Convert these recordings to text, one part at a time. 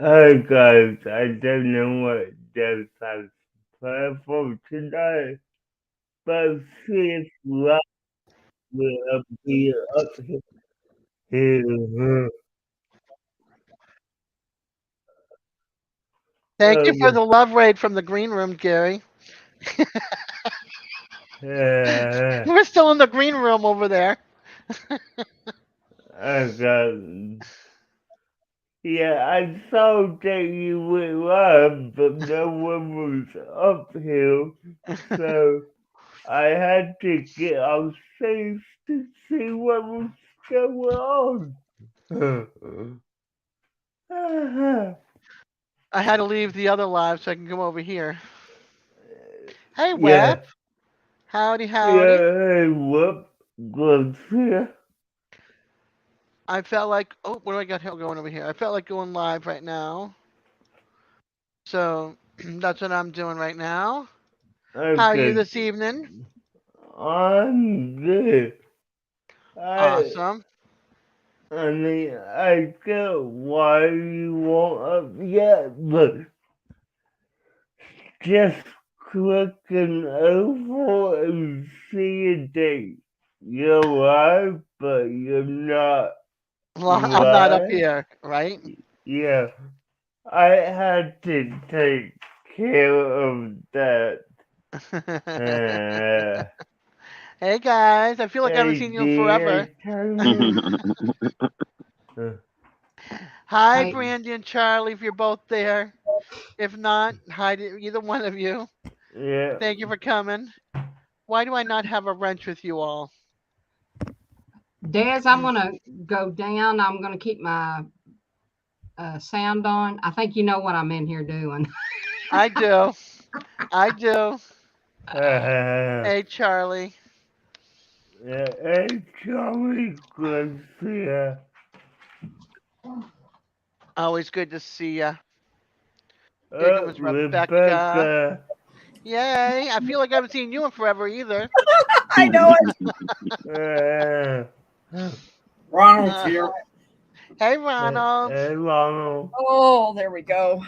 Hey guys, I don't know what Dez has planned for tonight, but she's lovely up here, here. Thank you for Um, the love raid from the green room, Gary. uh, We're still in the green room over there. I got, yeah, I saw that you were live, but no one was up here, so I had to get on stage to see what was going on. I had to leave the other live so I can come over here. Hey, Web. Yeah, Howdy, howdy. yeah, hey, whoop, good here. I felt like, oh, what do I got going over here? I felt like going live right now. So that's what I'm doing right now. How are you Okay, this evening? I'm good. I, Awesome. I mean, I get why you won't up yet, but just clicking over and seeing that you're live, but you're not Well, I'm not up live. here, right? Yeah, I had to take care of that. Uh, Hey guys, I feel like I haven't hey, seen you in forever. dear, tell me. Uh, Hi, I Brandy and Charlie, if you're both there. If not, hi to either one of you. yeah, Thank you for coming. Why do I not have a wrench with you all? Des, I'm gonna go down. I'm gonna keep my sound on. I think you know what I'm in here doing. I do. I do. uh, Hey, Charlie. yeah, hey, Charlie Garcia. Always good to see ya. Here comes Rebecca. Rebecca. Yay. I feel like I haven't seen you in forever either. I know it. Uh, Ronald's Uh, here. hey, Ronald. hey, Ronald. Oh, there we go.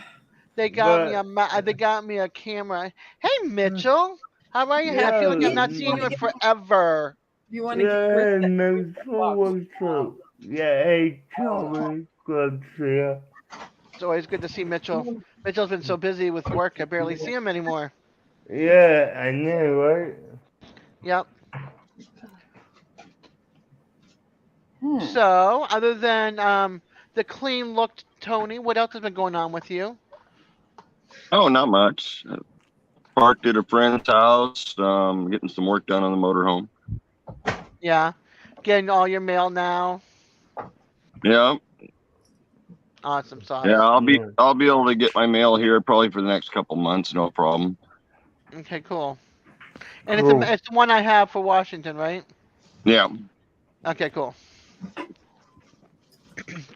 They got me But, they got me a camera. Hey, Mitchell. How are you? I feel like I've yeah, not You seen want you to in get forever. you want to get rid of yeah, that no, so box. what's up? Yeah, hey, Charlie Garcia. It's always good to see Mitchell. Mitchell's been so busy with work, I barely see him anymore. Yeah, I know, right? Yep. Hmm. So, other than the clean looked Tony, what else has been going on with you? Oh, not much. Parked at a friend's house, getting some work done on the motorhome. Yeah. Getting all your mail now. Yeah, Awesome yeah. sauce. I'll be able to get my mail here probably for the next couple months, no problem. Okay, cool. And Cool. it's the one I have for Washington, right? Yeah, Okay, cool.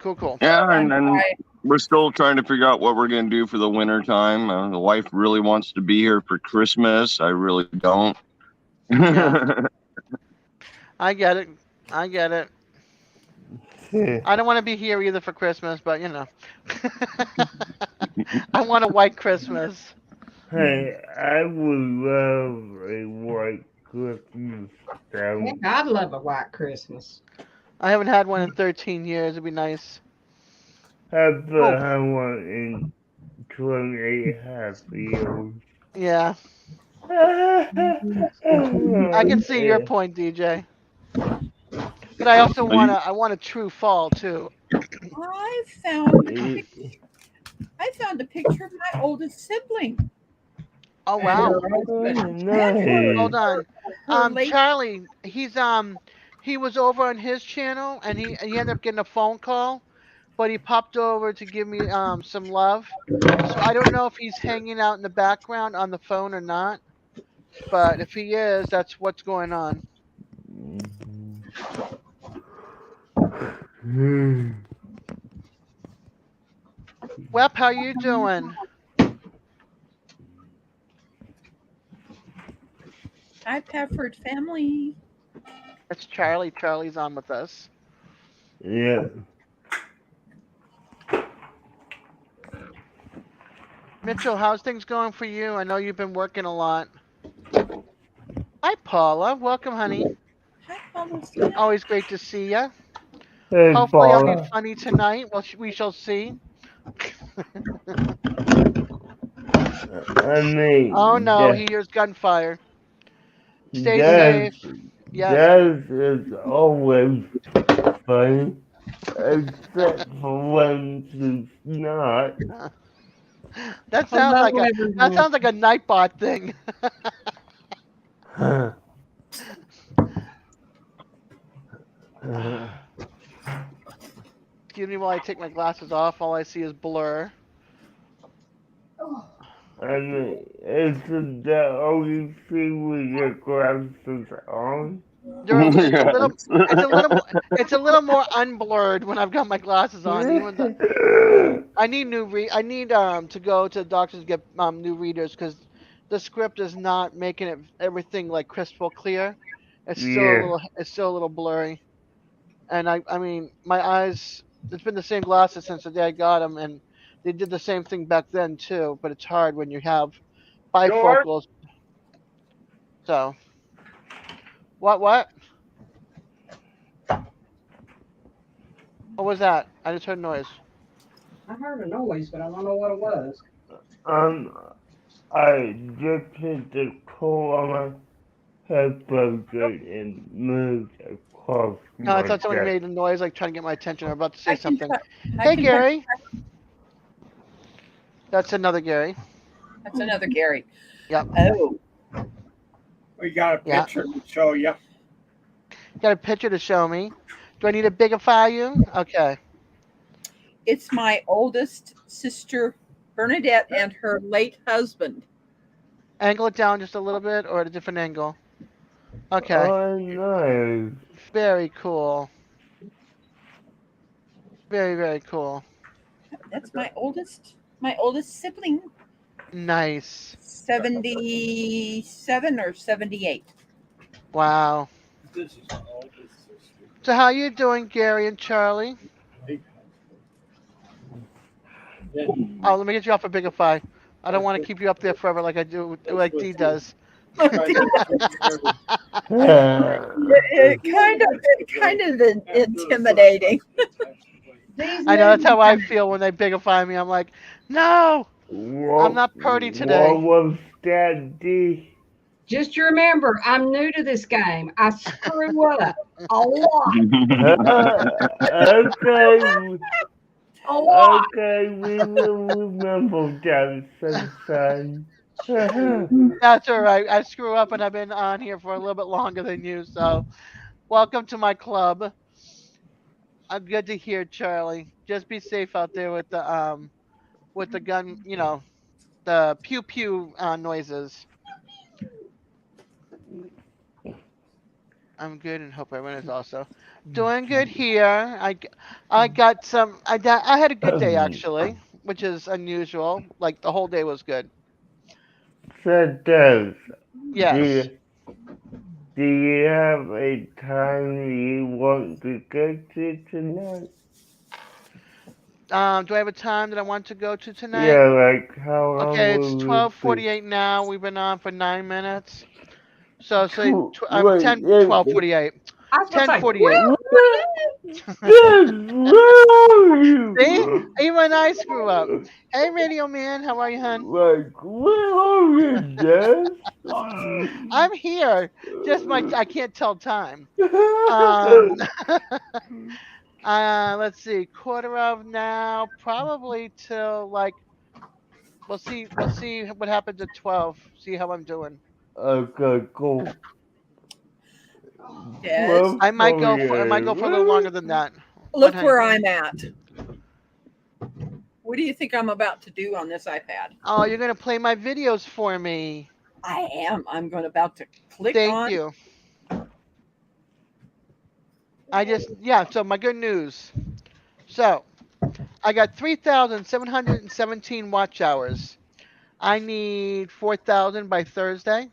Cool, cool. yeah, I'm and I we're still trying to figure out what we're gonna do for the winter time. The wife really wants to be here for Christmas. I really don't. Yeah. I get it. I get it. I don't want to be here either for Christmas, but you know. I want a white Christmas. Hey, I would love a white Christmas Heck, stamp. I'd love a white Christmas. I haven't had one in 13 years. It'd be nice. Have Oh, I want in 28 half years. yeah. I can see your Yeah. point, DJ. But I also Are you? I want a true fall too. I found a Eh, I found a picture of my oldest sibling Oh and her wow. oh, husband and Hold nice. on. her late. Charlie, he was over on his channel and he ended up getting a phone call, but he popped over to give me some love. So I don't know if he's hanging out in the background on the phone or not, but if he is, that's what's going on. Wep, how you doing? Hi, Pafford family. It's Charlie. Charlie's on with us. Yeah. Mitchell, how's things going for you? I know you've been working a lot. Hi, Paula. Welcome, honey. Hi, Faustina. Always great to see you. Hey, Hopefully, I'll be Paula. funny tonight. Well, we shall see. I Oh mean, no, he hears gunfire. Stay Des, safe. Yes. Des is always funny, except for when she's not. That sounds Hello, like a everyone. Nightbot thing. Excuse me while I take my glasses off. All I see is blur. I mean, isn't that all you see with your glasses on? It's a little Yes. it's a little more it's a little more unblurred when I've got my glasses on. Even though I need I need to go to the doctors to get new readers because the script is not making it everything like crystal clear. Yeah. It's still a little blurry. And I mean my eyes. It's been the same glasses since the day I got them, and they did the same thing back then too. But it's hard when you have George? bifocals. So what was that? I just heard noise. I heard a noise, but I don't know what it was. Um, I just hit the pull on my headphones and moved across No, I my thought somebody desk. made a noise like trying to get my attention or about to say I can something. try. I Hey can try. Gary, that's another Gary. That's another Gary. Yep. Oh, We got a Yeah. picture to show you. Got a picture to show me. Do I need to bigify you? Okay. it's my oldest sister, Bernadette, and her late husband. Angle it down just a little bit or at a different angle. Okay. Oh, nice. Very cool. Very cool. That's my oldest sibling, Nice. 77 or 78. Wow. This is our oldest sister. So how you doing, Gary and Charlie? Then Oh, let me get you off a bigify. I don't want to keep you up there forever like I do like Dee does. try to It kind of intimidating. These I know that's how I movies, feel when they bigify me. I'm like, no, I'm not purdy What today. was that, D? just remember, I'm new to this game. I screw up a lot, Okay, a lot. okay, we will remember that sometime. That's all right. I screw up and I've been on here for a little bit longer than you, so welcome to my club. I'm good to hear, Charlie. Just be safe out there with the gun, the pew pew noises. I'm good and hope everyone is also doing good here. I got some. I had a good day actually, which is unusual. Like the whole day was good. So, Des, do Yes. you, do you have a time you want to go to tonight? Do I have a time that I want to go to tonight? Yeah, like how long Okay, it's will it be? 12:48 now. We've been on for 9 minutes. So say Wait, 10, 12:48. I was going to say, 10:48. Des, where are See? you? Even I screw up. Hey, Radio Man, how are you, hun? Like, where are you, Des? I'm here. I can't tell time. Um, let's see, quarter of now, probably till like we'll see what happens at 12. See how I'm doing. Okay, cool. Des, I might go for a little longer than that. What, look honey? where I'm at. What do you think I'm about to do on this iPad? Oh, you're gonna play my videos for me. I am. I'm about to click Thank on. you. So my good news. So I got 3,717 watch hours. I need 4,000 by Thursday.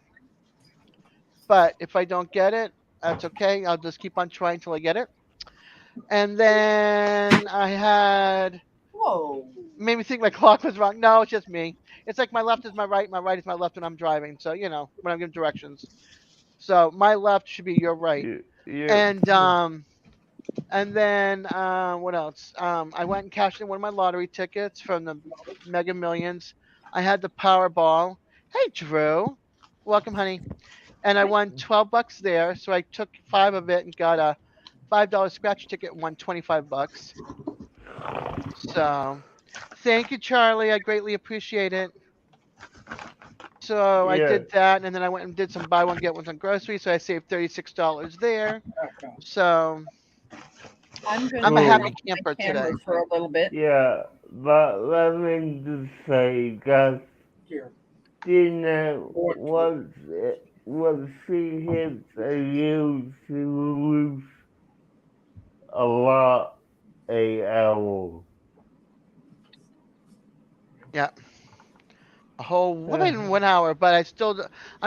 But if I don't get it, that's okay. I'll just keep on trying till I get it. And then I had Whoa. Made me think my clock was wrong. No, it's just me. It's like my left is my right is my left when I'm driving. So when I'm giving directions. So my left should be your right. Yeah. And then what else? I went and cashed in one of my lottery tickets from the Mega Millions. I had the Powerball. Hey Drew, welcome, honey. And I won $12 there. So I took five of it and got a $5 scratch ticket and won 25 bucks. So thank you, Charlie. I greatly appreciate it. So I Yeah. did that, and then I went and did some buy one get ones on groceries. So I saved $36 there. Okay. So I'm going I'm to a Cool. turn happy off my camper camera today. for a little bit. Yeah. But let me just say, guys, Here. Tina, Or once she hits a year, she will lose a lot a hour. Yeah, a whole whooping 1 hour, but I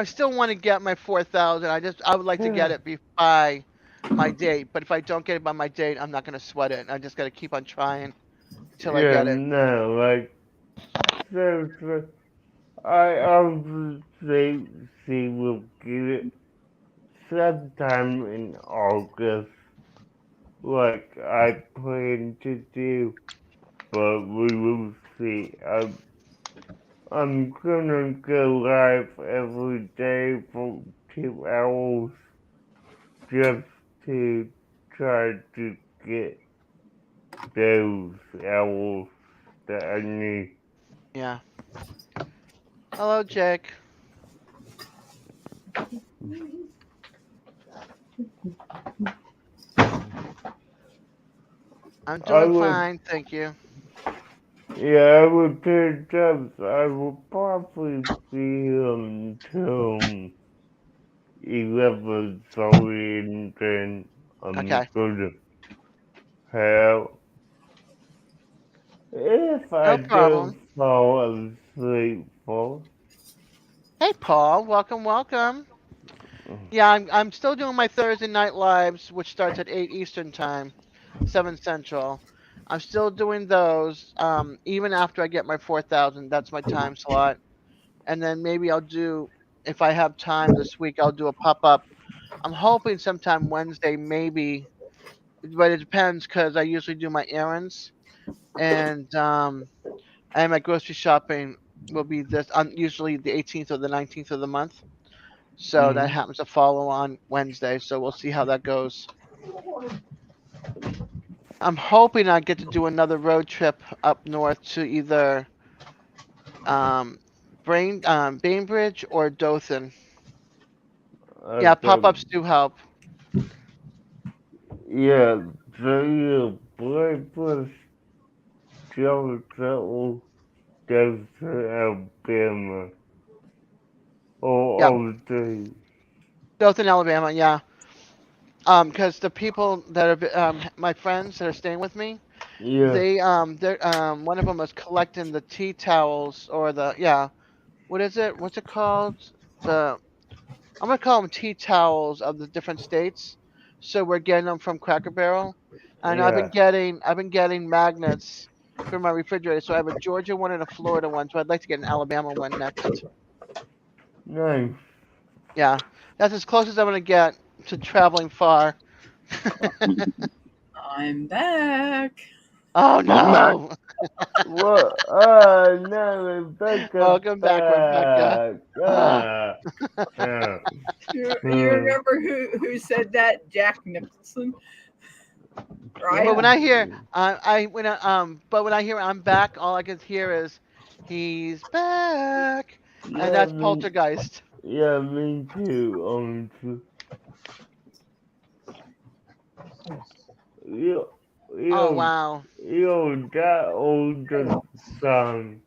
still want to get my 4,000. I would like to get it by my date. But if I don't get it by my date, I'm not gonna sweat it. I just gotta keep on trying till I Yeah, get it. no, like, seriously, I also think she will get it sometime in August, like I plan to do, but we will see. I'm gonna go live every day for 2 hours just to try to get those hours that I need. Yeah. Hello, Jake. I'm I doing would, fine, thank you. yeah, I would pick up. I will probably be until 11:30, and then I'm Okay, gonna have. If I no do problem. fall asleep for, Hey, Paul. Welcome, welcome. Yeah, I'm still doing my Thursday night lives, which starts at 8 Eastern time, 7 Central. I'm still doing those, even after I get my 4,000. That's my time slot. And then maybe I'll do, if I have time this week, I'll do a pop up. I'm hoping sometime Wednesday, maybe, but it depends because I usually do my errands and my grocery shopping will be this on usually the 18th or the 19th of the month. So that mm, happens to follow on Wednesday. So we'll see how that goes. I'm hoping I get to do another road trip up north to either um, Bainbridge or Dothan. Yeah, pop okay, ups do help. yeah, the breakfast Joe goes to Alabama Yeah, or the Dothan, Alabama. Yeah, because the people that are my friends that are staying with me, yeah, they're one of them was collecting the tea towels or the what is it? What's it called? The I'm gonna call them tea towels of the different states. So we're getting them from Cracker Barrel, and yeah, I've been getting magnets for my refrigerator. So I have a Georgia one and a Florida one. So I'd like to get an Alabama one next. nice. Yeah, that's as close as I'm gonna get to traveling far. I'm back. Oh I'm back. no! What? No, Rebecca Welcome back, Rebecca. back. Ah. Uh, You remember who said that? Jack Nicholson, right? But yeah, when I hear but when I hear I'm back, all I can hear is he's back, and yeah, that's Poltergeist. me too. You, Oh you, wow. that older song,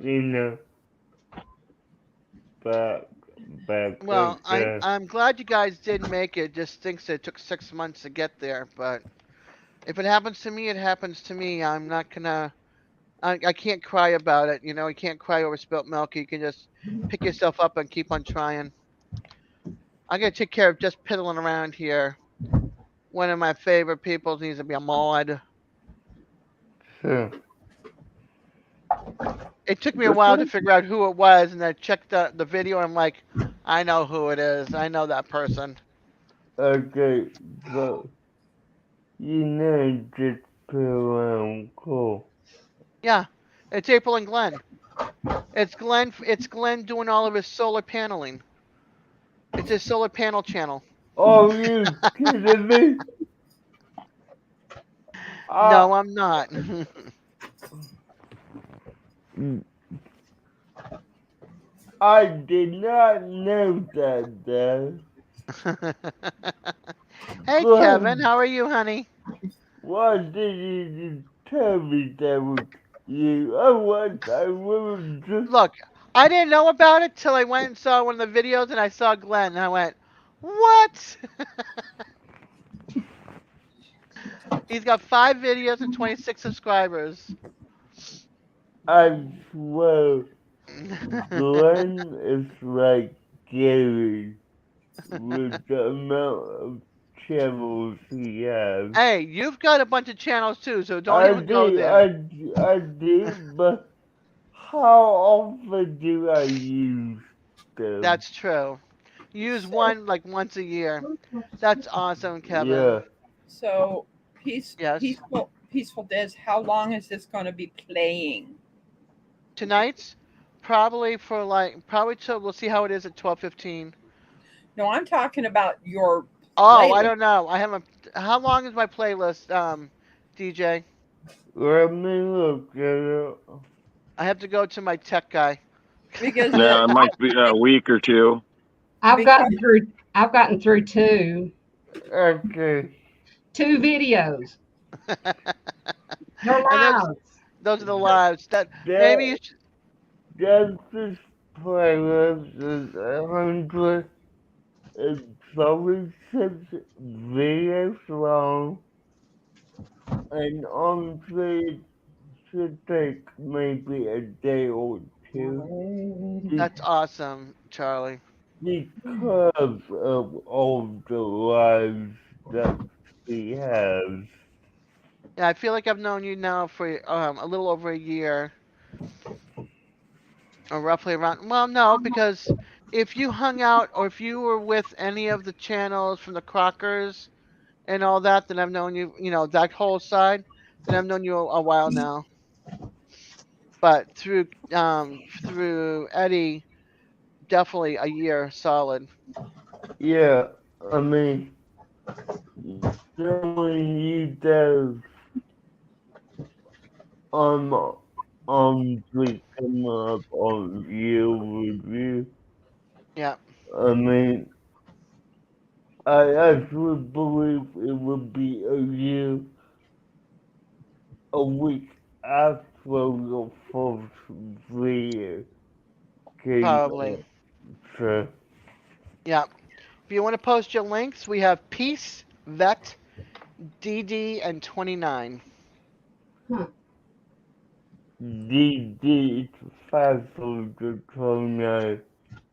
you know, back, Well, there. I'm glad you guys did make it. Just thinks it took 6 months to get there, but if it happens to me, it happens to me. I'm not gonna. I can't cry about it. You can't cry over spilt milk. You can just pick yourself up and keep on trying. I gotta take care of just piddling around here. One of my favorite people needs to be a mod. Sure. It took me a while to figure out who it was, and I checked the video, and I'm like, I know who it is. I know that person. Okay, so just put around cool. Yeah, it's April and Glenn. It's Glenn. It's Glenn doing all of his solar paneling. It's his solar panel channel. Are you kidding me? I No, I'm not. I did not know that though. Hey, Kevin, Glenn, how are you, honey? why did you tell me that was you? I was just Look, I didn't know about it till I went and saw one of the videos, and I saw Glenn, and I went, "What?" He's got 5 videos and 26 subscribers. I swear Glenn is like Gary with the amount of channels he has. Hey, you've got a bunch of channels too, so don't even go there. I do, but how often do I use them? That's true. Use So, one like once a year. That's awesome, Kevin. Yeah, so Yes. Peaceful-Dez, how long is this going to be playing? Tonight's probably for like probably till we'll see how it is at 12:15. No, I'm talking about your Oh, I playlist don't know. I haven't. How long is my playlist, DJ? let me look at it. I have to go to my tech guy. because Yeah, it might be a week or two. I've because gotten through. I've gotten through Okay, two videos. They're And live. those are the lives that maybe you that should. this playlist is 100 and 26 videos long, and honestly, it should take maybe a day or two. That's awesome, Charlie. Because of all the lives that he has. Yeah, I feel like I've known you now for a little over a year, or roughly around. Well, no, because if you hung out or if you were with any of the channels from the Crockers and all that, then I've known you. You know that whole side. Then I've known you a while now. But through Eddie, definitely a year solid. Yeah, I mean, knowing you does we come up on your review. Yeah. I mean, I actually believe it would be a week after the first video came Probably. out. So, Yeah. If you want to post your links, we have Peace, Vet, DD, and 29. DD 529.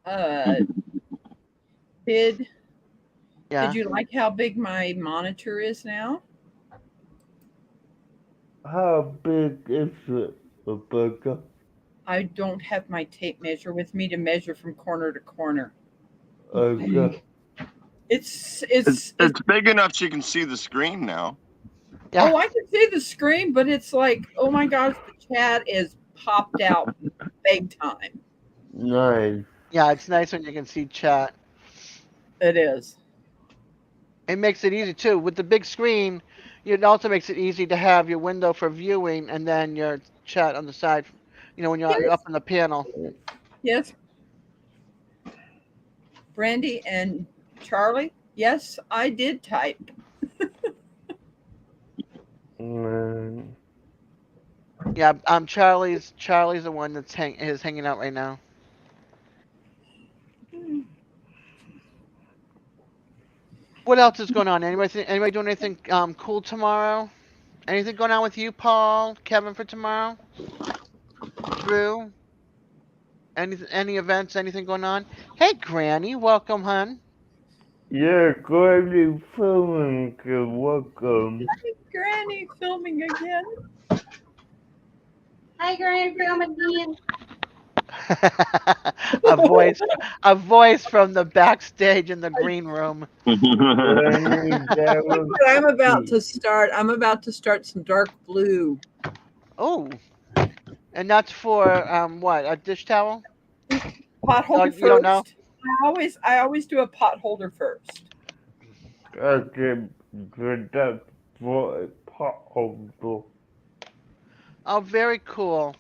uh did Yeah. you like how big my monitor is now? How big is it, Rebecca? I don't have my tape measure with me to measure from corner to corner. Okay. It's It's it's it's it's big enough so you can see the screen now. Yeah. oh, I can see the screen, but it's like, oh my gosh, the chat is popped out big time. Nice. Yeah, it's nice when you can see chat. It is. It makes it easy too. With the big screen, it also makes it easy to have your window for viewing and then your chat on the side. You know, when you're Yes, up on the panel. yes. Brandy and Charlie, yes, I did type. Mm, Yeah, Charlie's the one that's hanging out right now. What else is going on? Anybody doing anything cool tomorrow? Anything going on with you, Paul, Kevin, for tomorrow? Drew? Any events? Anything going on? Hey, Granny, welcome, hun. yeah, Granny filming, welcome. Granny filming again. Hey, Grandpa, again. a voice, a voice from the backstage in the green room. But I'm about to start. I'm about to start some dark blue Oh, and that's for what? A dish towel? pot Oh, holder you don't know? first. I always do a pot holder first. Okay, good up for a pothole. Oh, very cool.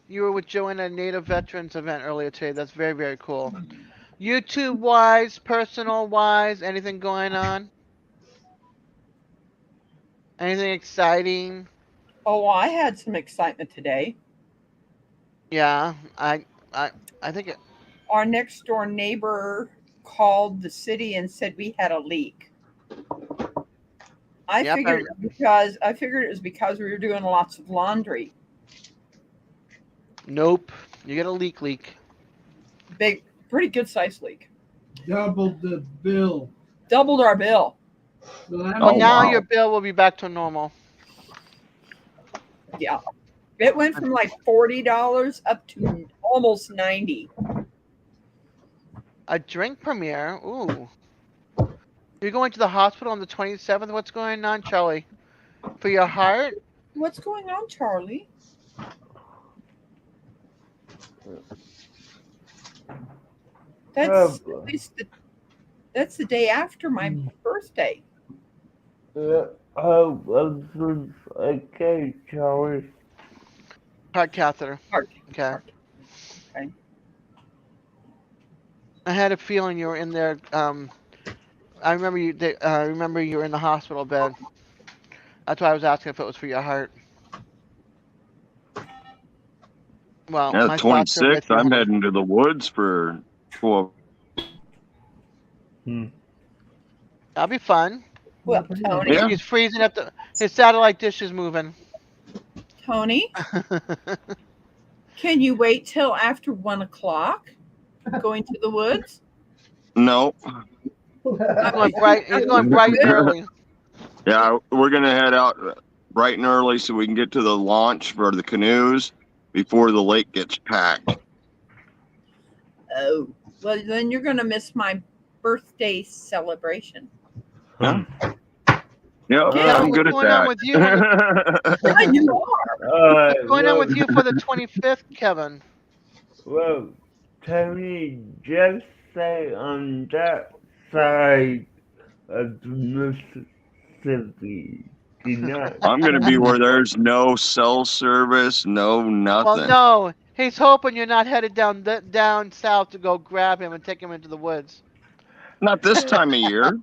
You were with Joanna at a Native Veterans event earlier today. That's very, very cool. YouTube wise, personal wise, anything going on? Anything exciting? Oh, I had some excitement today. Yeah, I, I think it. Our next door neighbor called the city and said we had a leak. I Yep. figured it was because we were doing lots of laundry. Nope. You get a leak. Big, pretty good size leak. Doubled the bill. Doubled our bill. So that But Oh, means now wow. your bill will be back to normal. Yeah. It went from like $40 up to almost 90. A drink premiere. Ooh. You're going to the hospital on the 27th. What's going on, Charlie? For your heart? What's going on, Charlie? That's at least that's the day after my birthday. Okay, Charlie. Heart catheter. Heart. Okay. Heart. Okay. I had a feeling you were in there. I remember you. I remember you were in the hospital bed. That's why I was asking if it was for your heart. Well, Yeah, my thoughts are 26th, with you, I'm honey. heading to the woods for 12. That'll be fun. Well, Tony, Yeah. He's freezing up the. His satellite dish is moving. Tony, can you wait till after 1 o'clock going to the woods? No. He's going bright. He's going bright and early. Yeah, we're going to head out bright and early so we can get to the launch for the canoes before the lake gets packed. Oh, well, then you're going to miss my birthday celebration. Yeah. Yeah, Yeah, I'm what's good at going on that. with you? Yeah, you are. What's going on with you for the 25th, Kevin? Well, Tony, just say on that side of the Mississippi. Do not. I'm going to be where there's no cell service, no Well, nothing. no. He's hoping you're not headed down south to go grab him and take him into the woods. Not this time of year.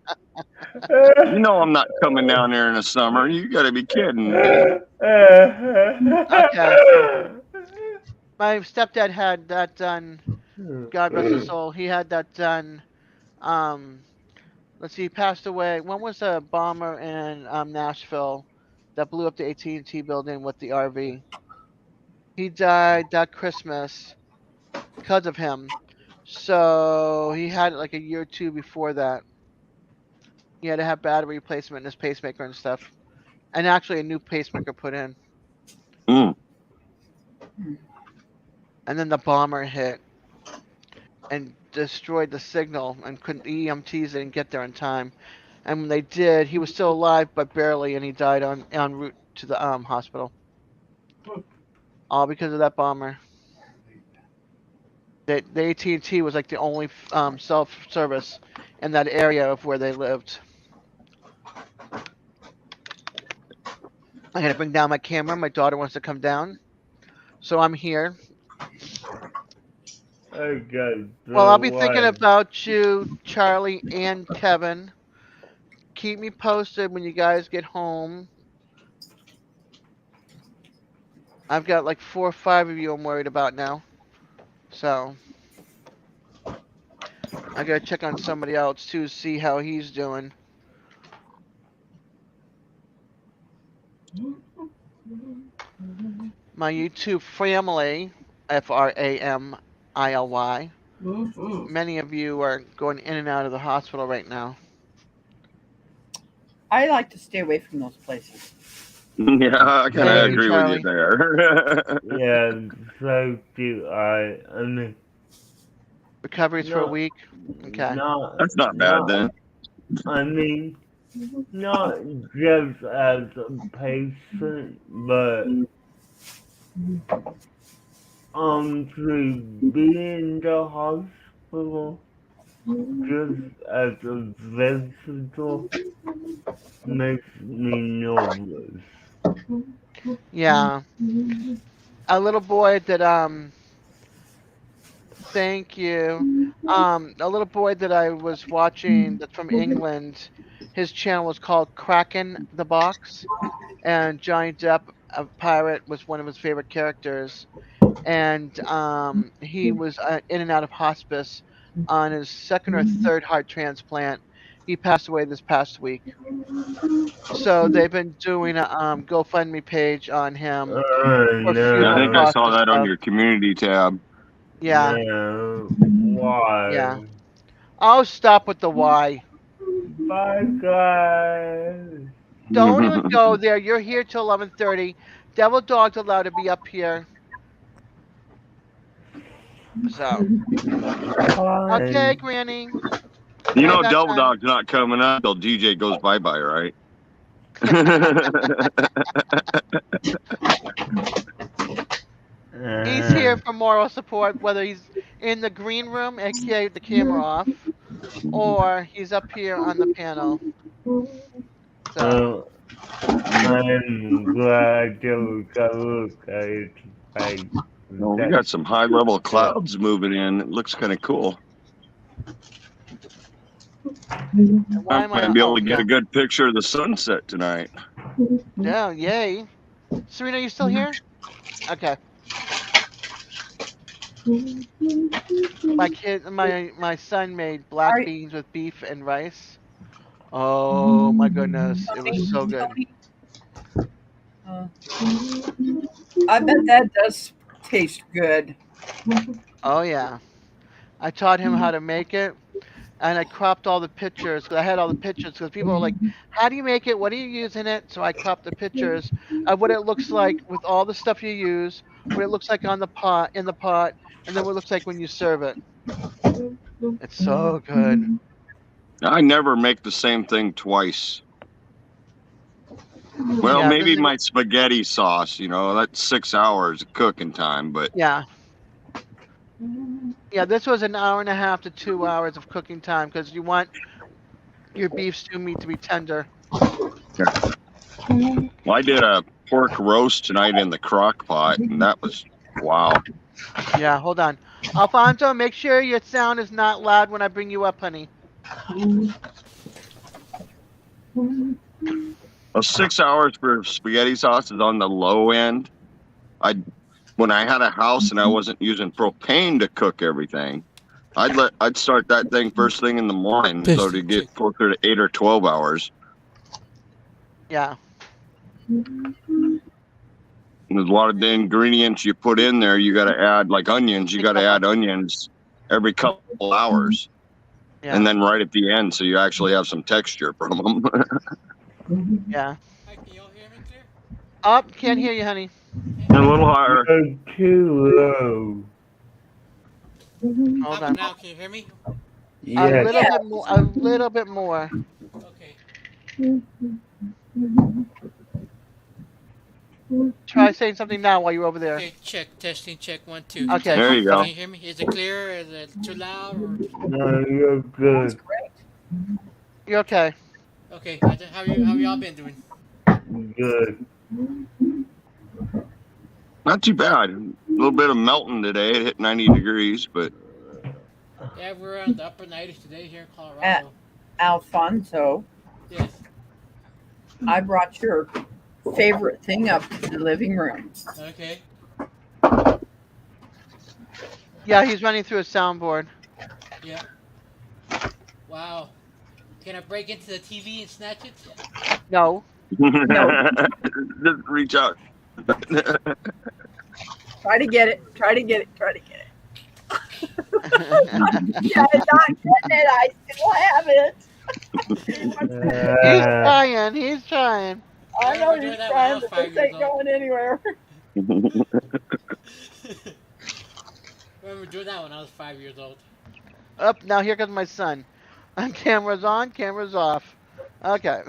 You know I'm not coming down there in the summer. You got to be kidding me. Okay. My stepdad had that done. God rest his soul. He had that done. Let's see. He passed away. When was a bomber in Nashville that blew up the AT&T building with the RV? He died that Christmas because of him. So he had it like a year or two before that. He had to have battery replacement in his pacemaker and stuff, and actually a new pacemaker put in. Mm. And then the bomber hit and destroyed the signal, and couldn't the EMTs didn't get there in time. And when they did, he was still alive but barely, and he died en route to the hospital. All because of that bomber. The AT&T was like the only cell service in that area of where they lived. I gotta bring down my camera. My daughter wants to come down, so I'm here. Well, I'll be thinking about you, Charlie and Kevin. Keep me posted when you guys get home. I've got like 4 or 5 of you I'm worried about now. So I gotta check on somebody else too, see how he's doing. My YouTube family, FRAMILY. Many of you are going in and out of the hospital right now. I like to stay away from those places. Yeah, I kind of Thank you, agree with you Charlie. there. Yeah, so do I. I mean, Recoveries for a not, week. Okay. not, That's not bad not, then. I mean, not just as a patient, but to be in the hospital just as a visitor makes me nervous. Yeah. A little boy that thank you. A little boy that I was watching that's from England. His channel was called Kraken the Box, and Johnny Depp, a pirate, was one of his favorite characters. And he was in and out of hospice on his second or third heart transplant. He passed away this past week. So they've been doing a GoFundMe page on him for Yeah, I funeral think I No, costs saw and that on stuff. your community tab. Yeah, no, yeah. why? I'll stop with the why. Bye, guys. Don't even go there. You're here till 11:30. Devil Dog's allowed to be up here. So, okay, Bye. Granny. You Night, know, back Double time. Dog's not coming up till DJ goes bye-bye, right? He's here Uh, for moral support, whether he's in the green room, aka the camera off, or he's up here on the panel. So, uh, I'm glad you got look at his face. Well, we That's got some high-level good. clouds moving in. It looks kind of cool. and why I am might I? be able Oh, to get yeah. a good picture of the sunset tonight. Yeah, yay. Serena, you still here? Okay. My son made black Are beans with beef and rice. Oh my goodness, it was so good. Tony? Uh, I bet that does taste good. Oh yeah. I taught him how to make it, and I cropped all the pictures because I had all the pictures because people were like, "How do you make it? What are you using it?" So I cropped the pictures of what it looks like with all the stuff you use, what it looks like on the pot in the pot, and then what it looks like when you serve it. It's so good. I never make the same thing twice. Well, Yeah, this maybe is my spaghetti sauce, that's 6 hours of cooking time, but yeah. Yeah, this was an hour and a half to 2 hours of cooking time because you want your beef stew meat to be tender. well, I did a pork roast tonight in the crock pot, and that was wow. Yeah, hold on. Alfonso, make sure your sound is not loud when I bring you up, honey. Well, 6 hours for spaghetti sauce is on the low end. When I had a house and I wasn't using propane to cook everything, I'd start that thing first thing in the morning, so to get closer to 8 or 12 hours. Yeah. And there's a lot of the ingredients you put in there. You got to add, like onions. You got to add onions every couple hours, Yeah. and then right at the end, so you actually have some texture from them. Yeah. Hi, can you all hear me clear? Up, can't hear you, honey. A little higher. You're too low. Hold How on. about now? Can you hear me? A Yes. little bit more. A little bit more. Okay. Try saying something now while you're over there. Okay, check, testing, check, 1, 2. Okay. There you go. Can you hear me? Is it clear? Is it too loud? Or... No, you're That's good. great. You're okay. Okay, how y'all been doing? Good. Not too bad. A little bit of melting today. It hit 90 degrees, but Yeah, we're on the upper 90s today here in Colorado. Alfonso, Yes. I brought your favorite thing up to the living room. Okay. Yeah, he's running through a soundboard. Yeah. Wow. Can I break into the TV and snatch it? No. just reach out. Try to get it. Try to get it. Try to get it. Yeah, I'm not getting it. I still have it. He's trying. He's trying. I know remember you're doing that when I trying, was but 5 this years ain't old. going anywhere. I remember doing that when I was 5 years old. Up now, here comes my son. Camera's on, camera's off. Okay.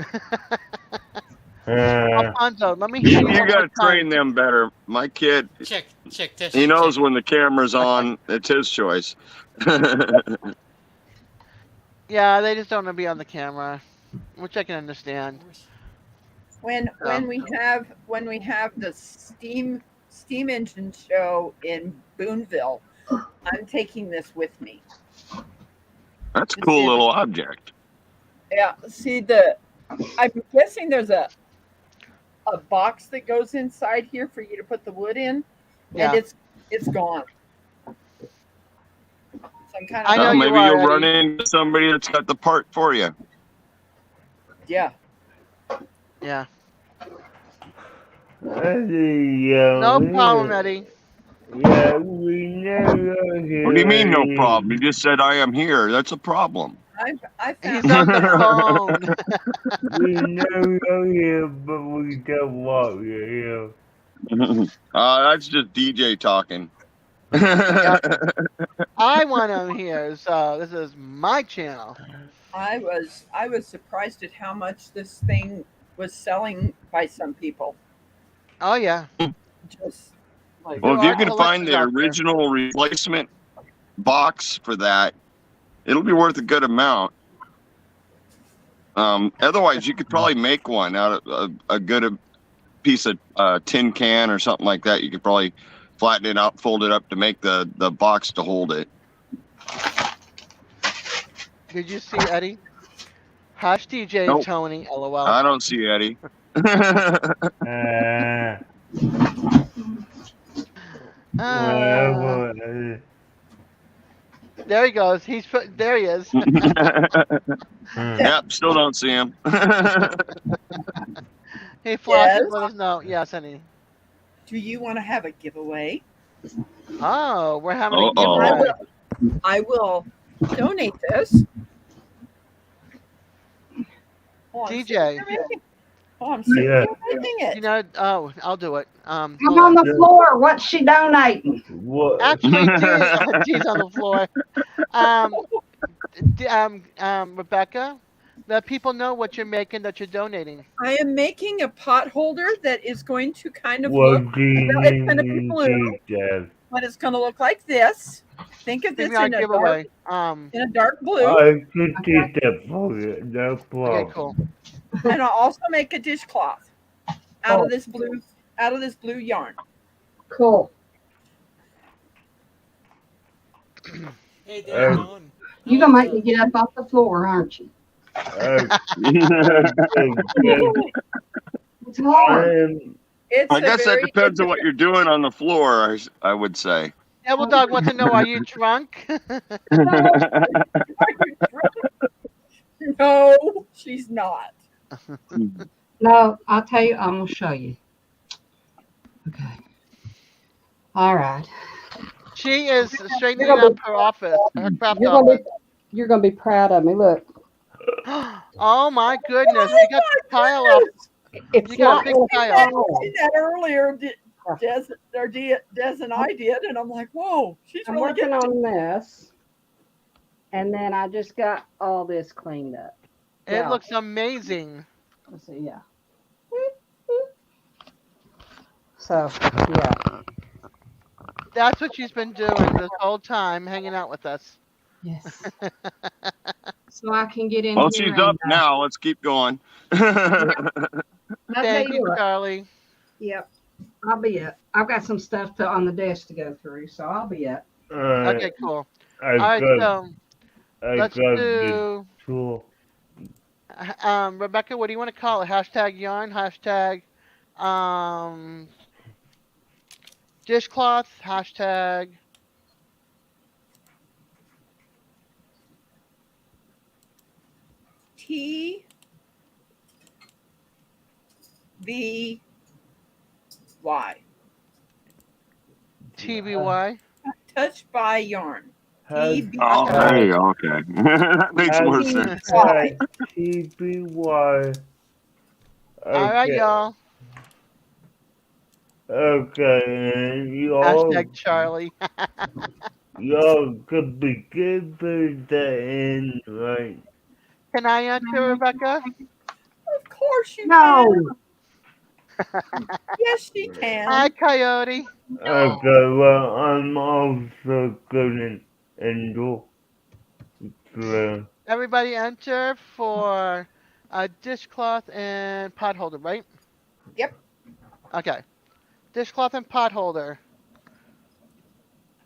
Uh, Alfonso, let me hear you You one got more to time. train them better. My kid, Check, he testing, knows check. when the camera's Okay. on. It's his choice. Yeah, they just don't want to be on the camera, which I can understand. When So, we have the steam engine show in Boonville, I'm taking this with me. That's a This cool is little object. Yeah. See I'm guessing there's a box that goes inside here for you to put the wood in, and yeah. it's gone. So I'm kind I of know Well, you maybe are, you'll run Eddie. into somebody that's got the part for you. yeah. Yeah. No problem, yeah, Eddie. yeah, we never What do you mean, no hear problem? You just said I am here. That's a problem. I He's found on the uh, phone. we never hear, but we don't want you that's just DJ talking. Yep. I want him here, so this is my channel. I was surprised at how much this thing was selling by some people. Oh yeah. Just like Well, There if you are can find collectors the out there. original replacement box for that, it'll be worth a good amount. Otherwise, you could probably make one out of a good piece of tin can or something like that. You could probably flatten it out, fold it up to make the box to hold it. Did you see Eddie? Hush DJ Nope, Tony, LOL. I don't see Eddie. Uh, here. there he goes. There he is. Yep, still don't see him. He flashes yes. with his note. Yes, honey. Do you want to have a giveaway? Oh, we're having a Uh-oh. giveaway. I will donate this. Oh, I'm sitting DJ. here making- Oh, I'm sitting Yeah. here making it. You know, oh, I'll do it. I'm Hold on on. the floor. What's she donating? What? Actually, D's on the floor. Rebecca, let people know what you're making that you're donating. I am making a pot holder that is going to kind of What look, do you well, it's going to be mean, blue, Dad? but it's going to look like this. Think of Give this me our in a giveaway. dark blue, I could do that for you, no Okay, problem. cool. and I'll also make a dishcloth out of this blue yarn. Cool. Hey, there's Um, Dawn. You're going to make me get up off the floor, aren't you? It's hard. It's I a guess that very depends on what you're doing on the floor, I would say. Devil Dog wants to know, are you drunk? No, she's not. No, I'll tell you, I'm going to show you. Okay. All right. She is straightening up her office, her craft You're gonna office. You're going to be proud of me. Look. Oh my goodness, you got the tile up. It's You got a not big in tile. tile. Seen that earlier. Des and I did, and I'm like, whoa, she's I'm really working getting. on this. And then I just got all this cleaned up. It Yeah. looks amazing. Let's see, yeah. So, yeah. That's what she's been doing this whole time, hanging out with us. Yes. So I can get in Well, here she's up and, now. Let's keep going. I'll tell Thank you, what. Charlie. Yep. I'll be up. I've got some stuff on the desk to go through, so I'll be up. Okay, cool. I All right, got, so I let's got do. the tool. Rebecca, what do you want to call it? Hashtag yarn. Hashtag dishcloth. Hashtag. TBY. TBY. Touched by yarn. Has, Oh, Okay. hey, okay. That makes more sense. hashtag TBY. All right, Okay. y'all. Okay. And Hashtag Charlie. y'all could begin for the end, right? Can I enter, Rebecca? Of course you can. No. Yes, she Hi, can. Coyote. Okay. Well, I'm also gonna endure the. Everybody enter for a dishcloth and pot holder, right? Yep. Okay. Dishcloth and pot holder.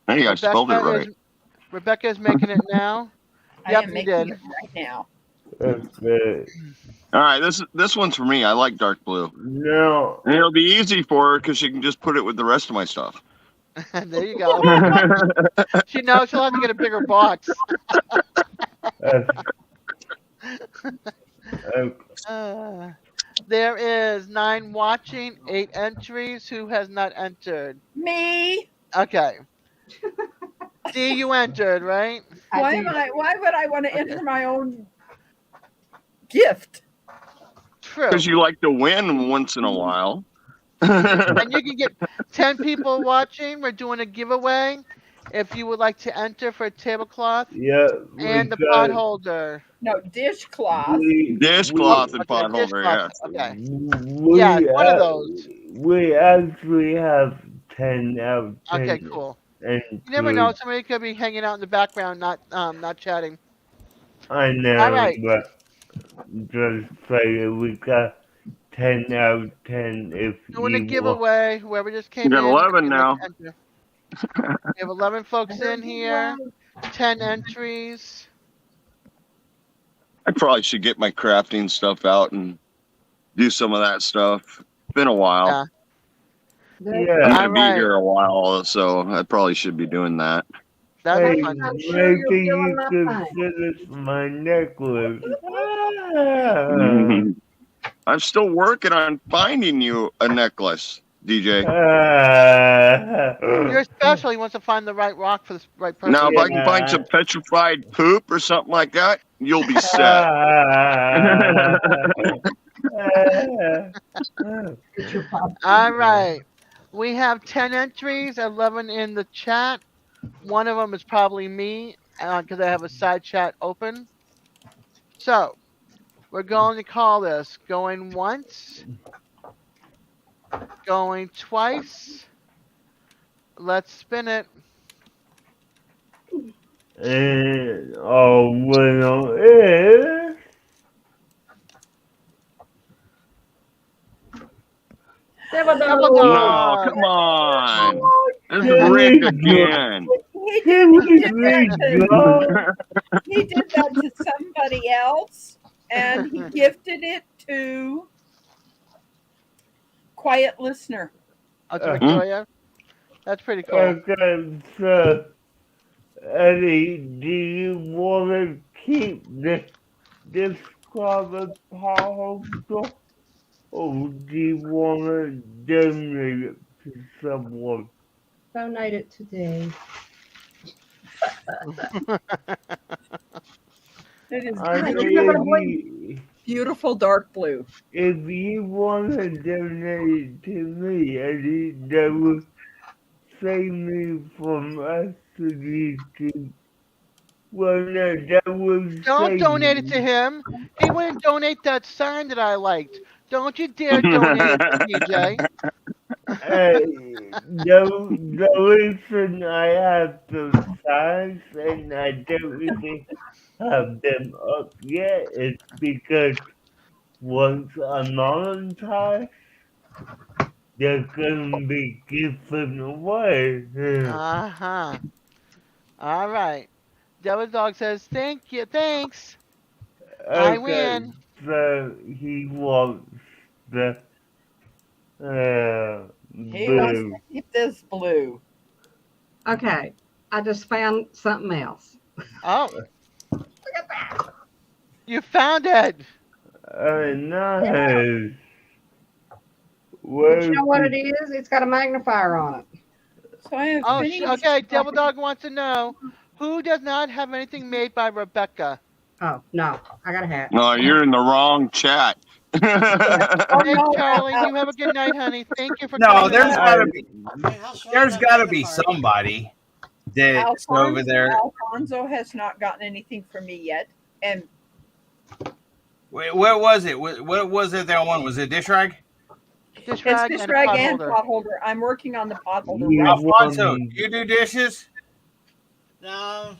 I think I spelled it Rebecca right. is Rebecca is making it now. I Yep, am you making did. it right now. Okay. All right, this one's for me. I like dark blue. Now, And it'll be easy for her because she can just put it with the rest of my stuff. There you go. She knows she'll have to get a bigger box. uh, uh, Uh, there is 9 watching, 8 entries. Who has not entered? Me? Okay. D, you entered, right? I do. Why would I want to Okay. enter my own gift? True. Because you like to win once in a while. And you can get 10 people watching. We're doing a giveaway. If you would like to enter for a tablecloth yeah, and the pot holder. No, dishcloth. we Oh, Dishcloth and okay, pot holder, dishcloth. yeah. Okay. Yeah, we one of those. we actually have 10 out of Okay, 10 cool. and You never know. Somebody could be hanging out in the background, not chatting. I All know, right. but just saying we got 10 out of 10 if Doing a you want. giveaway. Whoever just You came got in, if 11 you'd like now. to enter. We have 11 folks in here. 10 entries. I probably should get my crafting stuff out and do some of that stuff. Been a while. Yeah. I'm Yeah, going to All be right. here a while, so I probably should be doing that. That'd hey, be fun. I'm sure you're maybe doing you my could thing. finish my necklace. Ah. I'm still working on finding you a necklace, DJ. You're special. He wants to find the right rock for the right person. Now, if I can find Yeah. some petrified poop or something like that, you'll be set. Get your pop. All right. We have 10 entries, 11 in the chat. One of them is probably me because I have a side chat open. So we're going to call this going once, going twice. Let's spin it. And all well is Double No, dog. come on. This is Can rigged we again. go? He did that to somebody else, and he gifted it to Quiet Listener. Oh, to Victoria. That's pretty cool. Okay, so Eddie, do you want to keep this carbon power store, or do you want to donate it to someone? Donate it today. It is I Hey, mean, you're not gonna believe. beautiful dark blue. if you want to donate it to me, Eddie, that would save me from asking you to. Well, no, that would Don't save donate it to me. him. He wouldn't donate that sign that I liked. Don't you dare donate it to DJ. The reason I have those signs and I don't even have them up yet is because once I'm monetized, they're gonna be given away. Uh-huh. All right. Devil Dog says, thank you. Thanks. I Okay, win. so he wants the He wants blue. to keep this blue. Okay, I just found something else. Oh. You found it. Nice. But you know what Where it is? It's got a magnifier on it. So I have Oh, finished. okay. Devil Dog wants to know who does not have anything made by Rebecca. Oh no, I got a hat. No, you're in the wrong chat. Oh, Hey, no, Charlie, you have a good night, honey. Thank you for No, coming there's on. gotta be Man, how small there's is that gotta be magnifier? somebody that's over there. Alfonso has not gotten anything from me yet. And Wait, where was it? What was it that one? Was it dish rag? Dish it's rag dish and a rag pot and holder. pot holder. I'm working on the pot holder You right Alfonso, won. you do dishes? No,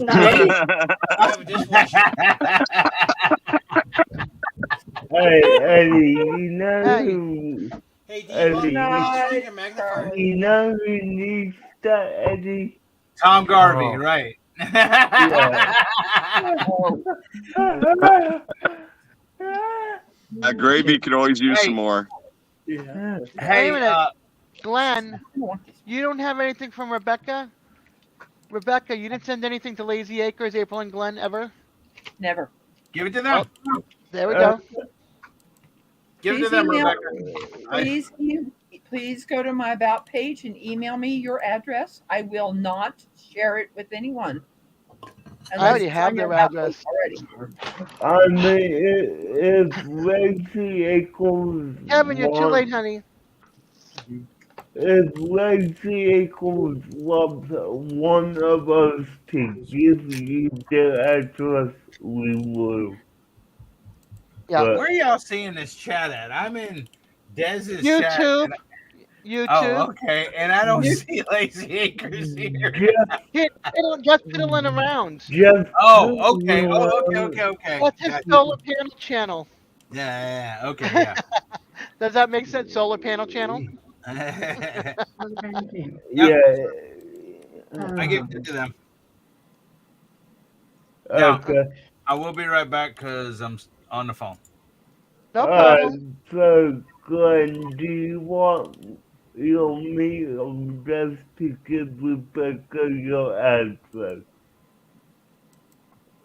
No. I have a dishwasher. Hey, Eddie, you know Hey. who? Hey, D, Eddie, why don't you change your now. magnifier? you know who needs that, Eddie? Tom Garvey, Oh, right? yeah. Gravy could always use some Hey, more. Wait a hey, minute, Glenn. You don't have anything from Rebecca? Rebecca, you didn't send anything to Lazy Acres, April and Glenn ever? Never. give it to them. There we go. Give it to Please them, email. Rebecca. Please go to my about page and email me your address. I will not share it with anyone. I already it's have on your their about address. page already. I mean, if Lacey Eccles Kevin, you're too late, wants, honey. if Lacey Eccles wants one of us to give you their address, we will. Yeah. But Where are y'all seeing this chat at? I'm in Dez's chat. YouTube. And, YouTube. okay. And I don't see Lazy Acres here. Just fiddling around. just Oh, okay. Okay. That's his Gotcha. solar panel channel. Yeah. Okay. Does that make sense? Solar panel channel? Yeah. yeah. I give it to them. Now, Okay. I will be right back because I'm on the phone. No problem. So, Glenn, do you want me just to give Rebecca your address?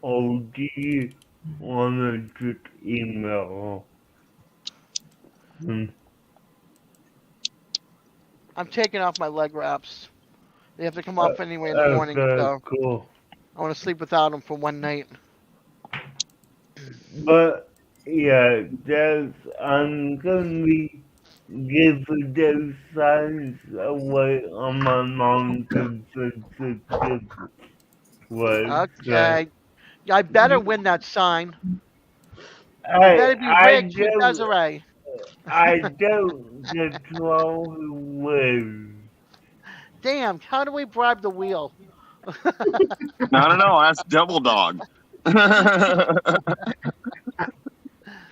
Or do you want to just email her? I'm taking off my leg wraps. They have to come off anyway in the morning, so Cool. I want to sleep without them for one night. But, yeah, I'm gonna be giving those signs away on my mom's certificate. Okay. I better win that sign. It better be I rigged with Desiree. don't control who wins. Damn, how do we bribe the wheel? I don't know. That's Double Dog.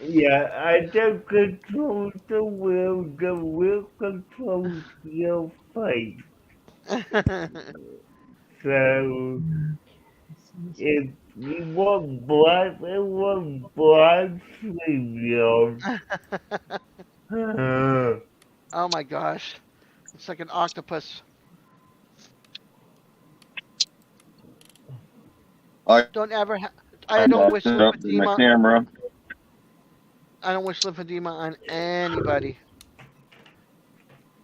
Yeah, I don't control the wheel controls your fate. So, if you want blood, it was blood sleeve. Oh my gosh. It's like an octopus. Don't ever I don't wish my lymphedema. camera. I don't wish lymphedema on anybody.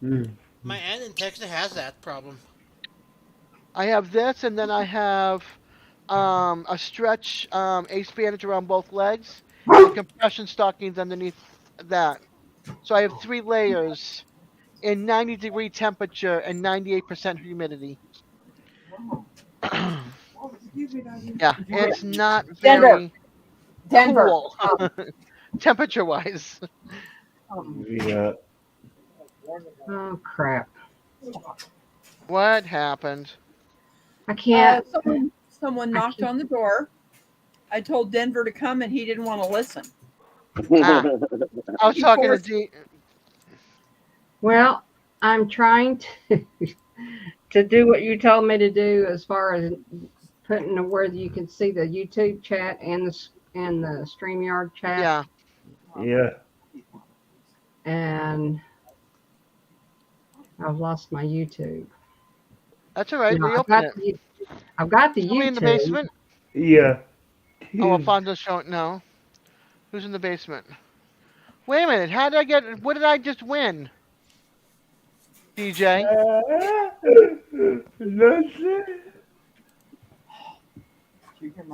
My aunt in Texas has that problem. I have this, and then I have a stretch ace bandage around both legs and compression stockings underneath that. So I have 3 layers in 90-degree temperature and 98% humidity. Yeah, it's not very Denver. cool temperature-wise. Yeah. Oh crap! What happened? I can't. Someone knocked on the door. I told Denver to come, and he didn't want to listen. I was talking to D. Well, I'm trying to do what you told me to do as far as putting the where you can see the YouTube chat and the StreamYard chat. Yeah. Yeah. And I've lost my YouTube. That's all right. No, Reopen it. I've got the Somebody YouTube. in the basement? Yeah. Oh, Alfonso's showing. No. Who's in the basement? Wait a minute. How did I get? What did I just win? DJ? Nothing.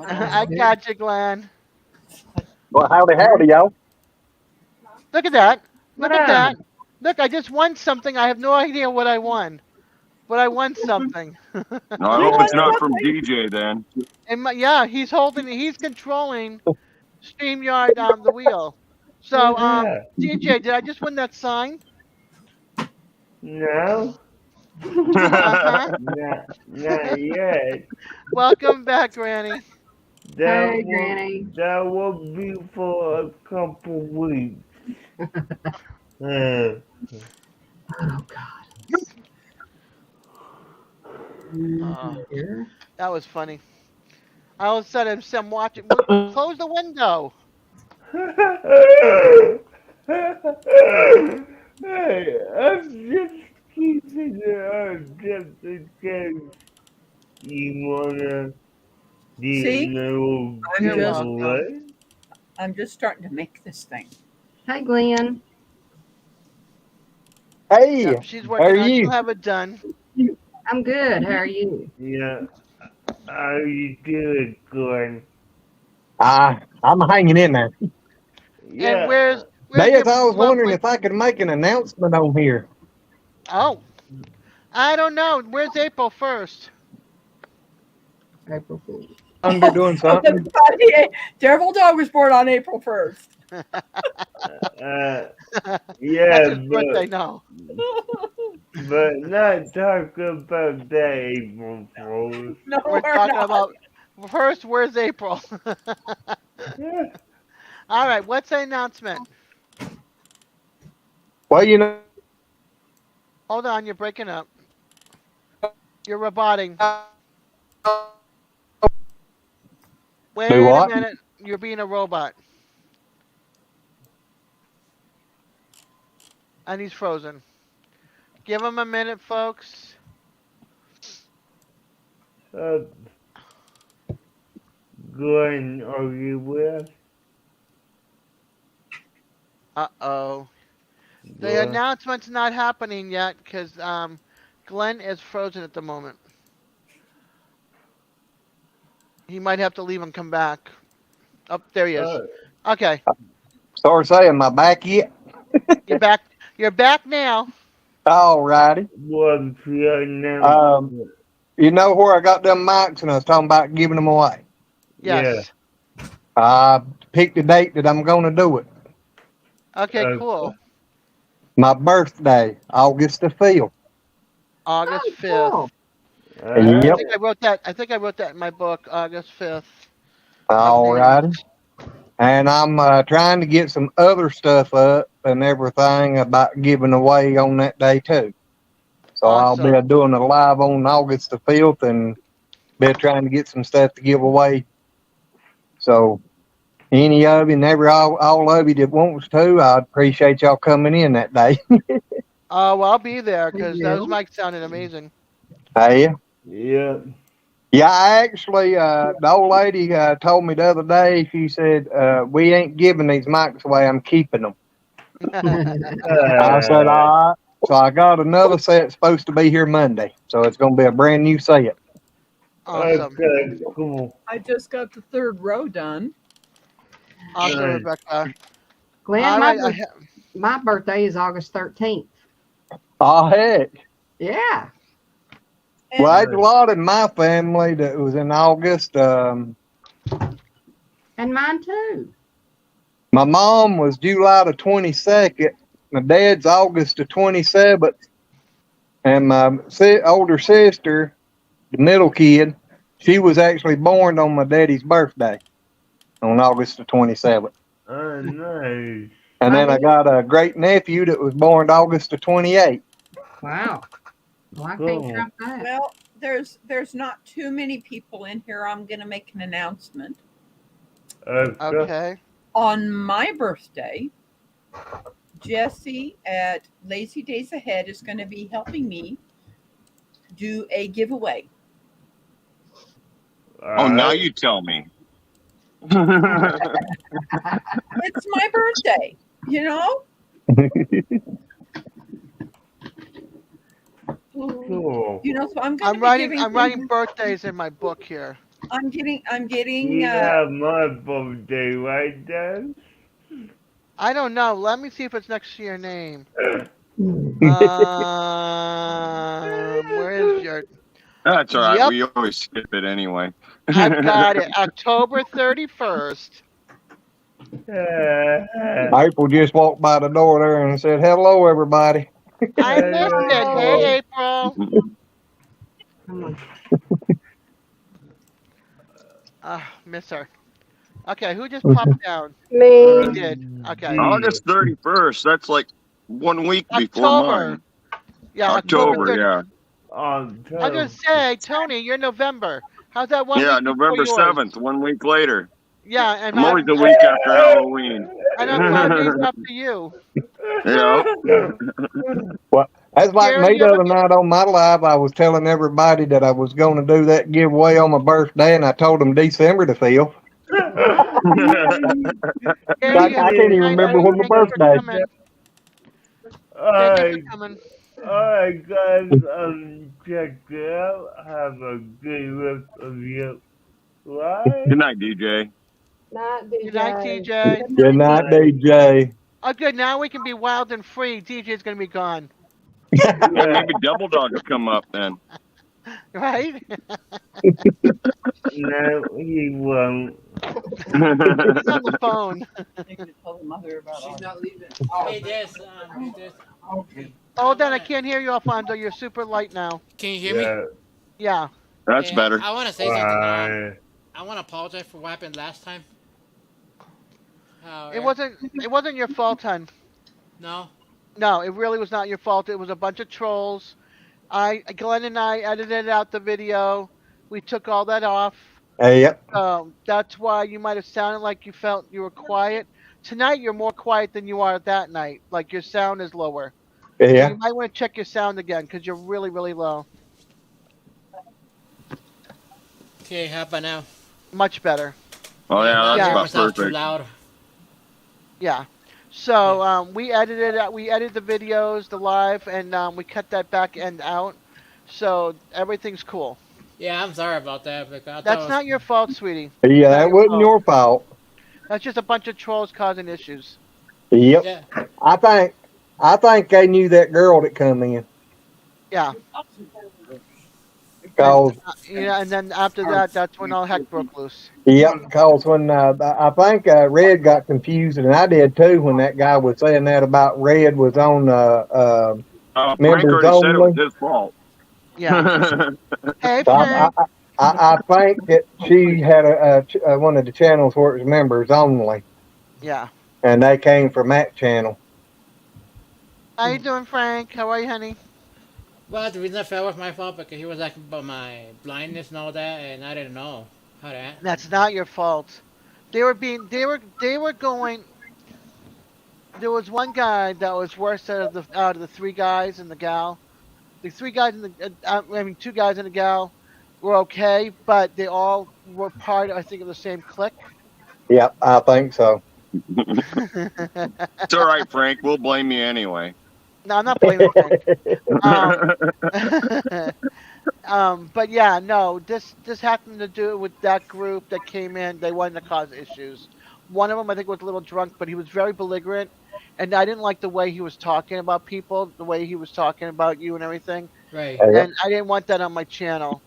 I got you, Glenn. Well, howdy, y'all. Look at that. What Look at that. up? Look, I just won something. I have no idea what I won, but I won something. No, I You hope want it's not from something? DJ then. And yeah, he's controlling StreamYard the wheel. So Yeah. DJ, did I just win that sign? No, Uh-huh. not yet. Welcome back, Granny. Hey, Granny. That will be for a couple weeks. Uh, Oh God. Uh, Here. that was funny. All of a sudden, I'm watching. Close the window. Hey, I'm just keeping it up just in case you wanna get a See, little I'm You're just welcome. giveaway. I'm just starting to make this thing. Hey, Glenn. Hey, Yep, she's how are working on. She'll you? have it done. I'm good. How are you? Yeah, how you doing, Glenn? I'm hanging in there. And Yeah, where's Daz, your I was wondering lovely? if I could make an announcement on here. Oh, I don't know. Where's April first? April Fool. Under doing Oh, that's something. funny. Terrible Dog was born on April 1st. uh, That's yeah, his birthday. No. but not talk about that April Fools. No, We're we're talking not. about first. Where's April? Yeah, All right. What's the announcement? Well, you know, Hold on. You're breaking up. You're roboting. do Wait a what? minute. You're being a robot. And he's frozen. Give him a minute, folks. uh, Glenn, are you with? Uh-oh. The Glenn? announcement's not happening yet because Glenn is frozen at the moment. He might have to leave and come back. Oh, there he is. Uh, Okay. Sorry saying my back yet. You're back. You're back now. All righty. what's your Um, announcement? you know where I got them mics and I was talking about giving them away. Yeah, Yes. I picked the date that I'm going to do it. Okay, uh, cool. My birthday, August the 5th. August Oh, 5th. cool. I Yep. think I wrote that. I think I wrote that in my book, August 5th of All names. righty. And I'm trying to get some other stuff up and everything about giving away on that day too. So I'll be Awesome. doing a live on August the 5th and be trying to get some stuff to give away. So any of you and all of you that wants to, I'd appreciate y'all coming in that day. Oh, well, I'll be there Thank because those you. mics sounded amazing. Hey, yeah. yeah, I actually, the old lady told me the other day, she said, we ain't giving these mics away, I'm keeping them. I said, Uh, all right. So I got another set supposed to be here Monday. So it's going to be a brand new set. Awesome. okay, cool. I just got the third row done. Awesome, Nice. Rebecca. Glenn, All right. my birthday is August 13th. Oh, heck. Yeah. Well, And there's a lot in my family that was in August. And mine too. My mom was July the 22nd. My dad's August the 27th. And my older sister, the middle kid, she was actually born on my daddy's birthday on August the 27th. Oh, nice. And My then I niece. got a great nephew that was born August the 28th. Wow. Well, I can't Cool. trump that. well, there's not too many people in here. I'm going to make an announcement. Okay. Okay. On my birthday, Jesse at Lazy Days Ahead is going to be helping me do a giveaway. Oh, now Alright. you tell me. It's my birthday, you know? Cool. You know, so I'm going to I'm be writing. giving I'm writing birthdays in my book here. I'm getting You have my birthday, right, Dad? I don't know. Let me see if it's next to your name. Where is your? That's all right. Yep, We always skip it anyway. I've got it. October 31st. April just walked by the door there and said, "Hello, everybody." I missed it. Oh, Hey, April. come on. Miss her. Okay, who just popped down? You Me. did. Okay. August 31st. That's like 1 week before October. mine. Yeah, October October, 30. yeah. I was gonna say, Tony, you're November. How's that one Yeah, week before November yours? 7th, 1 week later. Yeah, and I'm I'm always a week after Halloween. and I'm 5 days after you. Yeah. Well, that's like Gary, me you the ever other get? night on my live. I was telling everybody that I was going to do that giveaway on my birthday, and I told them December the 5th. Gary, I, you I ever can't get even night? remember when my Thank you for birthday. coming. Thank you for Alright, coming. alright guys, check it out. Have a good rest of your Good life. night, DJ. Not Good night, DJ. TJ. Good Good night, night, Night. DJ. Oh, good. Now we can be wild and free. DJ's gonna be gone, And Yeah, maybe Double Dog will come up then. right? no, he won't. He's on the phone. They could tell the mother about She's all not leaving. Oh, Hey, Des. okay. Hold on, I wanna. can't hear you, Alfonso. You're super light now. Can you hear me? Yeah, Yeah. That's Hey, better. I want to say something. why? I want to apologize for what happened last time. How? It wasn't your fault, hon. No. No, it really was not your fault. It was a bunch of trolls. Glenn and I edited out the video. We took all that off. Hey, yep. That's why you might have sounded like you felt you were quiet. Tonight you're more quiet than you are that night. Like your sound is lower. So Yeah. you might want to check your sound again because you're really, really low. Okay, how about now? Much better. Oh, yeah, my that's Yeah. about camera sounds too perfect. loud. Yeah. So we edited it. We edited the videos, the live, and we cut that back end out. So everything's cool. Yeah, I'm sorry about that. Because I thought That's it was, not your fault, sweetie. Yeah, Not that your wasn't fault. your fault. That's just a bunch of trolls causing issues. Yep. yeah. I think they knew that girl that come in. Yeah. Cause And then after that, that's when all heck broke loose. yep, cause when I think Red got confused, and I did too when that guy was saying that about Red was on Frank members already said it was only. his fault. Yeah. Hey, So Frank. I think that she had one of the channels where it was members only, Yeah. and they came from that channel. How you doing, Frank? How are you, honey? Well, the reason I fell was my fault because he was asking about my blindness and all that, and I didn't know how to. That's not your fault. They were going. There was one guy that was worse out of the three guys and the gal. The three guys and two guys and a gal were okay, but they all were part, I think, of the same clique. Yep, I think so. It's all right, Frank. We'll blame you anyway. No, I'm not blaming Frank. Um, but yeah, no, this happened to do with that group that came in. They wanted to cause issues. One of them, I think, was a little drunk, but he was very belligerent, and I didn't like the way he was talking about people, the way he was talking about you and everything. Right. Yep. And I didn't want that on my channel.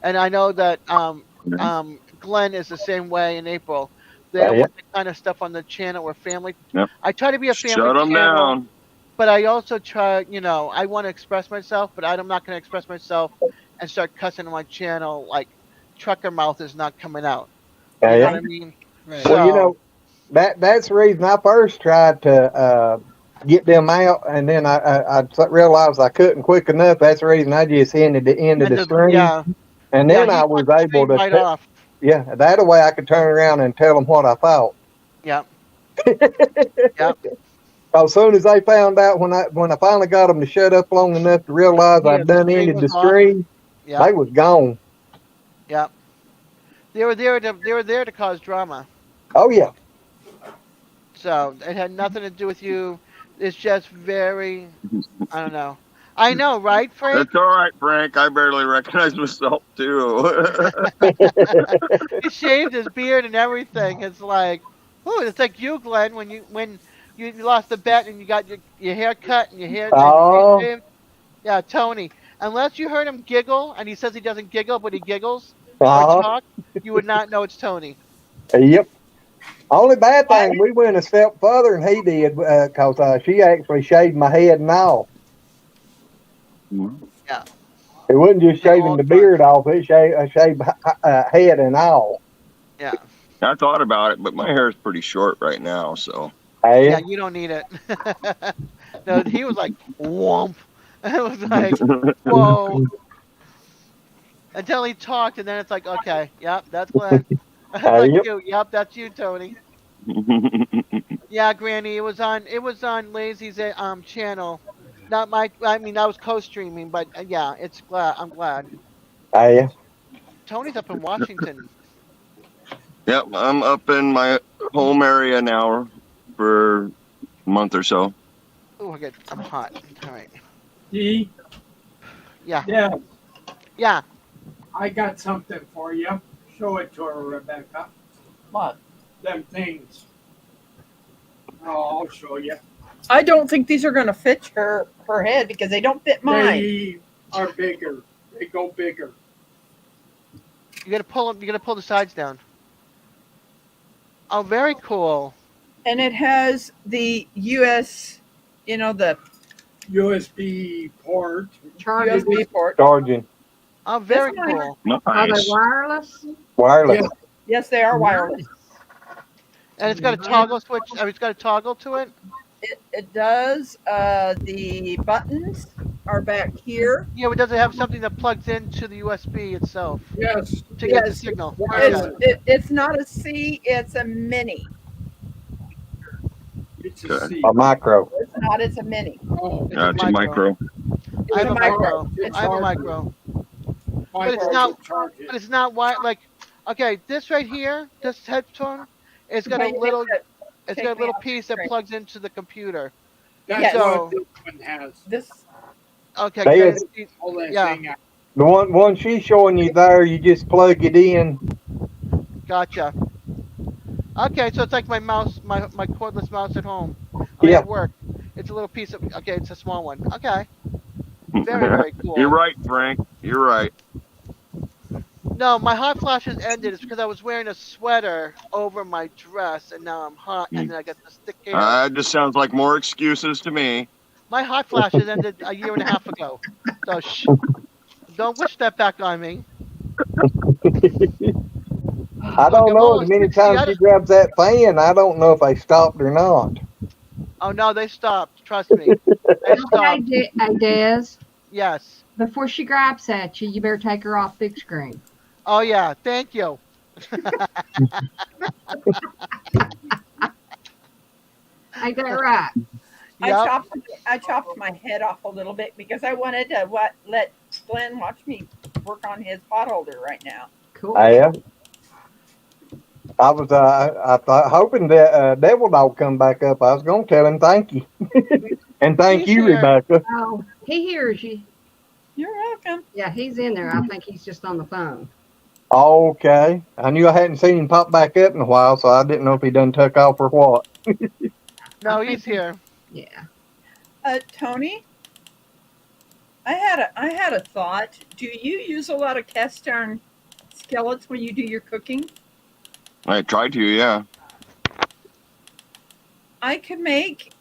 And I know that Glenn is the same way in April. They don't Yep. want that kind of stuff on the channel or family. Yep. I try to be a family Shut them channel. down. But I also try, I want to express myself, but I'm not going to express myself and start cussing on my channel. Like, trucker mouth is not coming out. You know Yeah. what I mean? Right. So, Well, that's the reason I first tried to get them out, and then I realized I couldn't quick enough. That's the reason I just ended the end of the stream, yeah, and yeah, then he I cut was the able stream to, right off. yeah, that way I could turn around and tell them what I thought. Yeah, yep. As soon as they found out, when I finally got them to shut up long enough to realize Yeah, I'd the done stream ended the was off. stream, Yeah, they was gone. yeah. They were there to cause drama. Oh yeah, So it had nothing to do with you. It's just very, I don't know. I know, right, Frank? That's all right, Frank. I barely recognize myself too. He shaved his beard and everything. It's like, ooh, it's like you, Glenn, when you lost the bet and you got your hair cut and your hair and Oh, shaved. Yeah, Tony. Unless you heard him giggle, and he says he doesn't giggle, but he giggles or uh, talk, you would not know it's Tony. yep. Only bad I, thing, we went a step further than he did, cause she actually shaved my head and all. Yeah, It wasn't just been a shaving long the time. beard off; it shaved head and all. Yeah, I thought about it, but my hair is pretty short right now, so. yeah, Hey, you don't need it. No, he was like whomp. It was like whoa until he talked, and then it's like okay, yep, that's Glenn. Like yep. you, yep, that's you, Tony. Yeah, Granny, it was on Lazy's channel. Not my, I mean, I was co-streaming, but yeah, it's glad. I'm glad. Hey, Tony's up in Washington. Yep, I'm up in my home area now for a month or so. Oh, I'm hot. All right. Dee, Yeah, yeah, yeah. I got something for you. Show it to her, Rebecca. what? Them things. Oh, I'll show you. I don't think these are going to fit her head because they don't fit mine. They are bigger. They go bigger. You gotta pull them. You gotta pull the sides down. Oh, very cool. And it has the US, the USB port. Charging. USB port. charging Oh, very That's nice. cool. Are they Nice. wireless? wireless. Yeah. Yes, they are wireless. And it's got a toggle switch. I mean, it's got a toggle to it. It does. The buttons are back here. Yeah, but does it have something that plugs into the USB itself Yes. to get the Yes. signal? Wireless. It's not a C, it's a mini. It's a Good. C. A micro. It's not, it's a mini. Oh, Yeah, it's a micro. I have It's a micro. It's I have a charger. micro. micro it's not- to charge it. But it's not like okay, this right here, this headphone, it's got a Might little take it's take got a me little off the piece that screen. plugs into the computer. That's Yes. what this one has. This Okay, They good. is- All that Yeah. thing. The one she's showing you there, you just plug it in. Gotcha. Okay, so it's like my mouse, my cordless mouse at home. Yeah. At work. It's a little piece of. Okay, it's a small one. Okay. Very, very cool. You're right, Frank. You're right. No, my hot flashes ended. It's because I was wearing a sweater over my dress, and now I'm hot, and then I got this thick hair. It just sounds like more excuses to me. My hot flashes ended a year and a half ago. So don't wish that back on me. I don't know. As many times she grabs that fan, I don't know if they stopped or not. Oh no, they stopped. Trust me. They Okay, stopped. Des, Yes. before she grabs at you, you better take her off big screen. Oh yeah. Thank you. Ain't that right? Yep. I chopped my head off a little bit because I wanted to let Glenn watch me work on his pot holder right now. Cool. Yeah. I was I thought hoping that Devil Dog come back up. I was gonna tell him thank you. And thank He's you, here. Rebecca. Oh, he hears you. You're welcome. Yeah, he's in there. I think he's just on the phone. Okay. I knew I hadn't seen him pop back up in a while, so I didn't know if he done took off or what. No, I he's think here. Yeah. Tony, I had a thought. Do you use a lot of cast iron skillets when you do your cooking? I tried to, yeah. I could make,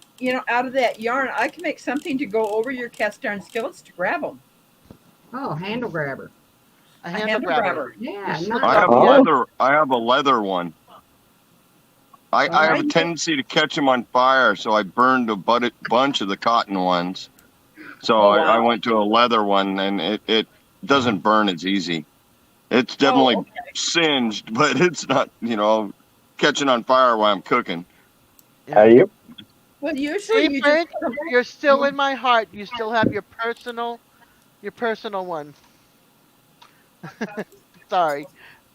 out of that yarn, I can make something to go over your cast iron skillets to grab them. Oh, handle grabber. A handle grabber. Yeah, Just nice. I have Oh. I have a leather one. I have a Alright. tendency to catch them on fire, so I burned a bunch of the cotton ones. So Oh, I wow. went to a leather one, and it doesn't burn as easy. It's definitely okay. singed, but it's not, catching on fire while I'm cooking. Yep. Well, usually See, you Frank, just put 'em- you're still in my heart. You still have your personal one. Sorry,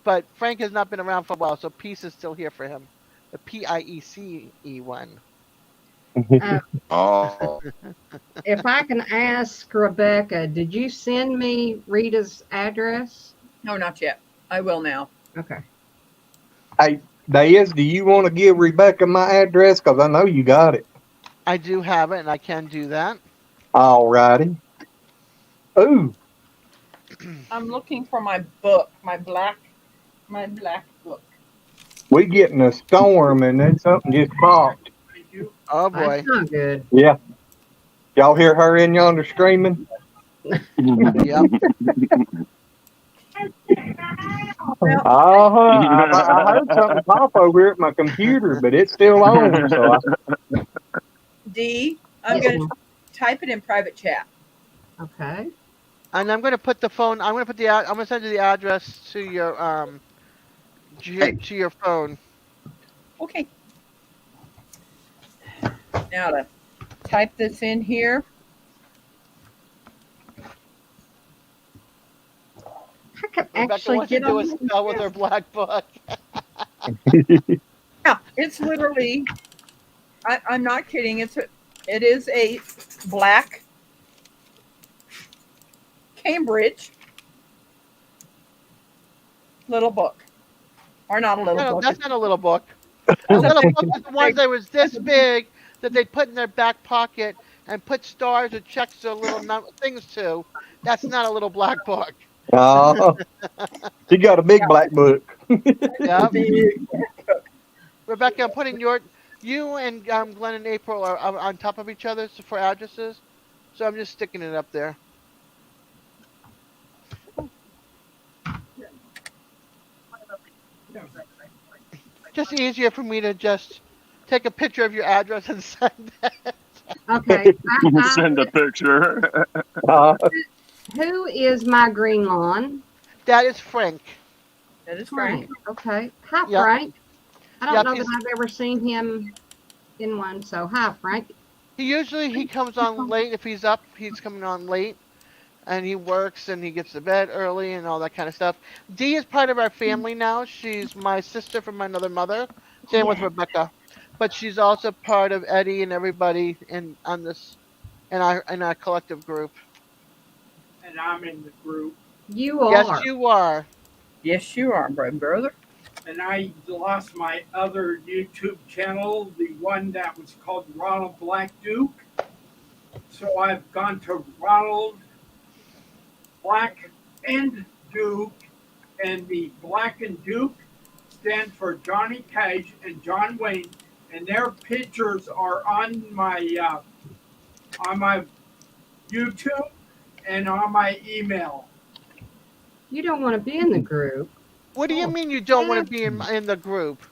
but Frank has not been around for a while, so peace is still here for him. The PIECE one. Oh, If I can ask Rebecca, did you send me Rita's address? No, not yet. I will now. Okay. Hey, Diaz, do you want to give Rebecca my address? Because I know you got it. I do have it, and I can do that. All righty. Ooh, I'm looking for my book, my black book. we getting a storm and then something just popped. Thank you. Oh That's boy. not good. Yeah. Y'all hear her in yonder screaming? Yep. Well, I heard something pop over here at my computer, but it's still on. So D, I'm Yes, going to ma'am. type it in private chat. Okay. And I'm gonna put the phone. I'm gonna put the. I'm gonna send you the address to your to your phone. Okay. Now to type this in here. I could Rebecca actually wants to get do on a spell with her black book. Yeah, it's literally. I'm not kidding. It is a black Cambridge little book, or not a little No, book. that's not a little book. A It's a little big, book is the ones that was this big that they put in their back pocket and put stars or checks or little things to. That's not a little black book. uh, she got a big black book. Yep. big book. Rebecca, I'm putting you and Glenn and April are on top of each other for addresses. So I'm just sticking it up there. Just easier for me to just take a picture of your address and send it. Okay. Send a picture. Uh, Who is my green lawn? That is Frank. That is Frank. Frank. Okay. Hi, Yep. Frank. I don't Yep. know that I've ever seen him in one. So, hi, Frank. He comes on late if he's up. He's coming on late, and he works and he gets to bed early and all that kind of stuff. Dee is part of our family now. She's my sister from another mother. Same with Yeah. Rebecca, but she's also part of Eddie and everybody in our collective group. And I'm in the group. You Yes, are. you are. Yes, you are, brother. And I lost my other YouTube channel, the one that was called Ronald Black Duke. So I've gone to Ronald Black and Duke, and the Black and Duke stand for Johnny Cage and John Wayne, and their pictures are on my YouTube and on my email. You don't want to be in the group. What do you Oh, mean you don't want to be in the group?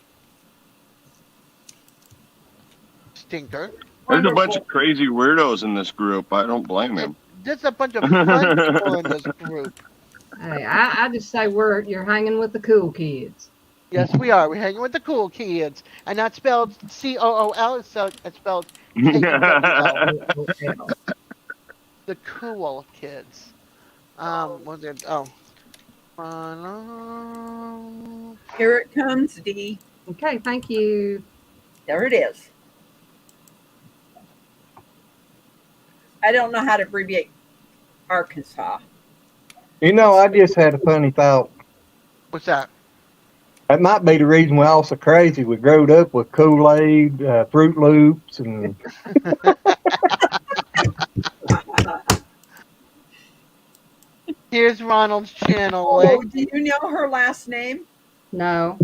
Stinker. There's a bunch Wonderful. of crazy weirdos in this group. I don't blame him. There's a bunch of fun people in this group. Hey, I just say you're hanging with the cool kids. Yes, we are. We're hanging with the cool kids, and that's spelled COOL. It's spelled KEWL. Oh, The cool kids. Was it? Oh. Here it comes, D. okay, thank you. There it is. I don't know how to abbreviate Arkansas. you know, I just had a funny thought. What's that? That might be the reason we're all so crazy. We growed up with Kool-Aid, Fruit Loops, and Here's Ronald's channel Oh, link. do you know her last name? No.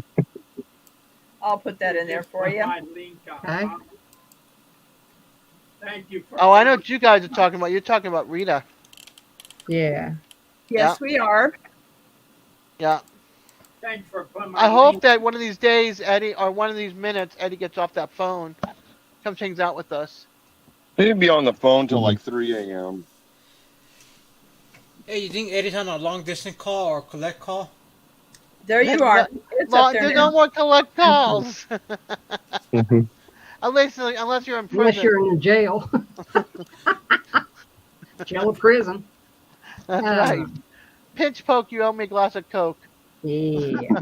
I'll put that in there for you. My link, Okay. Thank you for. Oh, I know what you guys are talking about. You're talking about Rita. Yeah. Yes, we are. Yeah. Thanks for putting my I hope link. that one of these days, Eddie, or one of these minutes, Eddie gets off that phone, comes hangs out with us. He'd be on the phone till like 3 a.m. Hey, you think Eddie's on a long distance call or collect call? There you are. It's up there There's now. no more collect calls. Mhm. unless you're in Unless prison. you're in the jail. Jail or prison. That's right. Pinch poke, you owe me a glass of Coke. Yeah.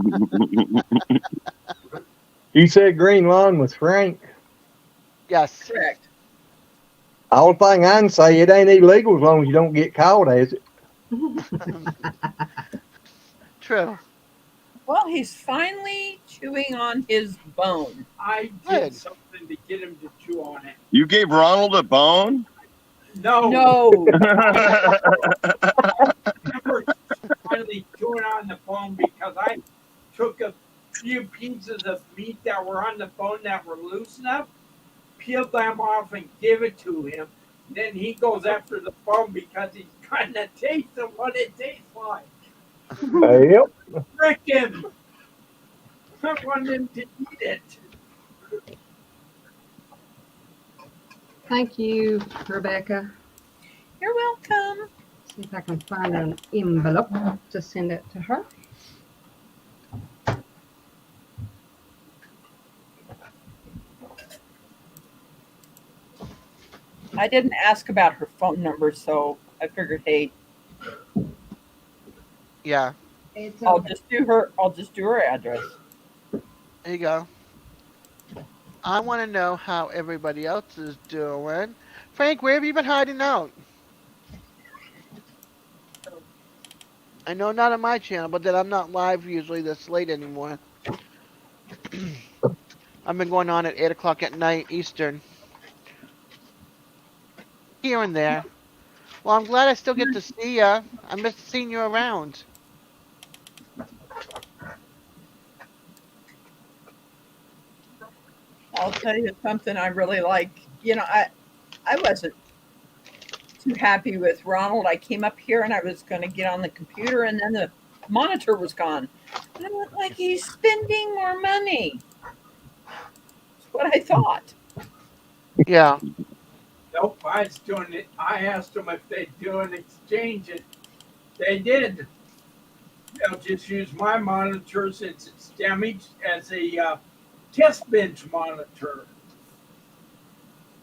you said Green Lawn was Frank. Yes. Correct. The only thing I can say, it ain't illegal as long as you don't get caught as it. True. Well, he's finally chewing on his bone. I Good. did something to get him to chew on it. You gave Ronald a bone? No, No. remember finally chewing on the bone because I took a few pieces of meat that were on the bone that were loose enough, peeled them off and gave it to him. Then he goes after the bone because he's trying to taste of what it tastes like. Yep. Frick him! I want him to eat it. Thank you, Rebecca. You're welcome. See if I can find an envelope to send it to her. I didn't ask about her phone number, so I figured, hey, Yeah. It's I'll okay. just do her address. There you go. I want to know how everybody else is doing. Frank, where have you been hiding out? I know not on my channel, but then I'm not live usually this late anymore. I've been going on at 8 o'clock at night Eastern. Here and there. Well, I'm glad I still get to see ya. I miss seeing you around. I'll tell you something I really like. You know, I wasn't too happy with Ronald. I came up here and I was going to get on the computer, and then the monitor was gone. And I went like, he's spending more money. That's what I thought. Yeah. Nope, I was doing it. I asked them if they'd do an exchange, and they did. They'll just use my monitor since it's damaged as a test bench monitor.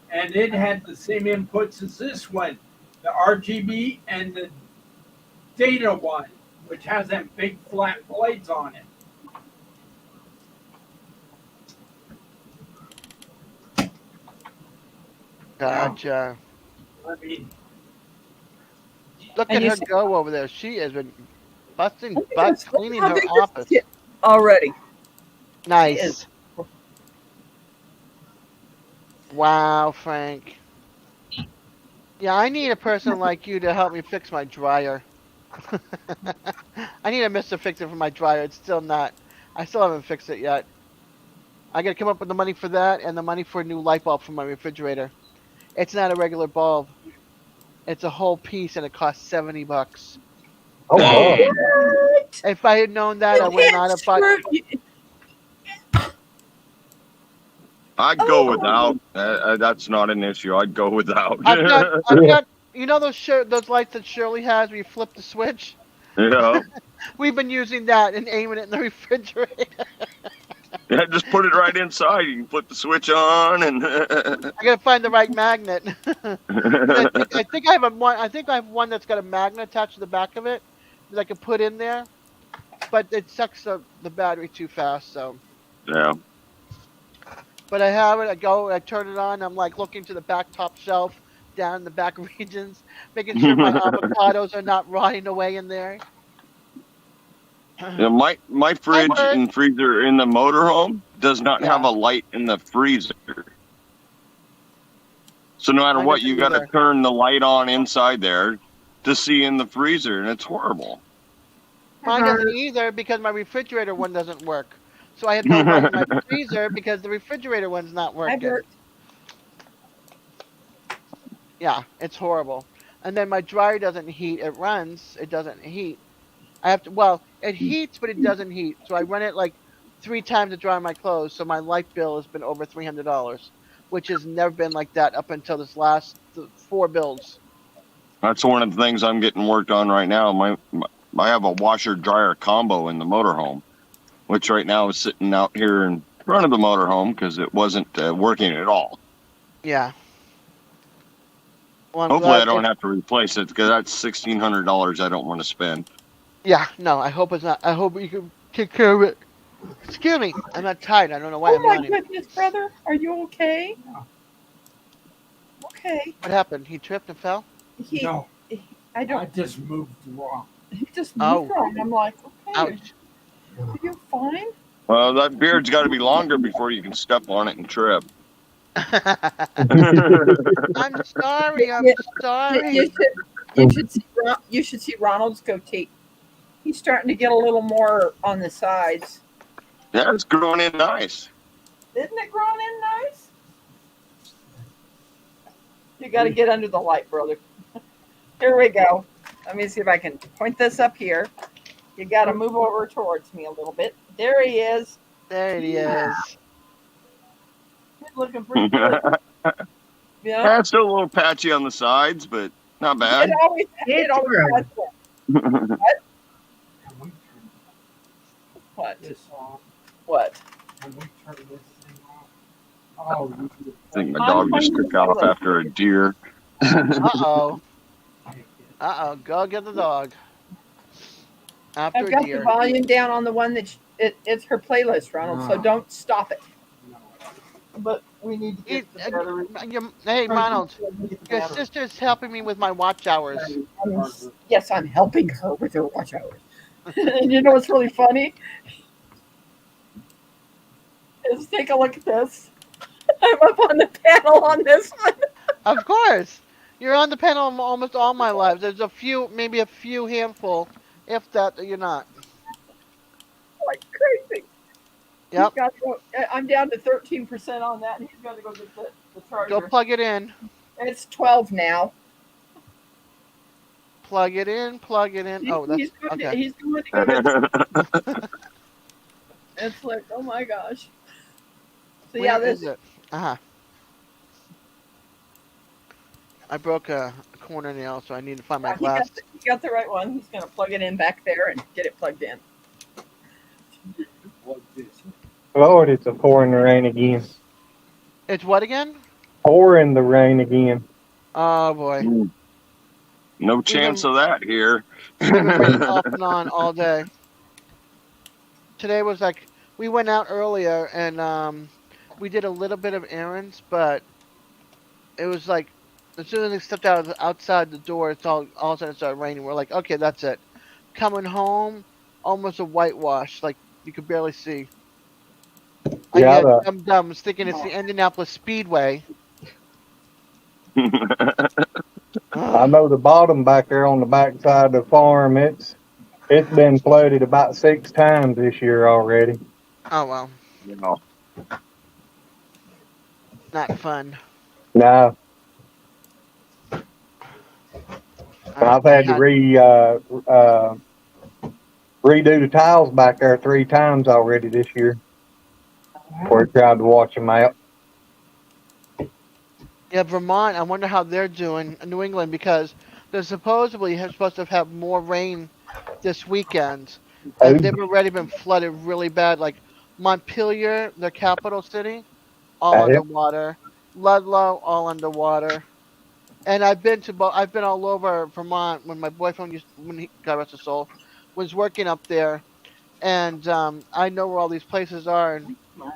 And it had the same inputs as this one, the RGB and the data one, which has them big flat blades on it. Gotcha. I mean, Look And at you her see, go over there. She has been busting look at butt this. Look cleaning how her big this office. is already. She is. Nice. Wow, Frank. Yeah, I need a person like you to help me fix my dryer. I need a Mr. Fixer for my dryer. It's still not. I still haven't fixed it yet. I gotta come up with the money for that and the money for a new light bulb for my refrigerator. It's not a regular bulb. It's a whole piece and it costs $70. Oh my. Dang. What? If I had known that, You I would can't not have bought. screw. I'd go Oh, without. That's not an issue. I'd go without. I've Yeah. got. You know those lights that Shirley has where you flip the switch? Yeah. We've been using that and aiming it in the refrigerator. Yeah, just put it right inside. You can flip the switch on and I gotta find the right magnet. 'Cause I think I have one. I think I have one that's got a magnet attached to the back of it that I can put in there, but it sucks the battery too fast. So, yeah. but I have it. I go. I turn it on. I'm like looking to the back top shelf, down in the back regions, making sure my avocados are not rotting away in there. Yeah, my Hi, fridge Bert. and freezer in the motorhome does not have Yeah, a light in the freezer. So no matter mine what, doesn't you got to either. turn the light on inside there to see in the freezer, and it's horrible. Mine doesn't either because my refrigerator one doesn't work. So I have no light in my freezer because the refrigerator one's not hi, working. Bert. Yeah, it's horrible. And then my dryer doesn't heat. It runs. It doesn't heat. I have to. Well, it heats, but it doesn't heat. So I run it like 3 times to dry my clothes. So my light bill has been over $300, which has never been like that up until this last 4 bills. That's one of the things I'm getting worked on right now. I have a washer dryer combo in the motorhome, which right now is sitting out here in front of the motorhome because it wasn't working at all. Yeah. Well, I'm Hopefully, I glad. don't have to replace it because that's $1,600 I don't want to spend. Yeah. No, I hope it's not. I hope you can take care of it. Excuse me. I'm not tired. I don't know why Oh I'm my yawning. goodness, brother. Are you okay? Okay. What happened? He tripped and fell? He, no, I I don't. just moved wrong. He just moved Oh, wrong. I'm like, okay. ouch. Are you fine? Well, that beard's got to be longer before you can step on it and trip. I'm sorry. I'm You, you sorry. should you should see Ronald's goatee. He's starting to get a little more on the sides. Yeah, it's growing in nice. Isn't it growing in nice? You got to get under the light, brother. Here we go. Let me see if I can point this up here. You got to move over towards me a little bit. There he is. There he is. He's looking pretty good. Yeah. Yeah, it's still a little patchy on the sides, but not bad. It It's always growing. has been. What? This off. What? Can we turn this thing off? Oh, you I think my dog just took off after a deer. Uh-oh. take it. Uh-oh. Go get the dog. After I've a got the deer. volume down on the one that it's her playlist, Ronald. So don't stop it. No. But we need to get the battery. Hey, Ronald. Get the Your battery. sister's helping me with my watch hours. Yes, I'm helping her with her watch hours. And you know what's really funny? Is take a look at this. I'm up on the panel on this one. Of course. You're on the panel almost all my lives. There's a few, maybe a few handful, if that, you're not. Like crazy. Yep. He's got to go, I'm down to 13% on that, and he's got to go get the charger. Go plug it in. It's 12 now. Plug it in. Plug it in. Oh, that's He's going okay. he's going to go to, it's like, oh my gosh. So yeah, Where is this it? Uh-huh. I broke a corner nail, so I need to find my glass. he got the right one. He's going to plug it in back there and get it plugged in. Plug this. Lord, it's a pouring the rain again. It's what again? Pouring the rain again. Oh boy. No chance of that here. We've been running off and on all day. Today was like, we went out earlier and we did a little bit of errands, but it was like, as soon as we stepped outside the door, it's all of a sudden it started raining. We're like, okay, that's it. Coming home, almost a whitewash, like you could barely see. Yeah, I was thinking it's the Indianapolis Speedway. I know the bottom back there on the backside of the farm. It's been flooded about 6 times this year already. Oh well, No. not fun. No, I've had to redo the tiles back there 3 times already this year. We're trying to watch them out. Yeah, Vermont. I wonder how they're doing in New England because they're supposedly supposed to have more rain this weekend, and they've already been flooded really bad. Like Montpelier, the capital city, all underwater. Ludlow, all underwater. And I've been all over Vermont when my boyfriend when he, God rest his soul, was working up there, and I know where all these places are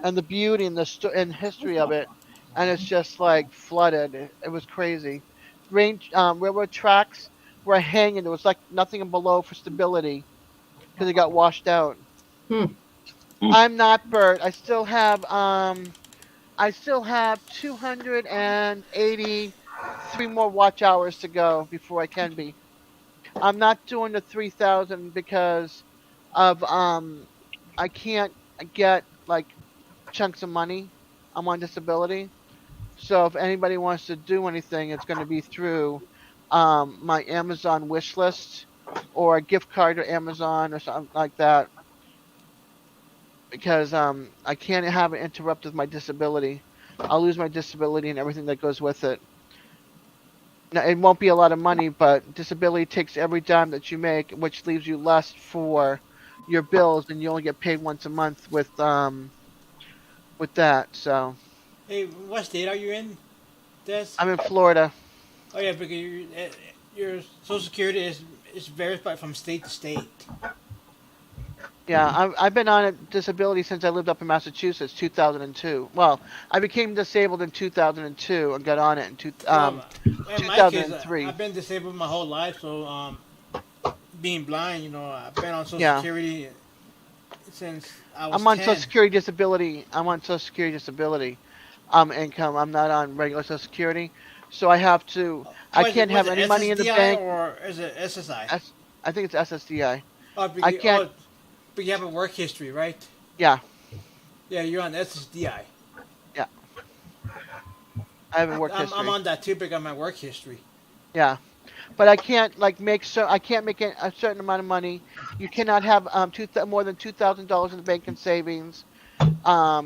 and the beauty and and history of it, and it's just like flooded. It was crazy. Railroad tracks were hanging. There was like nothing below for stability because it got washed out. I'm not Bert. I still have 283 more watch hours to go before I can be. I'm not doing the 3,000 because of I can't get like chunks of money. I'm on disability. So if anybody wants to do anything, it's going to be through my Amazon wish list or a gift card to Amazon or something like that. Because I can't have it interrupt with my disability. I'll lose my disability and everything that goes with it. Now, it won't be a lot of money, but disability takes every dime that you make, which leaves you less for your bills, and you only get paid once a month with that. So Hey, what state are you in, Des? I'm in Florida. Oh yeah, because your Social Security is verified from state to state. Yeah, I've been on a disability since I lived up in Massachusetts, 2002. Well, I became disabled in 2002 and got on it in In my case, 2003. I've been disabled my whole life, so being blind, I've been on Social Yeah. Security since I was I'm on Social 10. Security disability. I'm on Social Security disability income. I'm not on regular Social Security, so I have to. I Was it can't was have it any money in the SSDI bank. or is it SSI? I think it's SSDI. Oh, I because, can't. but you have a work history, right? Yeah, Yeah, you're on SSDI. yeah. I have a work I'm history. on that too because of my work history. Yeah, but I can't like make so I can't make a certain amount of money. You cannot have more than $2,000 in the bank in savings.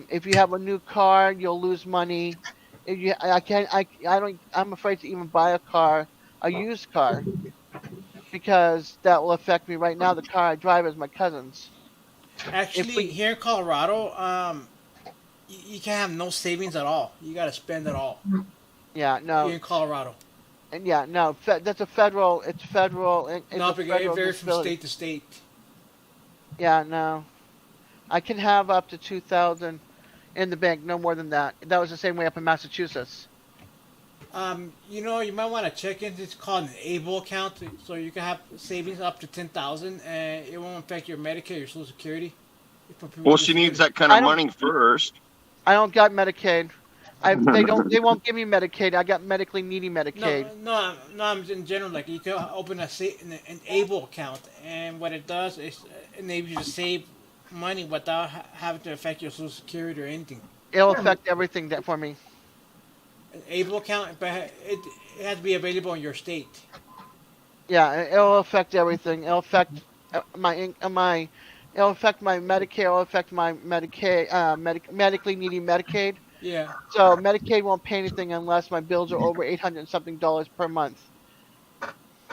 If you have a new car, you'll lose money. If you, I can't, I don't. I'm afraid to even buy a car, a used car, because that will affect me. Right now, the car I drive is my cousin's. If Actually, we, here in Colorado, you can have no savings at all. You got to spend it all yeah, here no, in Colorado. and yeah, no, that's a federal. It's federal. It's No, a because it federal varies from disability. state to state. Yeah, no, I can have up to 2,000 in the bank, no more than that. That was the same way up in Massachusetts. You might want to check into it's called an able account, so you can have savings up to 10,000, and it won't affect your Medicare, your Social Security for people Well, with she needs disability. that kind of I don't. money first. I don't got Medicaid. They don't. They won't give me Medicaid. I got medically needy No, Medicaid. no, no. I'm in general. Like you can open an able account, and what it does is enables you to save money without having to affect your Social Security or anything. It'll affect everything that for me. An able account, but it has to be available in your state. Yeah, it'll affect everything. It'll affect my. It'll affect my Medicare. It'll affect my Medicaid. Medically needy Medicaid. Yeah, So Medicaid won't pay anything unless my bills are over 800 and something dollars per month.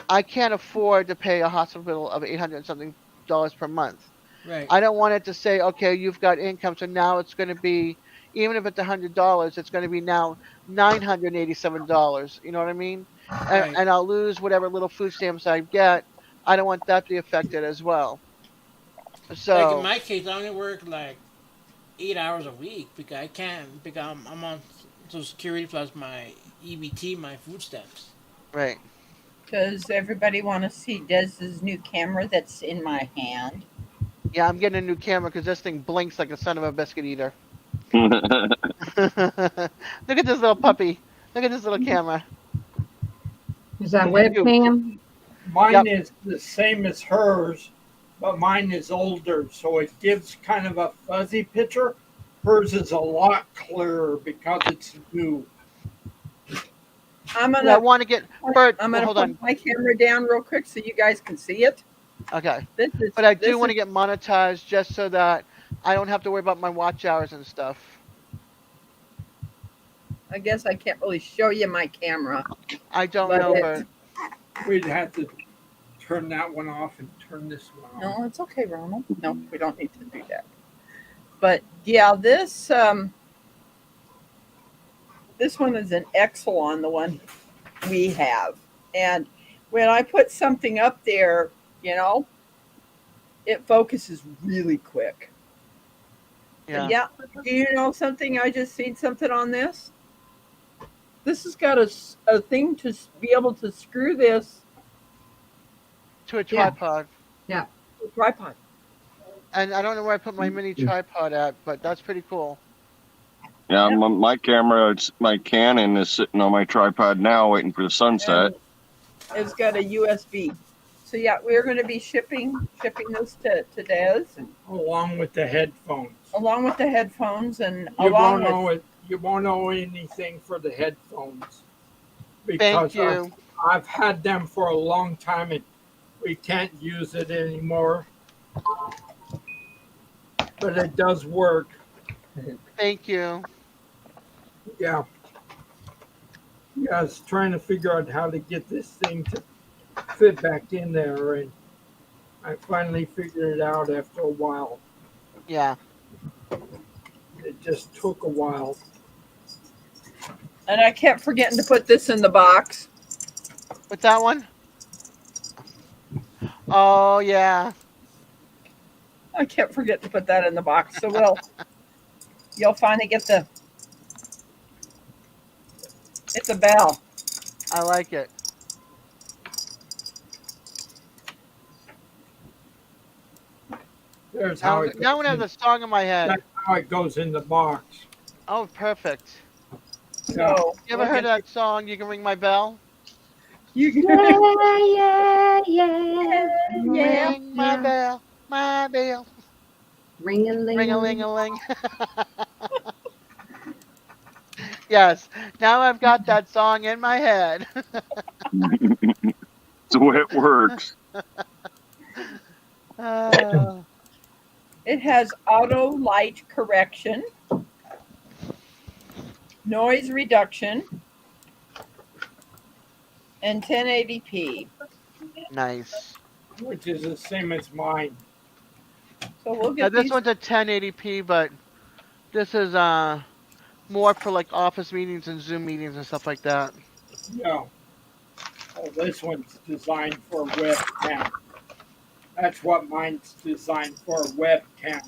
I can't afford to pay a hospital bill of 800 and something dollars per month. right, I don't want it to say, okay, you've got income, so now it's going to be, even if it's $100, it's going to be now $987. You know what I mean? right. And I'll lose whatever little food stamps I get. I don't want that to be affected as well. Like in So, my case, I only work like 8 hours a week because I can't because I'm on Social Security plus my EBT, my food stamps. right. Does everybody want to see Dez's new camera that's in my hand? Yeah, I'm getting a new camera because this thing blinks like a son of a biscuit eater. Look at this little puppy. Look at this little camera. Is that It's cute. webcam? Mine Yep. is the same as hers, but mine is older, so it gives kind of a fuzzy picture. Hers is a lot clearer because it's new. I'm But I gonna want to get Bert. I'm Well, gonna hold put on. my camera down real quick so you guys can see it. Okay. This is But I this do want is to get monetized just so that I don't have to worry about my watch hours and stuff. I guess I can't really show you my camera, I don't but know, it's Bert. We'd have to turn that one off and turn this one on. no, it's okay, Ronald. No, we don't need to do that. But yeah, this one is an Exelon, the one we have, and when I put something up there, you know, it focuses really quick. Yeah. Yeah. Do you know something? I just seen something on this. This has got a thing to be able to screw this To a Yeah. tripod. Yeah. to a tripod. And I don't know where I put my mini tripod at, but that's pretty cool. Yeah, Yep. my camera, my Canon is sitting on my tripod now, waiting for the sunset. And it's got a USB. So yeah, we're going to be shipping this to Des, and Along with the headphones. along with the headphones and You along won't with owe it. You won't owe anything for the headphones Thank because you. I've had them for a long time and we can't use it anymore. But it does work. Thank you. Yeah. Yeah, I was trying to figure out how to get this thing to fit back in there, and I finally figured it out after a while. Yeah. It just took a while. and I kept forgetting to put this in the box. With that one? Oh, yeah. I kept forgetting to put that in the box. So you'll finally get it's a bell. I like it. There's how Now, it now I goes have in. the song in my head. That's how it goes in the box. Oh, perfect. Yeah. So You ever heard that song? You can ring my bell. you Yeah, yeah, yeah. yeah. Ring my Yeah. bell, my bell. Ring a Ring ling a a ling ling. a ling. Yes. Now I've got that song in my head. It's the way it works. Uh, It has auto light correction, noise reduction, and 1080p. nice. Which is the same as mine. So we'll Now get this these. one's a 1080p, but this is more for like office meetings and Zoom meetings and stuff like that. Yeah. Oh, this one's designed for webcam. That's what mine's designed for, webcam.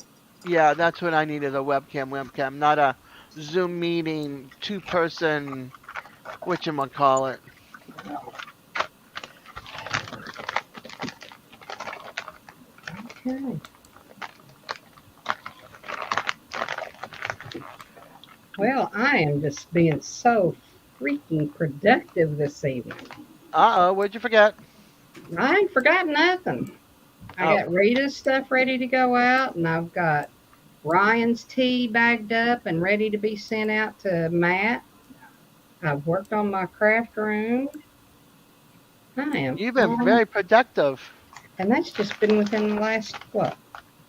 Yeah, that's what I needed, a webcam, not a Zoom meeting, two-person, whatchamacallit. Yeah. Okay. Well, I am just being so freaking productive this evening. Uh-oh, what'd you forget? I ain't forgot nothing. I Oh, got Rita's stuff ready to go out, and I've got Ryan's tea bagged up and ready to be sent out to Matt. I've worked on my craft room. I am you've been on, very productive. and that's just been within the last, what,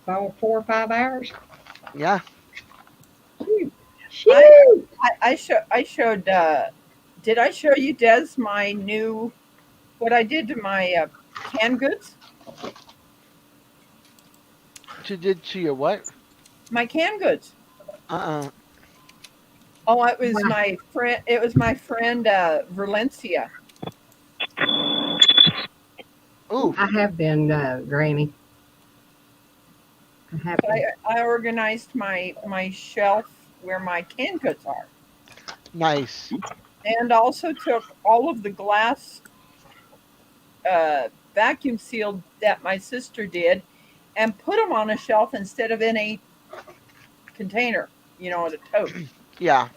4 or 5 hours? Yeah. Shoot. I Shoot. I showed. Did I show you, Des, my new what I did to my canned goods? You did to your what? My canned goods. Uh-uh. Oh, it was Wow. my friend. It was my friend Valencia. I Oof. have been, Granny. I have So been. I organized my shelf where my canned goods are, Nice. and also took all of the glass vacuum sealed that my sister did, and put them on a shelf instead of in a container. In a tote. Yeah.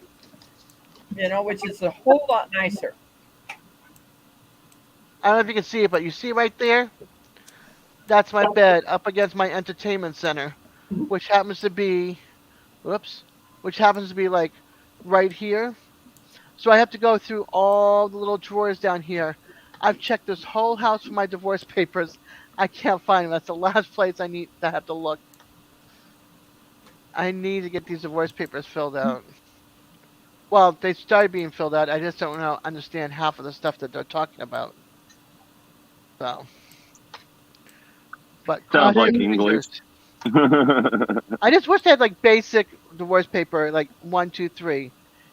Which is a whole lot nicer. I don't know if you can see it, but you see right there? That's my bed up against my entertainment center, which happens to be, whoops, which happens to be like right here. So I have to go through all the little drawers down here. I've checked this whole house for my divorce papers. I can't find them. That's the last place I have to look. I need to get these divorce papers filled out. Well, they started being filled out. I just don't know understand half of the stuff that they're talking about. So, but Sounds cross your like Mhm. English. fingers. I just wish they had like basic divorce paper, like one, two, three.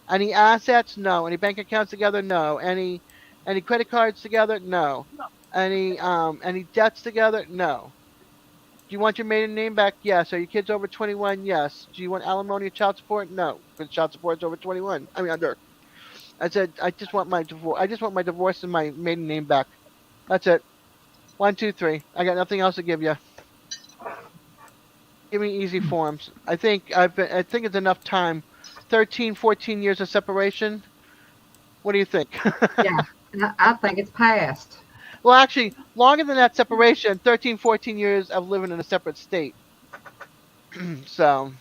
Any assets? No. Any bank accounts together? No. Any credit cards together? No. Any debts together? No. Do you want your maiden name back? Yes. Are your kids over 21? Yes. Do you want alimony or child support? No, because child support's over 21. I mean under. I said I just want my divorce. I just want my divorce and my maiden name back. That's it. One, two, three. I got nothing else to give you. Give me easy forms. I think it's enough time. 13, 14 years of separation. What do you think? Yeah, I think it's past. Well, actually, longer than that separation, 13, 14 years of living in a separate state. So,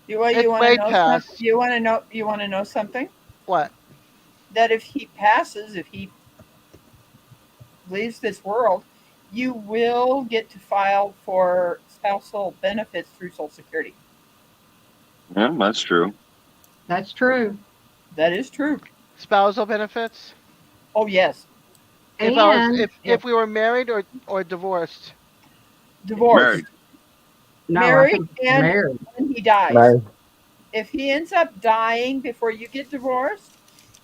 You it's want to way know something? past You want to know something? what? That if he leaves this world, you will get to file for spousal benefits through Social Security. Yeah, that's true. That's true. That is true. Spousal benefits? Oh yes, And If we were married or divorced. divorced, Married. no, I married, think and married. when he dies. No. If he ends up dying before you get divorced,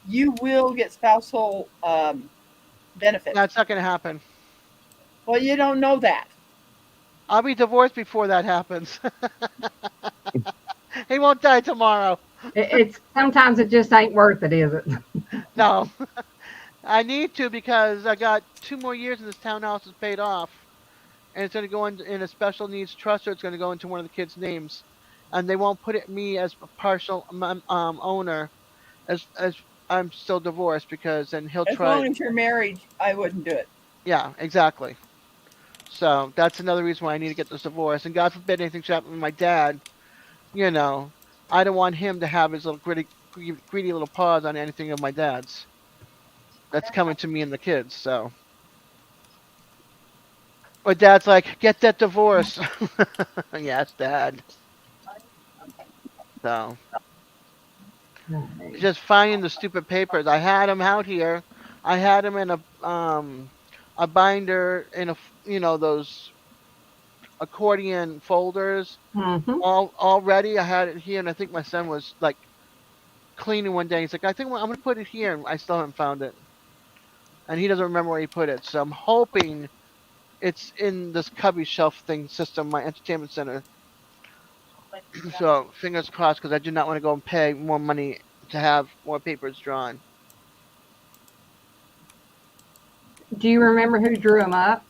you will get spousal benefits. That's not going to happen. Well, you don't know that. I'll be divorced before that happens. He won't die tomorrow. It's sometimes it just ain't worth it, is it? No. I need to because I got 2 more years and this townhouse is paid off. and it's going to go in a special needs trust, or it's going to go into one of the kids' names, and they won't put it me as a partial owner as I'm still divorced because then he'll As try. long as you're married, I wouldn't do it. Yeah, exactly. So that's another reason why I need to get this divorce. And God forbid anything should happen with my dad. You know, I don't want him to have his little greedy little paws on anything of my dad's. That's coming to me and the kids. So my dad's like, get that divorce. Yes, Dad. So Okay. just finding the stupid papers. I had them out here. I had them in a binder in those accordion folders Mm-hmm. all ready. I had it here, and I think my son was like cleaning one day. He's like, I think I'm gonna put it here, and I still haven't found it, and he doesn't remember where he put it. So I'm hoping it's in this cubby shelf thing system, my entertainment center. So fingers crossed, because I do not want to go and pay more money to have more papers drawn. Do you remember who drew them up?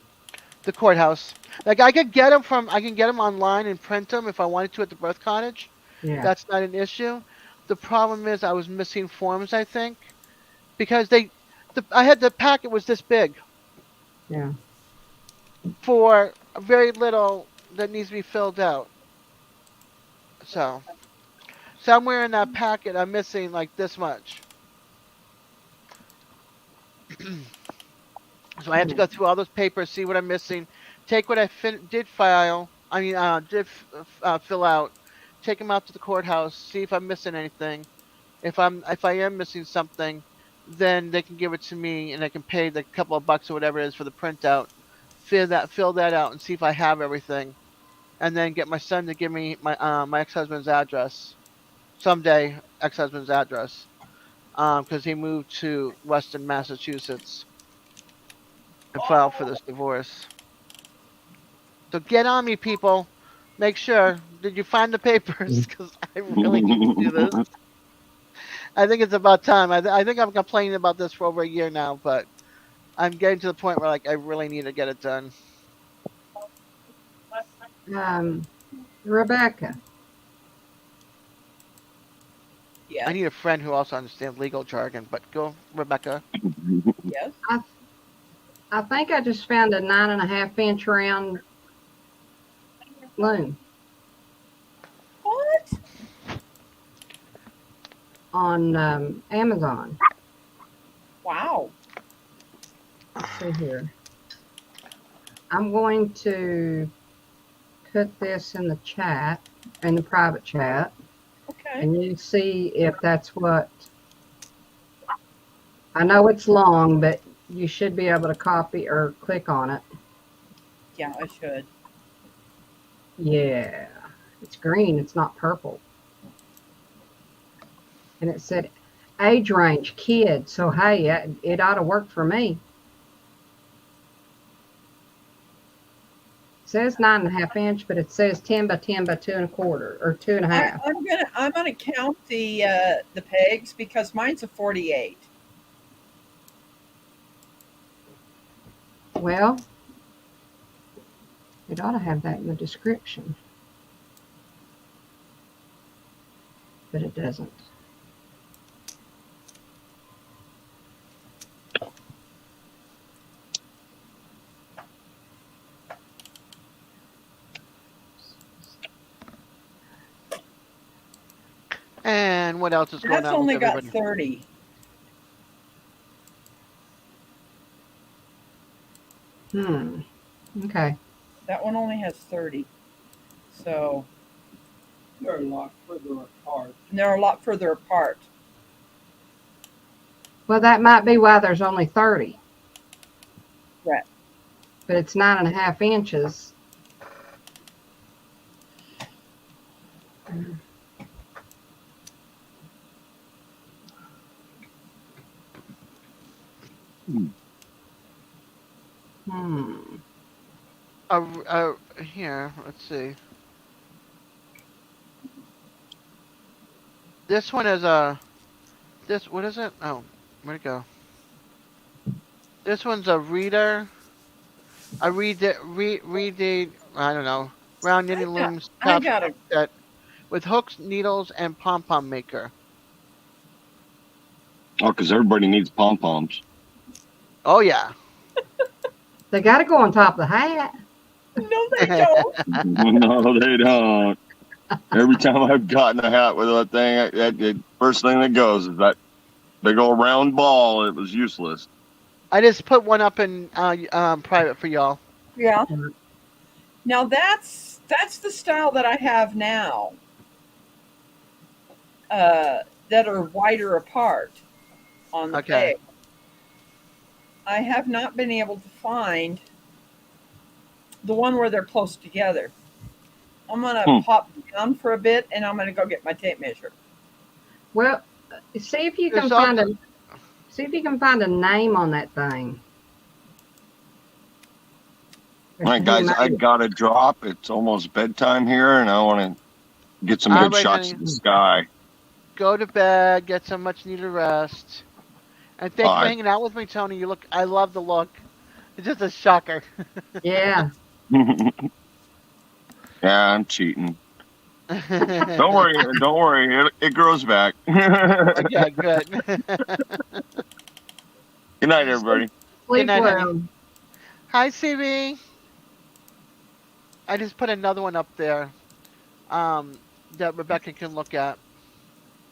The courthouse, like I can get them online and print them if I wanted to at the birth cottage. Yeah. That's not an issue. The problem is I was missing forms, I think, because I had the packet was this big Yeah. for very little that needs to be filled out. So somewhere in that packet, I'm missing like this much. So I have to go through all those papers, see what I'm missing, take what I did file. I mean, fill out, take them out to the courthouse, see if I'm missing anything. If I am missing something, then they can give it to me, and I can pay the couple of bucks or whatever it is for the printout. Fill that out, and see if I have everything, and then get my son to give me my ex-husband's address someday. Ex-husband's address, because he moved to Western Massachusetts and filed for this divorce. So get on me, people. Make sure. Did you find the papers? Because I really need to do this. I think it's about time. I think I'm complaining about this for over a year now, but I'm getting to the point where like I really need to get it done. Um, Rebecca, I Yes, need a friend who also understands legal jargon. But go, Rebecca. yes. I I think I just found a 9.5 inch round loom What? on Amazon. Wow. Let's see here. I'm going to put this in the chat, in the private chat, Okay. and you see if that's what. I know it's long, but you should be able to copy or click on it. Yeah, I should. Yeah, it's green, it's not purple. And it said age range kid, so hey, it ought to work for me. It says 9.5 inch, but it says 10 by 10 by 2.25 or 2.5. I'm gonna count the pegs because mine's a 48. Well, it ought to have that in the description, but it doesn't. And what else is going That's on with only got everybody? 30. Okay. That one only has 30. So They're a lot further apart. they're a lot further apart. Well, that might be why there's only 30. Right. But it's 9.5 inches. Hmm. Here, let's see. This one is this what is it? Oh, where'd it go? This one's a reader. I read the I don't know round I knitting got looms I top got a set with hooks, needles, and pom pom maker. Oh, because everybody needs pom poms. Oh yeah. They got to go on top of the hat. no, they don't. No, they don't. Every time I've gotten a hat with that thing, first thing that goes is that big old round ball. It was useless. I just put one up in private for y'all. Yeah. Now that's the style that I have now. That are wider apart on the Okay. peg. I have not been able to find the one where they're close together. I'm gonna Hmm. pop down for a bit, and I'm gonna go get my tape measure. Well, see if you There's can find also a see if you can find a name on that thing All as right, to who guys, made I it. got to drop. It's almost bedtime here, and I want to get some all good right, shots honey. of the sky. Go to bed, get some much needed rest. And thank you for All hanging out with me, Tony. You look I love the look. It's just a shocker. Yeah. right. Yeah, I'm cheating. Don't worry, don't worry. It grows back. Good Okay, good. night, everybody. Good Sleep night, honey. well. Hi, CB. I just put another one up there. That Rebecca can look at.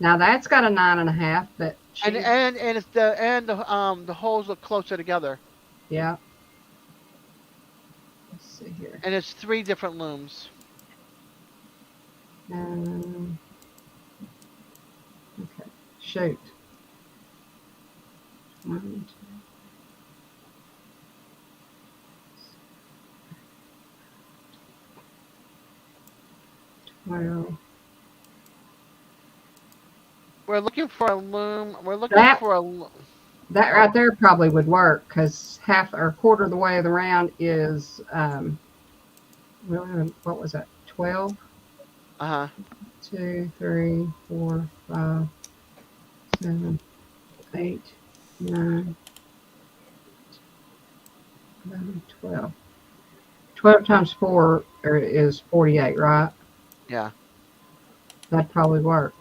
Now that's got a 9.5, but And she, and and it's the holes look closer together. yeah. Let's see here. And it's three different looms. Um, okay. Shoot. One, two, well, We're looking for a loom. We're looking that for a. that Oh, right there probably would work because half or a quarter of the way of the round is really, what was that? 12. uh huh. 2, 3, 4, 5, 7, 8, 9, 11, 12. 12 times 4 is 48, right? Yeah. That'd probably work.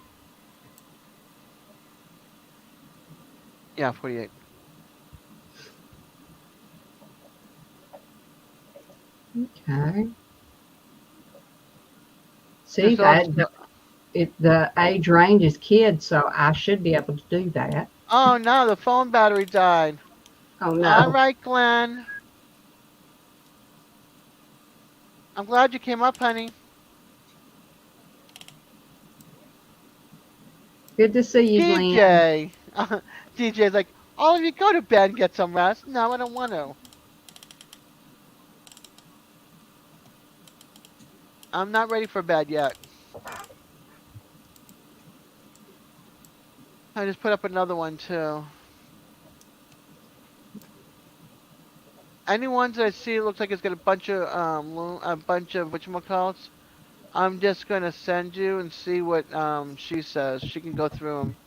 Yeah. 48. Okay. See There's also. that the age range is kids, so I should be able to do that. Oh no, the phone battery died. Oh All no. right, Glenn. I'm glad you came up, honey. Good to see you, Glenn. DJ. DJ's like, all of you go to bed and get some rest. No, I don't want to. I'm not ready for bed yet. I just put up another one too. Any ones that I see looks like it's got a bunch of whatchamacallits. I'm just gonna send you and see what she says. She can go through them.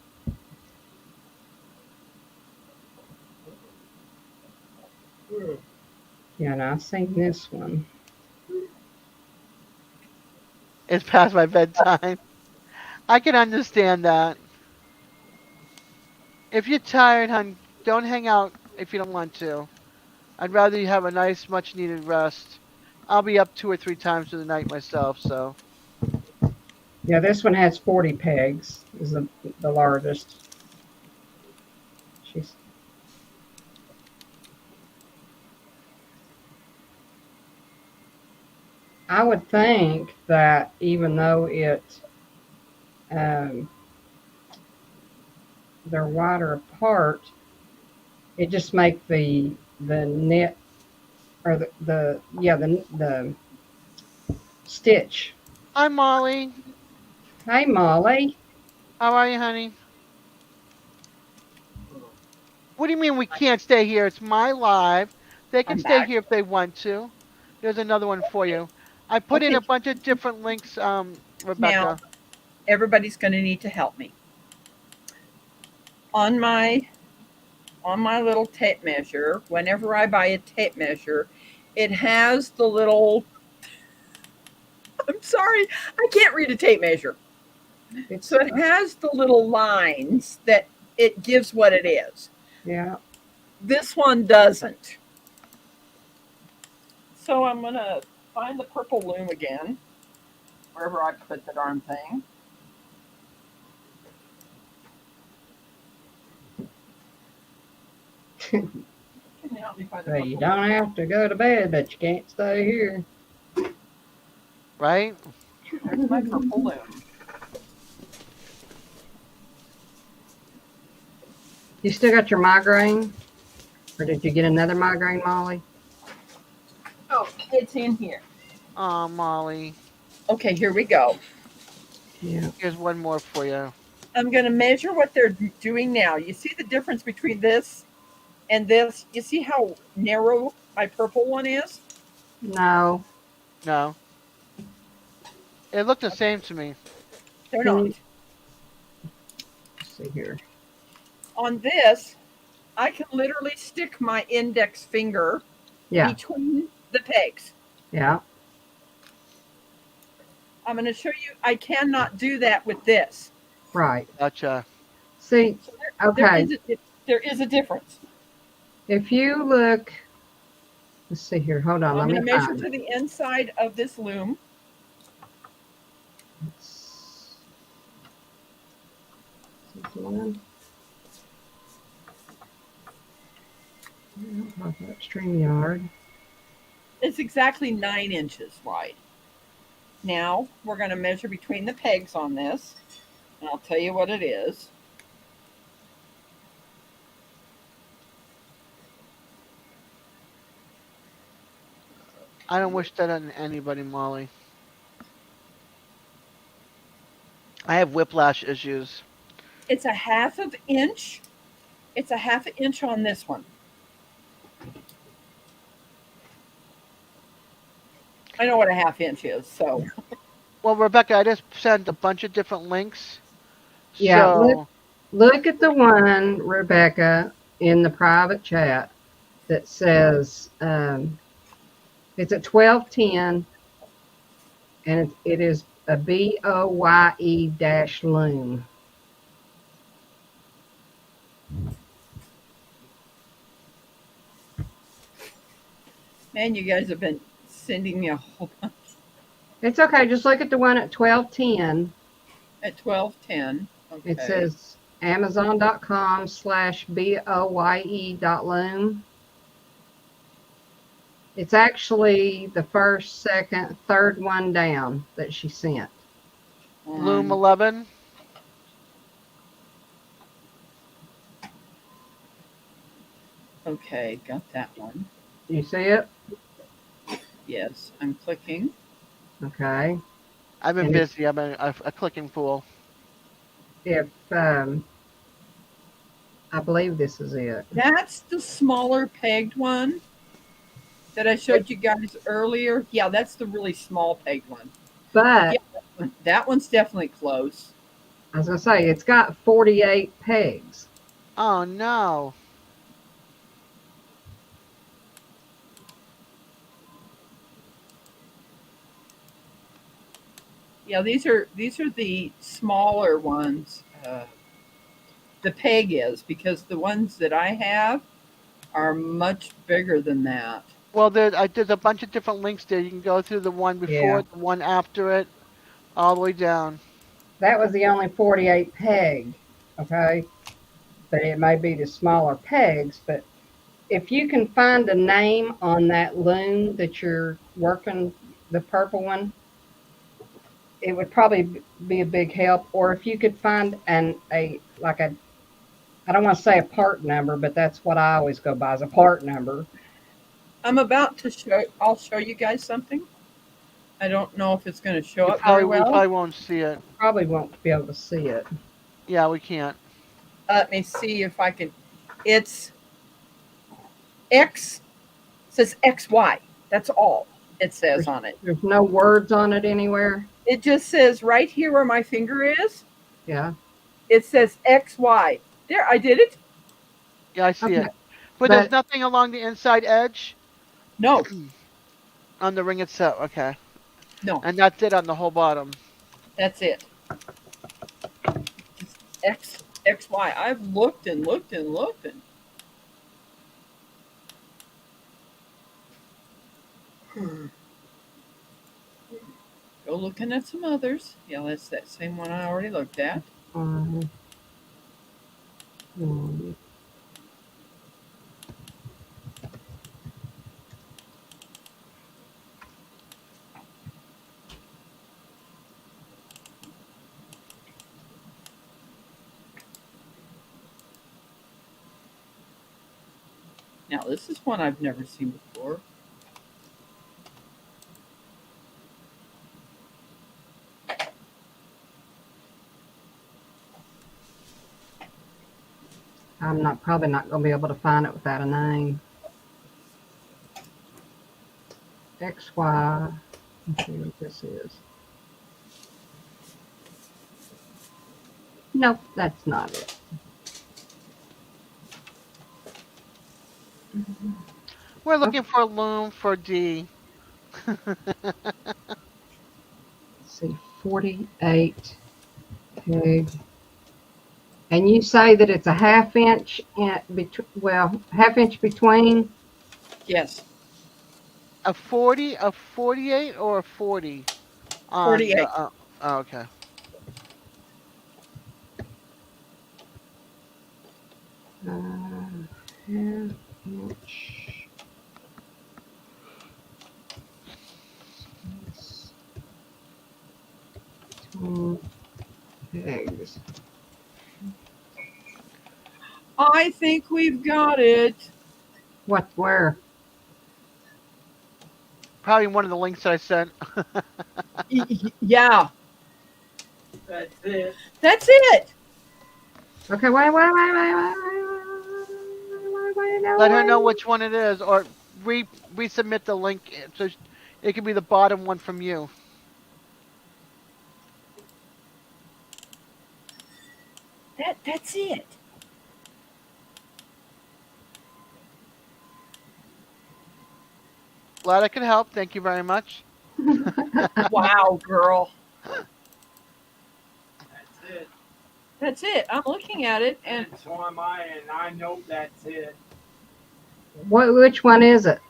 Yeah, and I've seen this one. It's past my bedtime. I can understand that. If you're tired, hon, don't hang out if you don't want to. I'd rather you have a nice, much needed rest. I'll be up 2 or 3 times through the night myself, so. Yeah, this one has 40 pegs. Is the largest. She's I would think that even though um, they're wider apart, it just make the knit or the stitch. Hi, Molly. Hey, Molly, How are you, honey? What do you mean we can't stay here? It's my live. They can I'm stay back. here if they want to. There's another one for you. I put in Okay, a bunch of different links, now Rebecca. everybody's going to need to help me on my little tape measure. Whenever I buy a tape measure, It has the little. I'm sorry, I can't read a tape measure. It's So it has the little lines that it gives what it is. yeah. This one doesn't. So I'm gonna find the purple loom again, wherever I put the darn thing. Can you help me find the So you purple don't loom? have to go to bed, but you can't stay here. Right? There's my purple loom. You still got your migraine? Or did you get another migraine, Molly? Oh, it's in here. Oh, Molly. Okay, here we go. Yeah. Here's one more for you. I'm going to measure what they're doing now. You see the difference between this and this? You see how narrow my purple one is? No. No. It looked the same to me. They're Can you not. see here? On this, I can literally stick my index finger Yeah. between the pegs. Yeah. I'm going to show you, I cannot do that with this. Right. Gotcha. See, So okay. there is a difference. If you look, let's see here. Hold on. I'm Let going me to measure find to it. the inside of this loom. One. StreamYard. It's exactly 9 inches wide. Now we're going to measure between the pegs on this, and I'll tell you what it is. I don't wish that on anybody, Molly. I have whiplash issues. It's a half of inch. It's a half an inch on this one. I know what a half inch is, so Well, Rebecca, I just sent a bunch of different links. Yeah. So, Look at the one, Rebecca, in the private chat that says it's at 1210 and it is a BOYE dash loom. man, you guys have been sending me a whole bunch It's okay. Just look at the one at 1210. at 1210. Okay. It says amazon.com/BOYE.loom. It's actually the first, second, third one down that she sent. Loom 11. Okay, got that one. Do you see it? Yes, I'm clicking. Okay. I've been And it's, busy. I've been a clicking fool. if I believe this is it. That's the smaller pegged one that I showed you guys earlier. Yeah, that's the really small pegged one. But Yeah, that one's definitely close. I was gonna say it's got 48 pegs. Oh no. Yeah, these are the smaller ones. The peg is because the ones that I have are much bigger than that. Well, there's a bunch of different links there. You can go through the one before Yeah. it, the one after it, all the way down. That was the only 48 peg. Okay. But it may be the smaller pegs. But if you can find a name on that loom that you're working, the purple one, it would probably be a big help. Or if you could find I don't want to say a part number, but that's what I always go by as a part number. I'm about to show. I'll show you guys something. I don't know if it's going to show You up very we well. probably won't see it. Probably won't be able to see it. Yeah, we can't. Let me see if I can. It's X. It says XY. That's all it says on it. There's no words on it anywhere. It just says right here where my finger is. Yeah. It says XY. There, I did it. Yeah, I see Okay. it. But there's But nothing along the inside edge. No, On the ring itself, okay. No, And that's it on the whole bottom. that's it. Just XY. I've looked and looked and looked and go looking at some others. Yeah, that's that same one I already looked at. Um, Now this is one I've never seen before. I'm not probably not going to be able to find it without a name. XY. Let's see what this is. Nope, that's not it. We're looking for loom for D. Let's see, 48 peg. And you say that it's a half inch half inch between. Yes, A 40, a 48, or a 40 on 48. the. Oh, okay. Half inch. Between pegs. I think we've got it. What? Where? Probably one of the links that I sent. Yeah, That's it. that's it. Okay, wait. Let her know which one it is, or resubmit the link so it can be the bottom one from you. That's it. Glad I could help. Thank you very much. Wow, girl. That's it. That's it. I'm looking at it and And so am I, and I know that's it. Which one is it?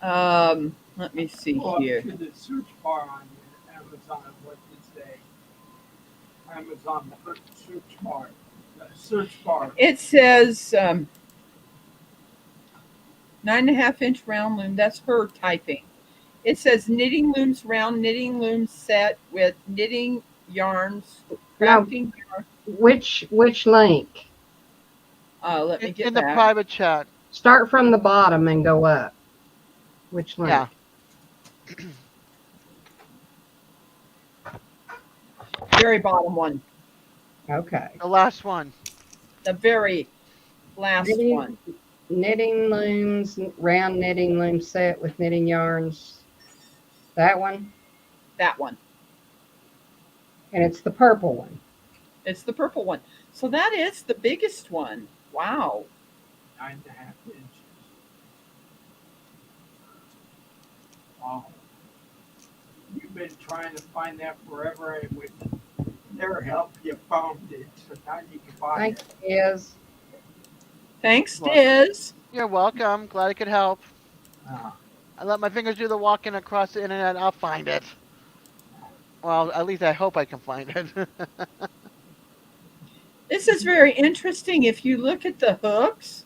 let me see Go up here. to the search bar on your Amazon. What does it say? Amazon search bar. The search bar. It says 9.5 inch round loom. That's her typing. It says knitting looms round knitting loom set with knitting yarns, crafting yarn. Which link? Let me get In the that. private chat. Start from the bottom and go up. Which link? Yeah. Very bottom one. Okay. The last one. The very last one. Knitting looms, round knitting loom set with knitting yarns. That one? That one. And it's the purple one. It's the purple one. So that is the biggest one. Wow. 9.5 inches. Wow. You've been trying to find that forever, and with their help, you found it. So now you can buy Thank it. you, Liz. Thanks, Well, Diz. You're welcome. Glad I could help. Ah. I let my fingers do the walking across the internet. I'll find it. Well, at least I hope I can find it. This is very interesting. If you look at the hooks,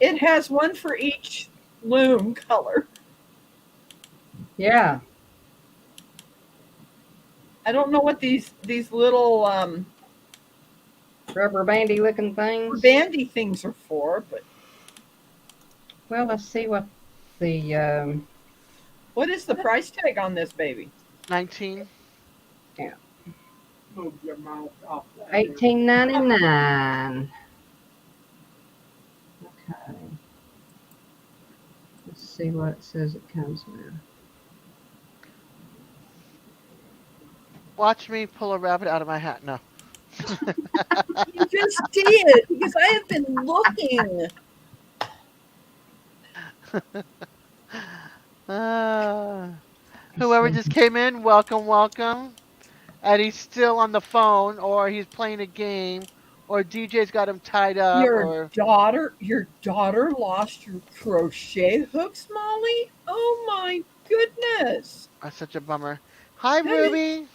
it has one for each loom color. Yeah. I don't know what these little Rubber bandy looking things. bandy things are for, but Well, let's see what the what is the price tag on this baby? 19. Move your mouth off that. $18.99. Okay. Let's see what it says it comes with. Watch me pull a rabbit out of my hat. No. You just did because I have been looking. Uh, whoever just came in, welcome, welcome. And he's still on the phone, or he's playing a game, or DJ's got him tied up, or Your daughter lost your crochet hooks, Molly? Oh my goodness. that's such a bummer. Hi, That is, Ruby.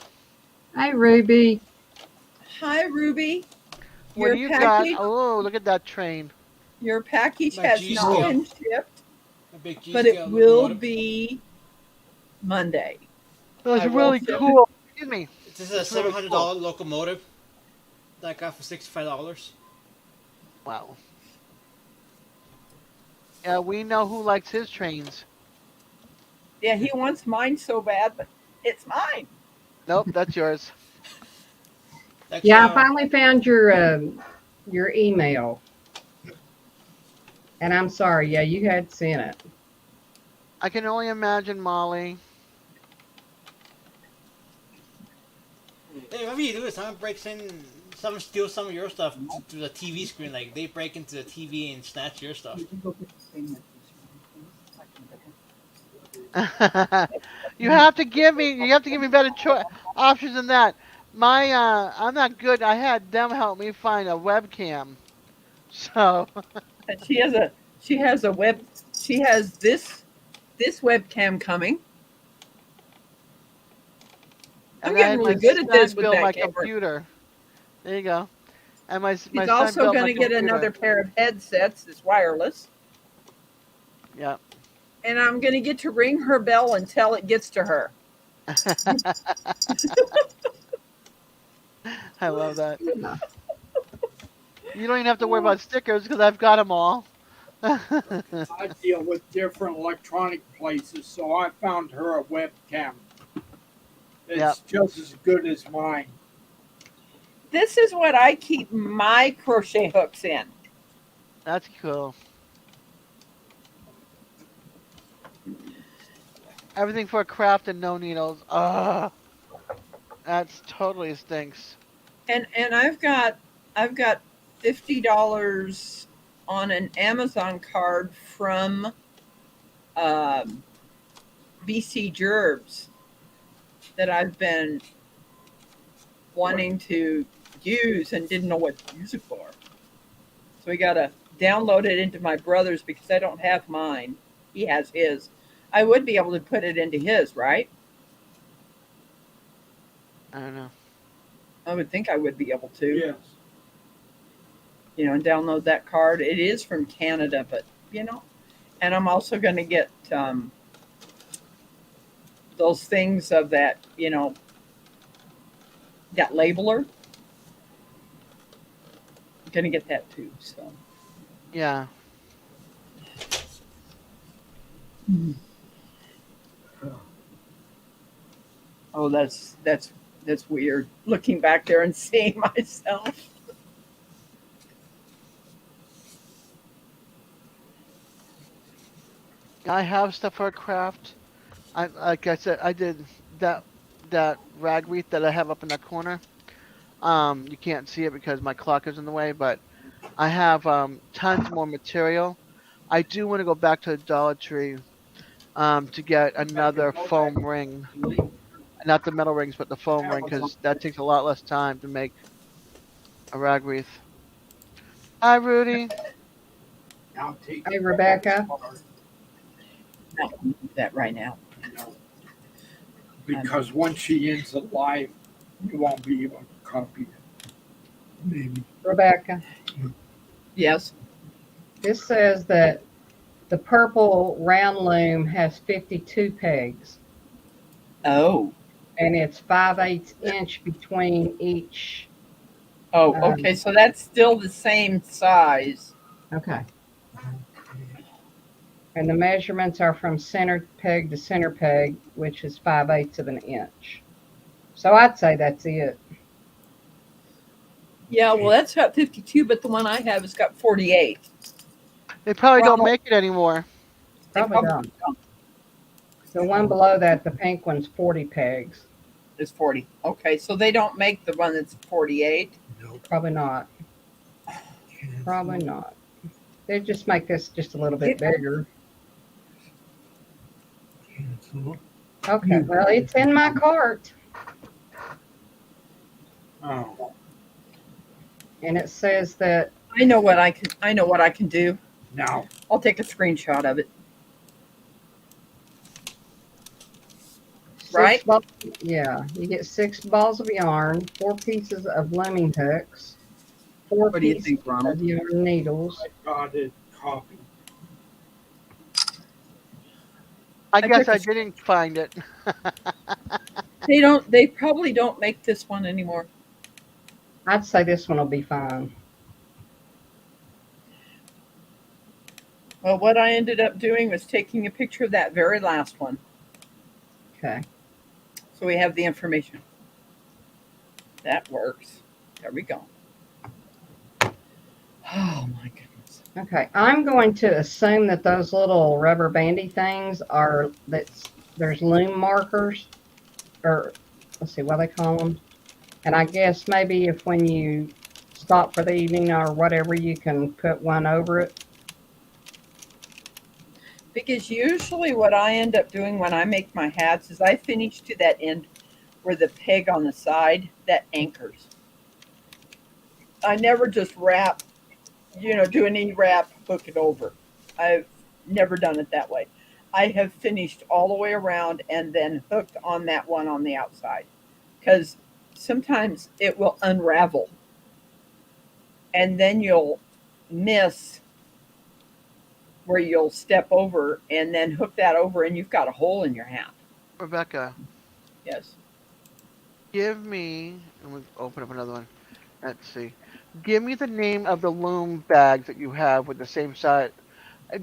Hey, Ruby. hi, Ruby. What do Your you got? package Oh, look at that train. your package My has G not Oh, scale, been shipped, my big G but it scale will locomotive. be Monday. That's I will really ship it. cool. Excuse me. This is a That's seven really hundred cool. dollar locomotive that I got for $65. Wow. Yeah, we know who likes his trains. Yeah, he wants mine so bad, but it's mine. Nope, that's yours. That's yeah, I finally found your email, and I'm sorry. Yeah, you had sent it. I can only imagine, Molly. Hey, whatever you do, someone breaks in, someone steals some of your stuff through the TV screen. Like they break into the TV and snatch your stuff. You have to give me better options than that. My I'm not good. I had them help me find a webcam. So, And she has a web she has this webcam coming. I'm and I getting had really my good at this son with build that my camera. computer. There you go. And my She's son also built going my to get another computer. pair of headsets that's wireless. Yeah. And I'm going to get to ring her bell until it gets to her. I love that. Yeah. You don't even have to worry about stickers because I've got them all. I deal with different electronic places, so I found her a webcam. Yep. It's just as good as mine. This is what I keep my crochet hooks in. That's cool. Everything for a craft and no needles. Ugh. That's totally stinks. And I've got $50 on an Amazon card from um, BC Gerbs that I've been wanting to use and didn't know what to use it for. So we got to download it into my brother's because I don't have mine. He has his. I would be able to put it into his, right? I don't know. I would think I would be able to, Yes. and download that card. It is from Canada, but and I'm also going to get those things of that, that labeler. I'm going to get that too. So. Yeah. Oh, that's weird. Looking back there and seeing myself. I have stuff for a craft. Like I said, I did that rag wreath that I have up in that corner. You can't see it because my clock is in the way, but I have tons more material. I do want to go back to the Dollar Tree to get another foam ring, not the metal rings, but the foam ring, because that takes a lot less time to make a rag wreath. Hi, Rudy. Now take Hey, it Rebecca. apart, Not that right now. because once she ends the live, you won't be able to copy it. Maybe. Rebecca. Yes. This says that the purple round loom has 52 pegs, Oh. and it's 5/8 inch between each. Oh, okay. So that's still the same size. Okay. And the measurements are from center peg to center peg, which is 5/8 of an inch. So I'd say that's it. Yeah, well, that's got 52, but the one I have has got 48. They probably don't Ronald, make it anymore. they Probably don't. don't. The one below that, the pink one's 40 pegs. It's 40. Okay, so they don't make the one that's 48. Probably not. Probably not. They just make this just a little bit bigger. Okay, well, it's in my cart, Oh, and it says that I know what I can. I know what I can do. now I'll take a screenshot of it. six Right? balls. Yeah, you get 6 balls of yarn, 4 pieces of lemming hooks, four What do you pieces think, Ronald? of yarn needles. I got it copied. I I guess took a. I didn't find it. They don't. They probably don't make this one anymore. I'd say this one will be fine. Well, what I ended up doing was taking a picture of that very last one, Okay. so we have the information. That works. There we go. Oh my goodness. Okay, I'm going to assume that those little rubber bandy things are there's loom markers, or let's see what they call them. And I guess maybe if when you stop for the evening or whatever, you can put one over it. Because usually what I end up doing when I make my hats is I finish to that end where the peg on the side that anchors. I never just wrap, do an E-wrap, hook it over. I've never done it that way. I have finished all the way around and then hooked on that one on the outside. Because sometimes it will unravel and then you'll miss where you'll step over and then hook that over and you've got a hole in your hat. Rebecca, Yes. give me. Let me open up another one. Let's see. Give me the name of the loom bags that you have with the same size.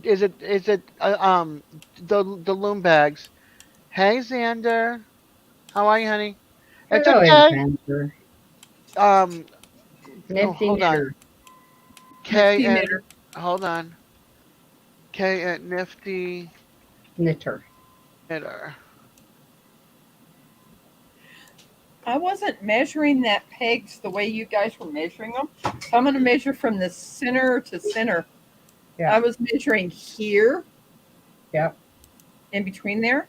Is it the loom bags? Hey Xander, how are you, honey? It's Hello, okay. Alexander. Um, oh, Nifty hold on. knitter. K Nifty and knitter. hold on. K and Nifty Knitter. Knitter. I wasn't measuring that pegs the way you guys were measuring them. So I'm going to measure from the center to center. Yeah. I was measuring here Yep. in between there.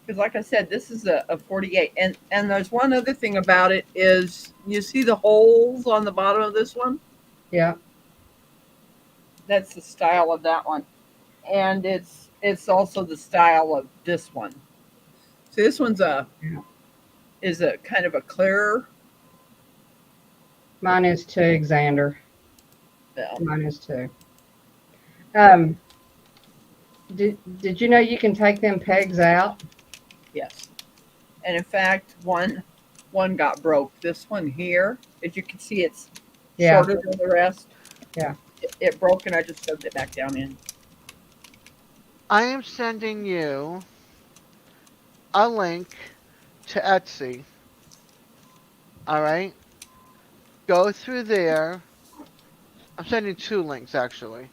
Because like I said, this is a 48. And there's one other thing about it is you see the holes on the bottom of this one? Yep. That's the style of that one. And it's also the style of this one. So this one's is a kind of a clearer. Mine is too, Xander. Well, Mine is too. Um, did you know you can take them pegs out? yes. And in fact, one got broke. This one here, as you can see, it's Yeah. shorter than the rest. Yeah. It broke, and I just shoved it back down in. I am sending you a link to Etsy. All right. Go through there. I'm sending 2 links actually.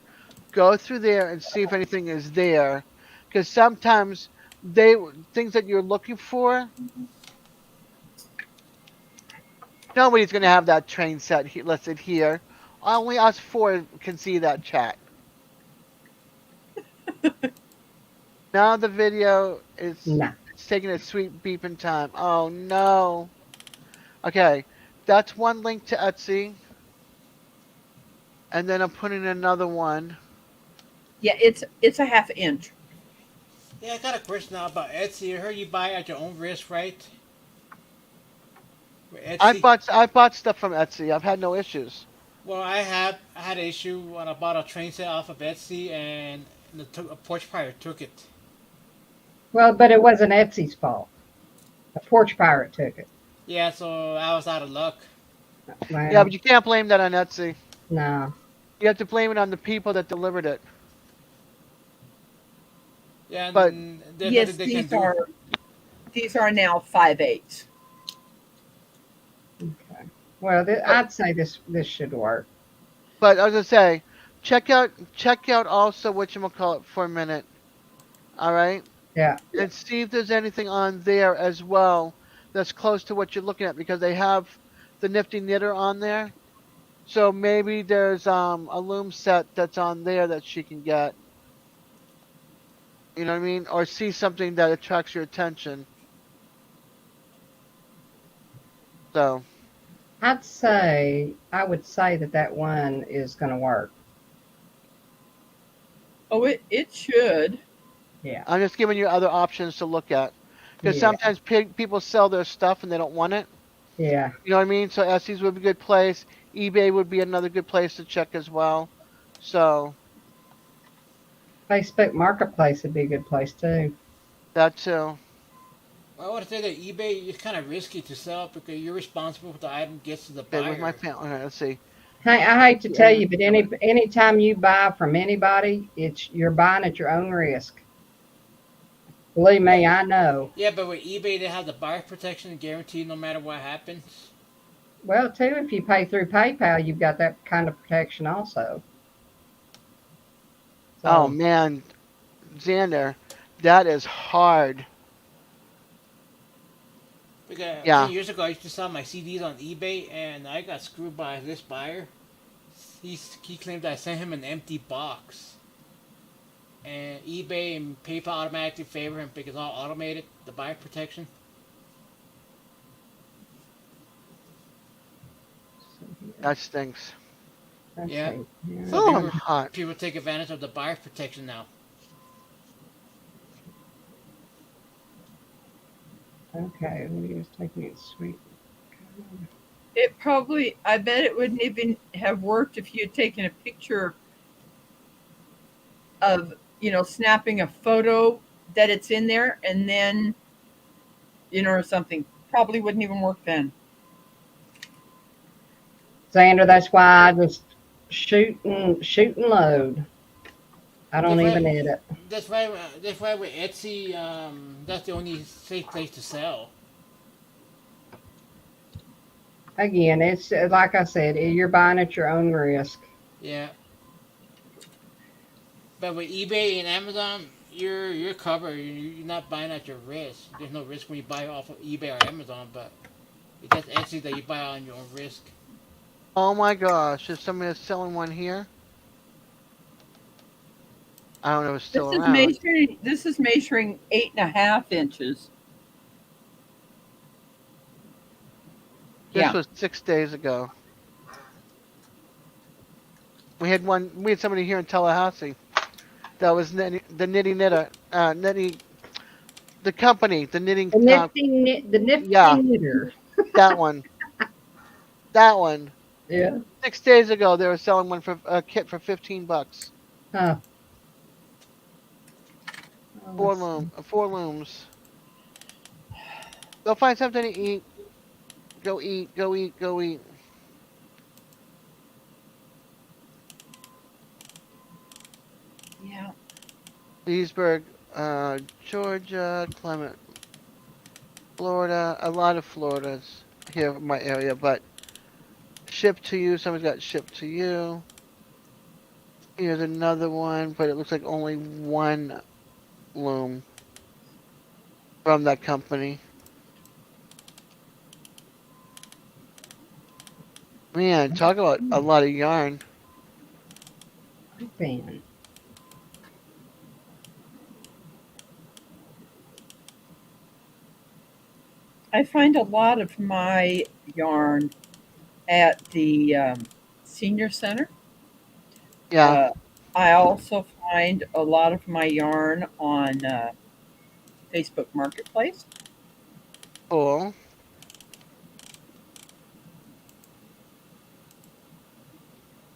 Go through there and see if anything is there, because sometimes they things that you're looking for. Nobody's gonna have that train set listed here. Only us 4 can see that chat. Now the video is No. it's taking a sweet beeping time. Oh no. Okay, that's one link to Etsy, and then I'm putting another one. Yeah, it's a half inch. Yeah, I got a question now about Etsy. I heard you buy at your own risk, right? With Etsy. I bought stuff from Etsy. I've had no issues. Well, I had an issue when I bought a train set off of Etsy, and a porch pirate took it. Well, but it wasn't Etsy's fault. A porch pirate took it. Yeah, so I was out of luck. Yeah, Well, but you can't blame that on Etsy. no. You have to blame it on the people that delivered it. Yeah, But and there's nothing Yes, they can do. these are now 5/8. Okay. Well, I'd say this should work. but as I say, check out also whatchamacallit for a minute. All right, Yeah. and see if there's anything on there as well that's close to what you're looking at, because they have the nifty knitter on there. So maybe there's a loom set that's on there that she can get. You know what I mean? Or see something that attracts your attention. So I would say that that one is going to work. Oh, it should. Yeah, I'm just giving you other options to look at. Because yeah, sometimes people sell their stuff and they don't want it. yeah. You know what I mean? So Etsy's would be a good place. eBay would be another good place to check as well. So Facebook Marketplace would be a good place too. that too. Well, I would say that eBay is kind of risky to sell because you're responsible for the item gets to the Okay, with my buyer. family. Okay, let's see. Hey, I hate to Yeah, tell you, but anytime you buy from anybody, it's you're buying at your own risk. Believe Yeah, me, I know. yeah, but with eBay they have the buyer protection guaranteed no matter what happens. Well, too, if you pay through PayPal, you've got that kind of protection also. Oh So, man, Xander, that is hard. Because Yeah. 10 years ago I used to sell my CDs on eBay and I got screwed by this buyer. He claimed I sent him an empty box. And eBay and PayPal automatically favor him because it's all automated, the buyer protection. That stinks. let's Yeah. see. So Oh, I'm people hot. people take advantage of the buyer protection now. Okay, let me just take me a sweet. It probably, I bet it wouldn't even have worked if you had taken a picture of, snapping a photo that it's in there and then, or something. Probably wouldn't even work then. Xander, that's why I just shoot and load. I don't That's why. even edit. That's why with Etsy, that's the only safe place to sell. Again, it's like I said, you're buying at your own risk. Yeah. But with eBay and Amazon, you're covered. You're not buying at your risk. There's no risk when you buy off of eBay or Amazon, but it's just Etsy that you buy on your own risk. Oh my gosh, is somebody that's selling one here? I don't know if it's still around. This is measuring 8.5 inches. This Yeah. was 6 days ago. We had somebody here in Tallahassee that was the knitting knitter, knitting the company, the knitting. The nifty Yeah, knitter. that one, that one. Yeah. 6 days ago, they were selling one for a kit for $15. Huh. Oh, let's see. Four looms. Go find something to eat. Go eat. Go eat. Go eat. Yeah. Leesburg, Georgia, Clement, Florida. A lot of Floridas here in my area, but shipped to you. Someone's got shipped to you. Here's another one, but it looks like only one loom from that company. Man, talk about a lot of yarn. Fan. I find a lot of my yarn at the senior center. Yeah, Uh, I also find a lot of my yarn on Facebook Marketplace. cool.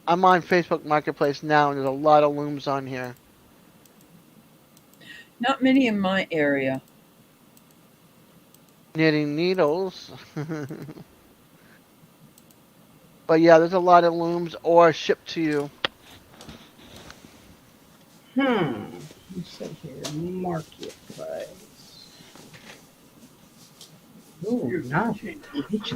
I'm on Facebook Marketplace now, and there's a lot of looms on here. Not many in my area. Knitting needles. But yeah, there's a lot of looms or shipped to you. Let's see here. Marketplace. Ooh, nice.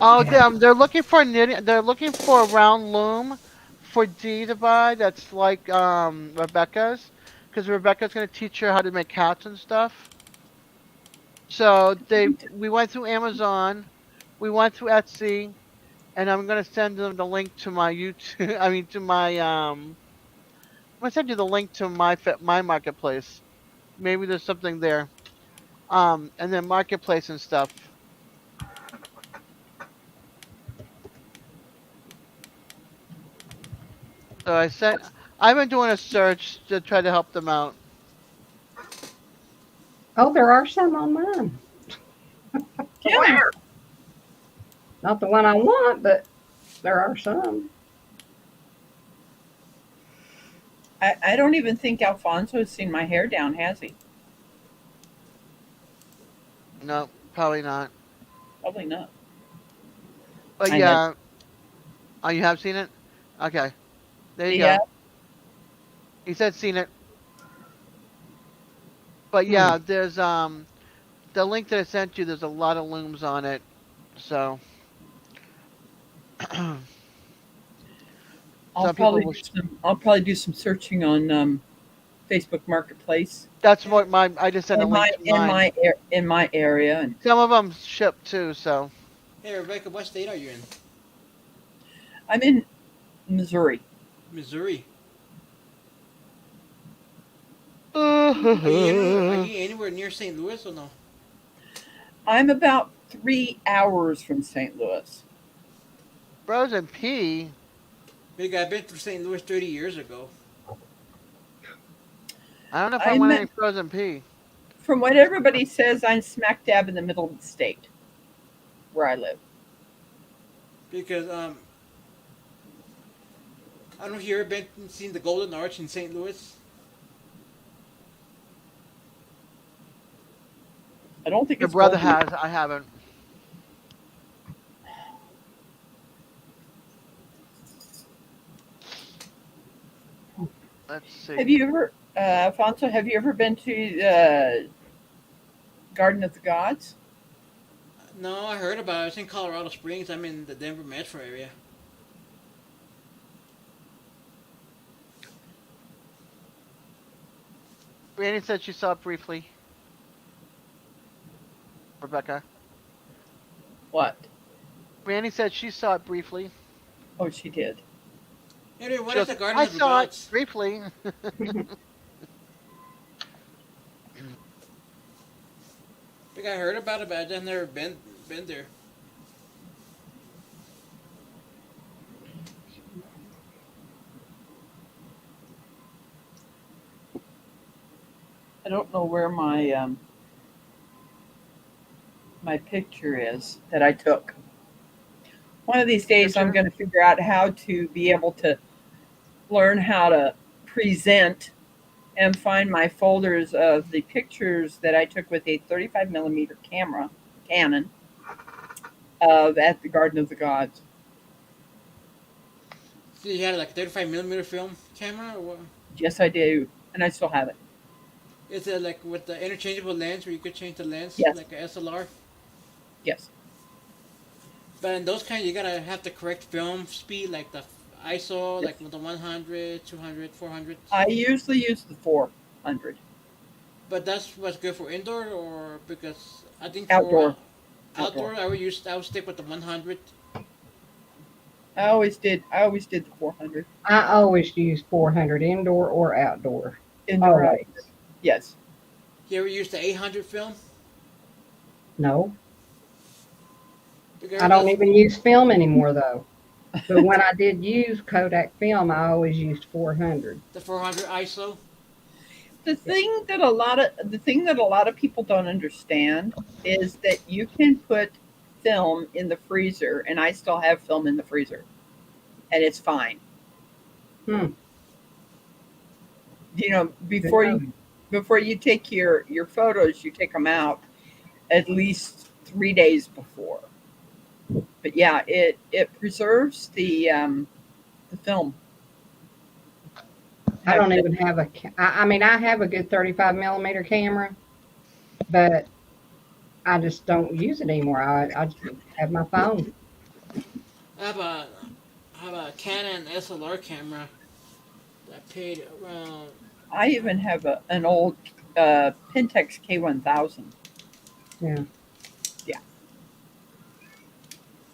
Oh, they're looking for knitting. They're looking for a round loom for Dee to buy. That's like Rebecca's, because Rebecca's gonna teach her how to make hats and stuff. So we went through Amazon, we went through Etsy, and I'm gonna send them the link to my YouTube. to my I'm gonna send you the link to my marketplace. Maybe there's something there. And then marketplace and stuff. So I sent. I've been doing a search to try to help them out. Oh, there are some on mine. Yeah. Not the one I want, but there are some. I don't even think Alfonso has seen my hair down, has he? No, probably not. Probably not. But I had. yeah. Oh, you have seen it? Okay. There you Yeah. go. He said seen it. But Hmm. yeah, there's the link that I sent you. There's a lot of looms on it. So some people will. I'll probably do some searching on Facebook Marketplace That's what my. I just sent a link to mine. in my area, and Some of them ship too. So Hey, Rebecca, what state are you in? I'm in Missouri. Missouri. Are frozen you anywhere near St. Louis or no? I'm about 3 hours from St. Louis. pea. Big, I've been through St. Louis 30 years ago. I don't know if I I'm want any frozen pea. From what everybody says, I'm smack dab in the middle of the state where I live. Because I don't know if you ever been seen the Golden Arch in St. Louis. I don't think Your it's brother golden. has. I haven't. Let's see. Have you ever, Alfonso? Have you ever been to Garden of the Gods? No, I heard about it. It's in Colorado Springs. I'm in the Denver metro area. Randy said she saw it briefly. Rebecca. What? Randy said she saw it briefly. Oh, she did. Anyway, what She is goes, the Garden I of the saw it Gods? briefly. Big, I heard about it, but I've never been there. I don't know where my picture is that I took. One of these days, I'm Picture? going to figure out how to be able to learn how to present and find my folders of the pictures that I took with a 35 millimeter camera, Canon, of at the Garden of the Gods. So you had like a 35 millimeter film camera, or what? Yes, I do, and I still have it. Is it like with the interchangeable lens where you could change the lens Yes, like a SLR? yes. But in those kinds, you gotta have the correct film speed, like the ISO, Yes. like with the 100, 200, 400. I usually use the 400 But that's what's good for indoor, or because I think for outdoor. Outdoor. outdoor, I would stick with the 100. I always did. I always did the 400 I always use 400 indoor or outdoor. indoor. Out. Always. Yes. You ever use the 800 film? No, I Because don't that's even use film anymore though. But when I did use Kodak film, I always used 400. the 400 ISO. The thing that a lot of people don't understand is that you can put film in the freezer, and I still have film in the freezer, and it's fine. Hmm. You know, Good know. before you take your photos, you take them out at least 3 days before. But yeah, it preserves the film. I don't even have a. I mean, I have a good 35 millimeter camera, but I just don't use it anymore. I just have my phone. I have a Canon SLR camera. I paid around. I even have an old Pentax K1000. Yeah, Yeah.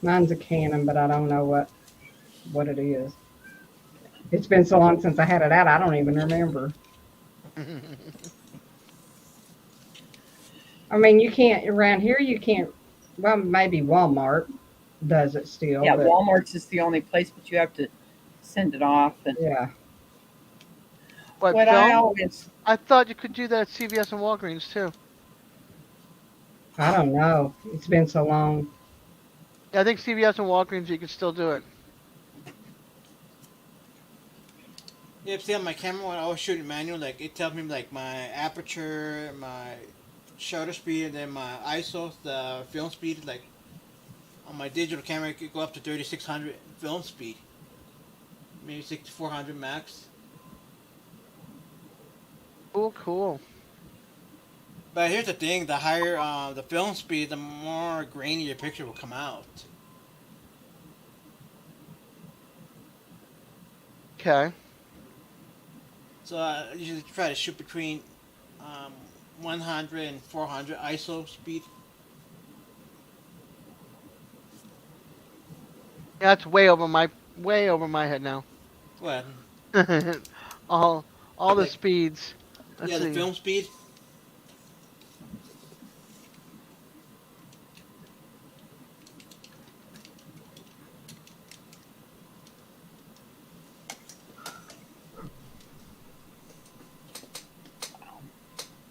mine's a Canon, but I don't know what it is. It's been so long since I had it out, I don't even remember. I mean, you can't around here. You can't. Well, maybe Walmart does it still, Yeah, but Walmart's is the only place, but you have to send it off. And yeah, What what I film? always, I thought you could do that at CVS and Walgreens too. I don't know. It's been so long. Yeah, I think CVS and Walgreens you can still do it. Yeah, see on my camera when I was shooting manual, like it tells me like my aperture, my shutter speed, and then my ISO, the film speed. Like on my digital camera, it could go up to 3600 film speed, maybe 6400 max. Cool, cool. But here's the thing: the higher the film speed, the more grainy your picture will come out. Okay. So I usually try to shoot between um, 100 and 400 ISO speed. Yeah, that's way over my head now. Well, all all the like speeds. Let's yeah, the see. film speed.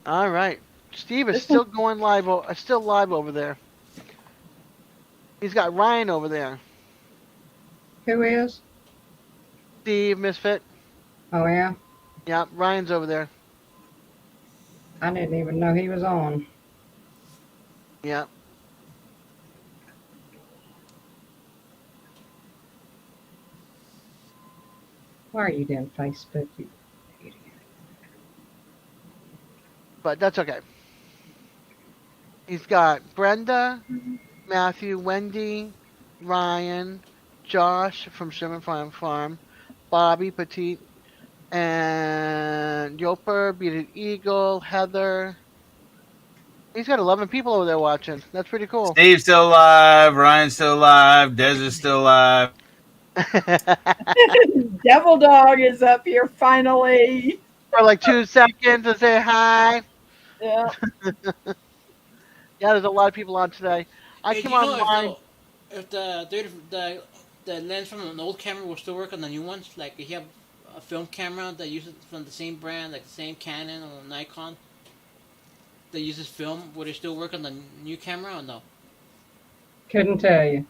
All right. Steve is this one, still going live. Still live over there. He's got Ryan over there. Who is? Steve Misfit. Oh yeah, Yeah, Ryan's over there. I didn't even know he was on. Yeah. Why are you doing Facebook? You idiot. But that's okay. He's got Brenda, Matthew, Wendy, Ryan, Josh from Sherman Farm, Bobby Petite, and Yoper, Bearded Eagle, Heather. He's got 11 people over there watching. That's pretty cool. Steve's still alive. Ryan's still alive. Des is still alive. Devil Dog is up here finally. For like 2 seconds to say hi. Yeah. Yeah, there's a lot of people on today. I Hey, came do you know online. if the lens from an old camera will still work on the new ones? Like if you have a film camera that uses from the same brand, like the same Canon or Nikon that uses film, would it still work on the new camera or no? Couldn't tell you.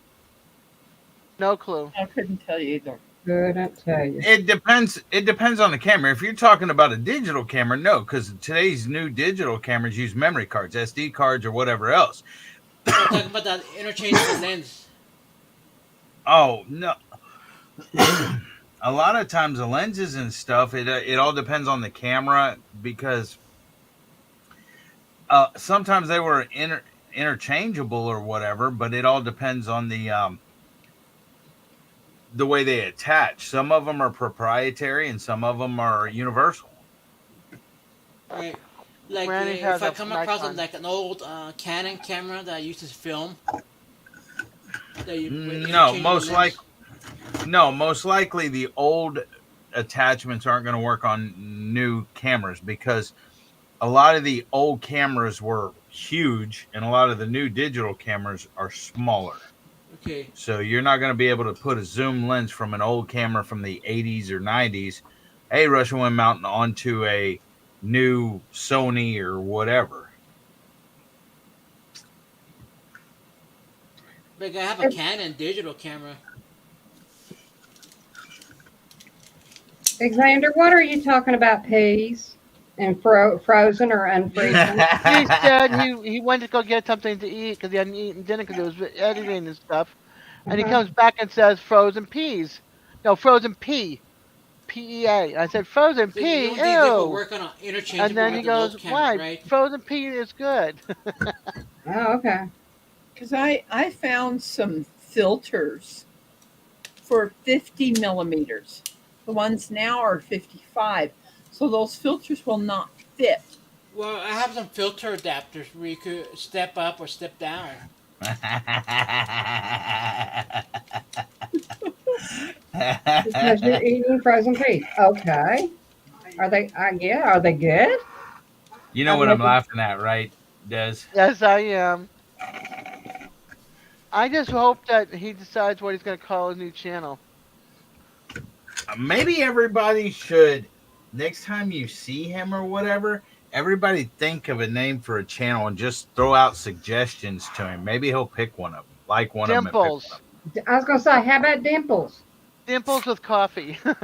No clue. I couldn't tell you either. Couldn't tell you. It depends. It depends on the camera. If you're talking about a digital camera, no, because today's new digital cameras use memory cards, SD cards, or whatever else. No, I'm talking about that interchangeable lens. Oh no. A lot of times the lenses and stuff, it all depends on the camera because sometimes they were interchangeable or whatever, but it all depends on the way they attach. Some of them are proprietary and some of them are universal. Right. Like Randy if has I a come across Nikon. like an old Canon camera that uses film, that you with No, interchangeable lens. most likely the old attachments aren't going to work on new cameras because a lot of the old cameras were huge and a lot of the new digital cameras are smaller. Okay. So you're not going to be able to put a zoom lens from an old camera from the 80s or 90s, hey, Russian Wind Mountain onto a new Sony or whatever. Like I have a Canon digital camera. Alexander, what are you talking about? Peas and frozen or unfreezing? He said he went to go get something to eat because he hadn't eaten dinner because he was editing and stuff. And he Uh-huh. comes back and says frozen peas. No, frozen pea. PEA. I said frozen So you pea. don't think they could Ew. work on an And interchangeable then he with an goes, old camera, "Why? right? Frozen pea is good." Oh, okay. Because I found some filters for 50 millimeters. The ones now are 55. So those filters will not fit. Well, I have some filter adapters where you could step up or step down. Because you're eating frozen peas. Okay. Are they? Yeah. Are they good? You know I've what I'm never. laughing at, right? Des. Yes, I am. I just hope that he decides what he's going to call his new channel. Maybe everybody should, next time you see him or whatever, everybody think of a name for a channel and just throw out suggestions to him. Maybe he'll pick one of them, like one of them, and pick one Dimples. of I was gonna say, how about Dimples? Dimples with coffee. them.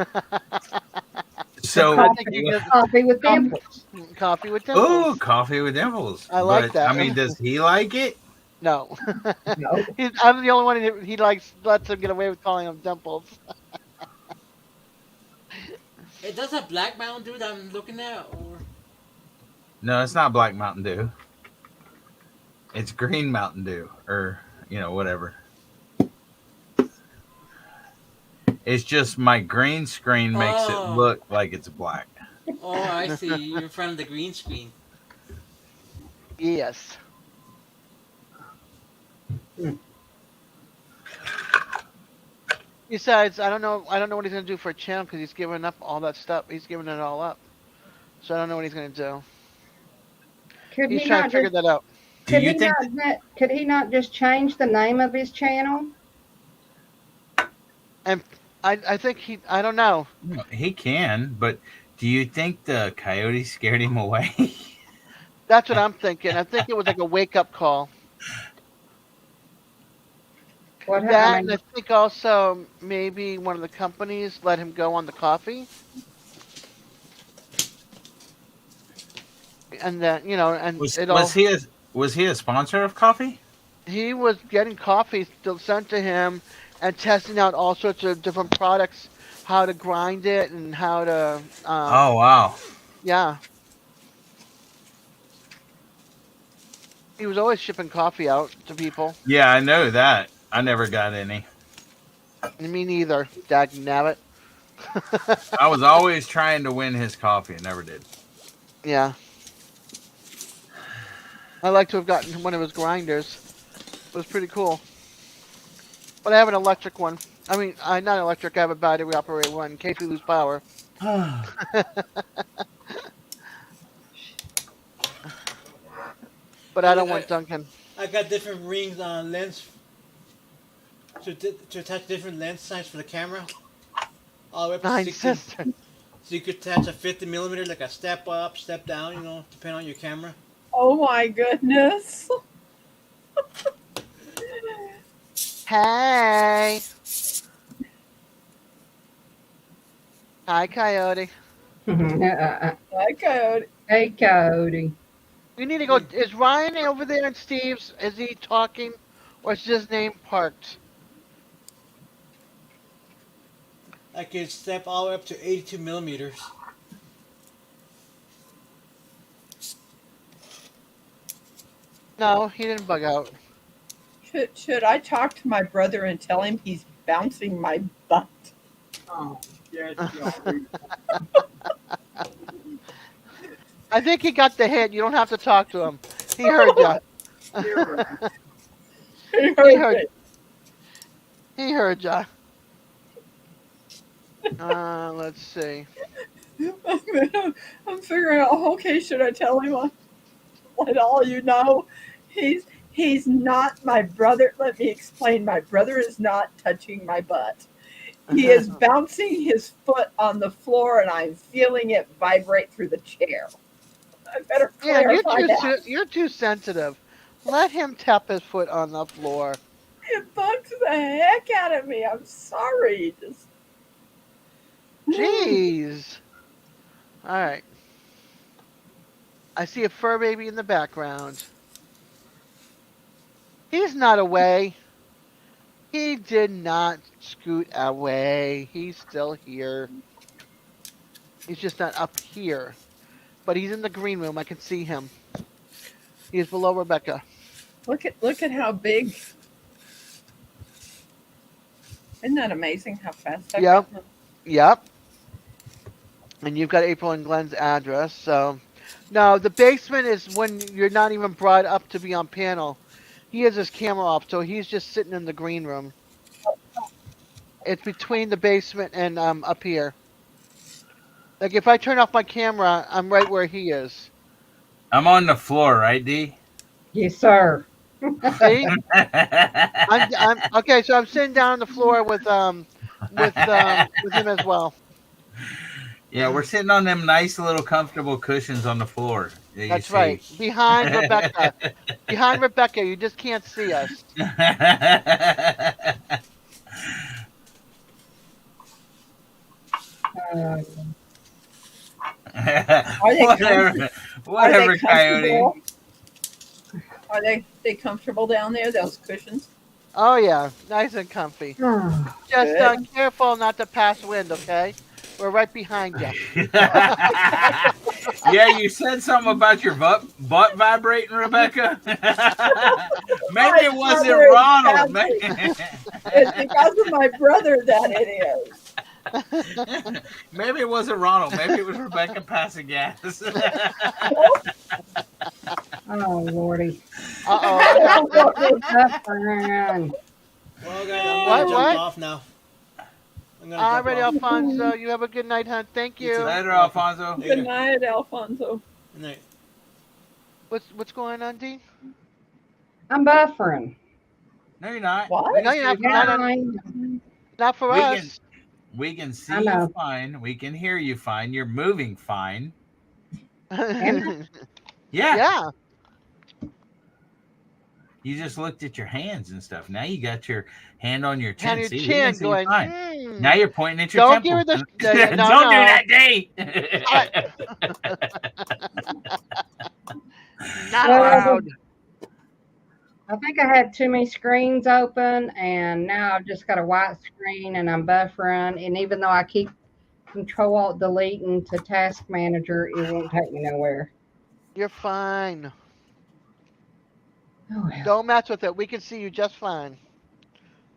The So, I think you coffee, get coffee with coffee, Dimples. coffee with oh, dimples. coffee with dimples. I like But I that. mean, does he like it? No. No. I'm the only one he likes, lets him get away with calling him dimples. It does a black Mountain Dew that I'm looking at, or No, it's not Black Mountain Dew. It's Green Mountain Dew, or whatever. It's just my green screen makes it oh, look like it's black. oh, I see. You're in front of the green screen. Yes. Besides, I don't know. I don't know what he's gonna do for a channel because he's given up all that stuff. He's given it all up. So I don't know what he's gonna do. Could He's he trying to not figure just that out. Do you think could he not just change the name of his channel? And I think he. I don't know. he can? But do you think the coyote scared him away? That's what I'm thinking. I think it was like a wake up call. What I That, and mean, I think also maybe one of the companies let him go on the coffee, and then and was it all. was he a sponsor of coffee? He was getting coffee still sent to him, and testing out all sorts of different products, how to grind it and how to. Oh wow. Yeah, he was always shipping coffee out to people. Yeah, I know that. I never got any. Me neither. Dag nabbit. I was always trying to win his coffee and never did. Yeah. I'd like to have gotten one of his grinders. It was pretty cool. But I have an electric one. I mean, not electric. I have a battery operated one in case we lose power. But I don't want Duncan. I got different rings on lens to attach different lens size for the camera. All the way up to Nine 16. sister. So you could attach a 50 millimeter, like a step up, step down, depending on your camera. Oh my goodness. Hey. Hi, Coyote. Hi, Coyote. hey, Cody. We need to go. Is Ryan over there and Steve's? Is he talking, or is his name parked? I could step all the way up to 82 millimeters. No, he didn't bug out. Should I talk to my brother and tell him he's bouncing my butt? Oh. Yes, Joey. I think he got the hint. You don't have to talk to him. He heard you. He He heard heard. me. He heard ya. Let's see. I'm figuring out. Okay, should I tell him? Let all you know, he's not my brother. Let me explain. My brother is not touching my butt. He is bouncing his foot on the floor, and I'm feeling it vibrate through the chair. I better Yeah, clarify that. you're too sensitive. Let him tap his foot on the floor. It bugs the heck out of me. I'm sorry. Just Jeez. All right. I see a fur baby in the background. He's not away. He did not scoot away. He's still here. He's just not up here. But he's in the green room. I can see him. He's below Rebecca. look at how big. Isn't that amazing how fast I Yep. got him? Yep. And you've got April and Glenn's address. So, no, the basement is when you're not even brought up to be on panel. He has his camera off, so he's just sitting in the green room. It's between the basement and up here. Like if I turn off my camera, I'm right where he is. I'm on the floor, right, D? Yes, sir. See, I'm okay. So I'm sitting down on the floor with him as well. Yeah, we're sitting on them nice little comfortable cushions on the floor that you That's right. see. Behind Rebecca. Behind Rebecca. You just can't see us. Uh, Are they whatever, are they whatever, Coyote. comfortable? Are they comfortable down there? Those cushions. Oh yeah, nice and comfy. oh, Just Good. careful not to pass wind, okay? We're right behind you. Yeah, you said something about your butt vibrating, Rebecca. Maybe My it wasn't brother is Ronald. family. It's because of my brother that it is. Maybe it wasn't Ronald. Maybe it was Rebecca passing gas. oh, Lordy. Uh oh. Suffering. Well, guys, I'm gonna What? jump What? off now. I'm gonna jump Alrighty, off. Alfonso. You have a good night, hon. Thank You too. you. Later, Alfonso. Good night, Alfonso. Good night. What's going on, Dean? I'm buffering. No, you're not. What? We No, can you're see not. you Yeah, fine. Not for We us. We can see I you know. fine. We can hear you fine. You're moving fine. Am Yeah. Yeah. You just looked at your hands and stuff. Now you got your hand on your chin. Hand your See, we can chin see you going. fine. Now you're pointing at your Don't give temple. her the. No, Don't do no. that, D. Not Well, allowed. I think I had too many screens open, and now I've just got a white screen, and I'm buffering. And even though I keep Control Alt deleting to Task Manager, it won't take me nowhere. You're fine. Oh well. Don't mess with it. We can see you just fine.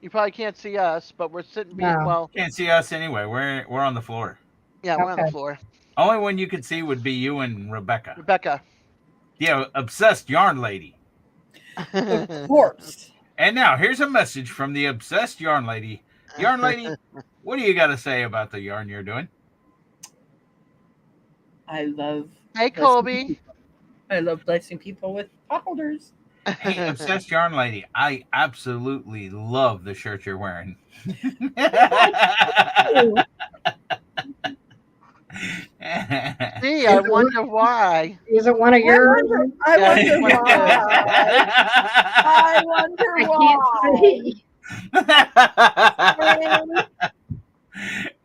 You probably can't see us, but we're sitting. No. Well, Can't see us anyway. We're on the floor. yeah, we're on the Okay. floor. Only one you could see would be you and Rebecca. Rebecca. Yeah, obsessed yarn lady. Of course. And now here's a message from the obsessed yarn lady. Yarn lady, what do you got to say about the yarn you're doing? I love. Hey, blessing Colby. people. I love blessing people with pot holders. Hey, obsessed yarn lady, I absolutely love the shirt you're wearing. See, I wonder why. Is it one of yours? I Yeah, wonder it's one of why. I wonder I why. can't see.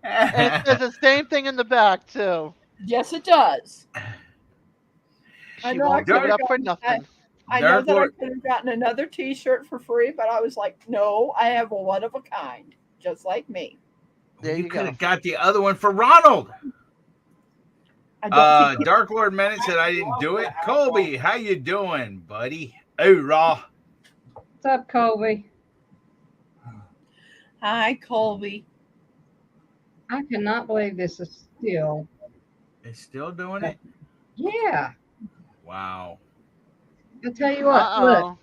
And it says the same thing in the back too. Yes, it does. I She know I won't give could've it up for gotten- nothing. I know Dark that I Lord- could have gotten another T-shirt for free, but I was like, no, I have a one of a kind, just like me. There you you could go. have got the other one for Ronald. I don't think Dark Lord Minute said I didn't do it. Colby, how you doing, buddy? Hoorah. What's up, Colby? Hi, Colby. I cannot believe this is still. It's still doing it? Yeah. Wow. I'll tell you what. Look, Uh-oh.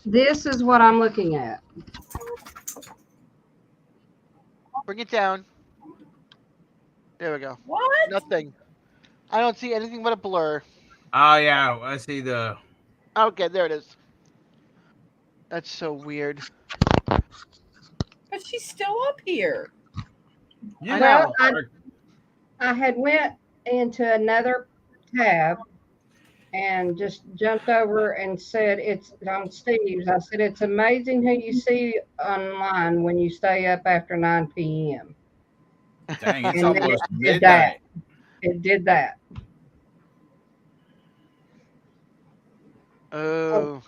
this is what I'm looking at. Bring it down. There we go. What? Nothing. I don't see anything but a blur. Oh, yeah. I see the. Okay, there it is. That's so weird. But she's still up here. You know. I had went into another tab and just jumped over and said it's on Steve's. I said it's amazing who you see online when you stay up after 9 p.m. Dang, it's And almost it did that. midnight. It did that. Oh.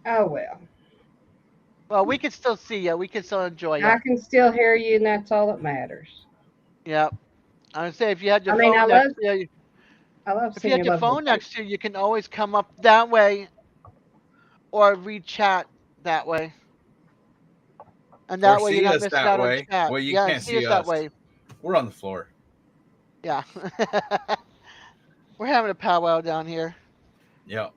Oh well. Well, we can still see you. We can still enjoy you. I can still hear you, and that's all that matters. Yep. I would say if you had your I mean, phone I next love- to you, I love if you seeing had your lovely phone face. next to you, you can always come up that way or read chat that way. And that Or way see you're not us missing that out on way. chat. Well, you yeah, can't see see us that us. way. We're on the floor. Yeah. We're having a powwow down here. Yeah.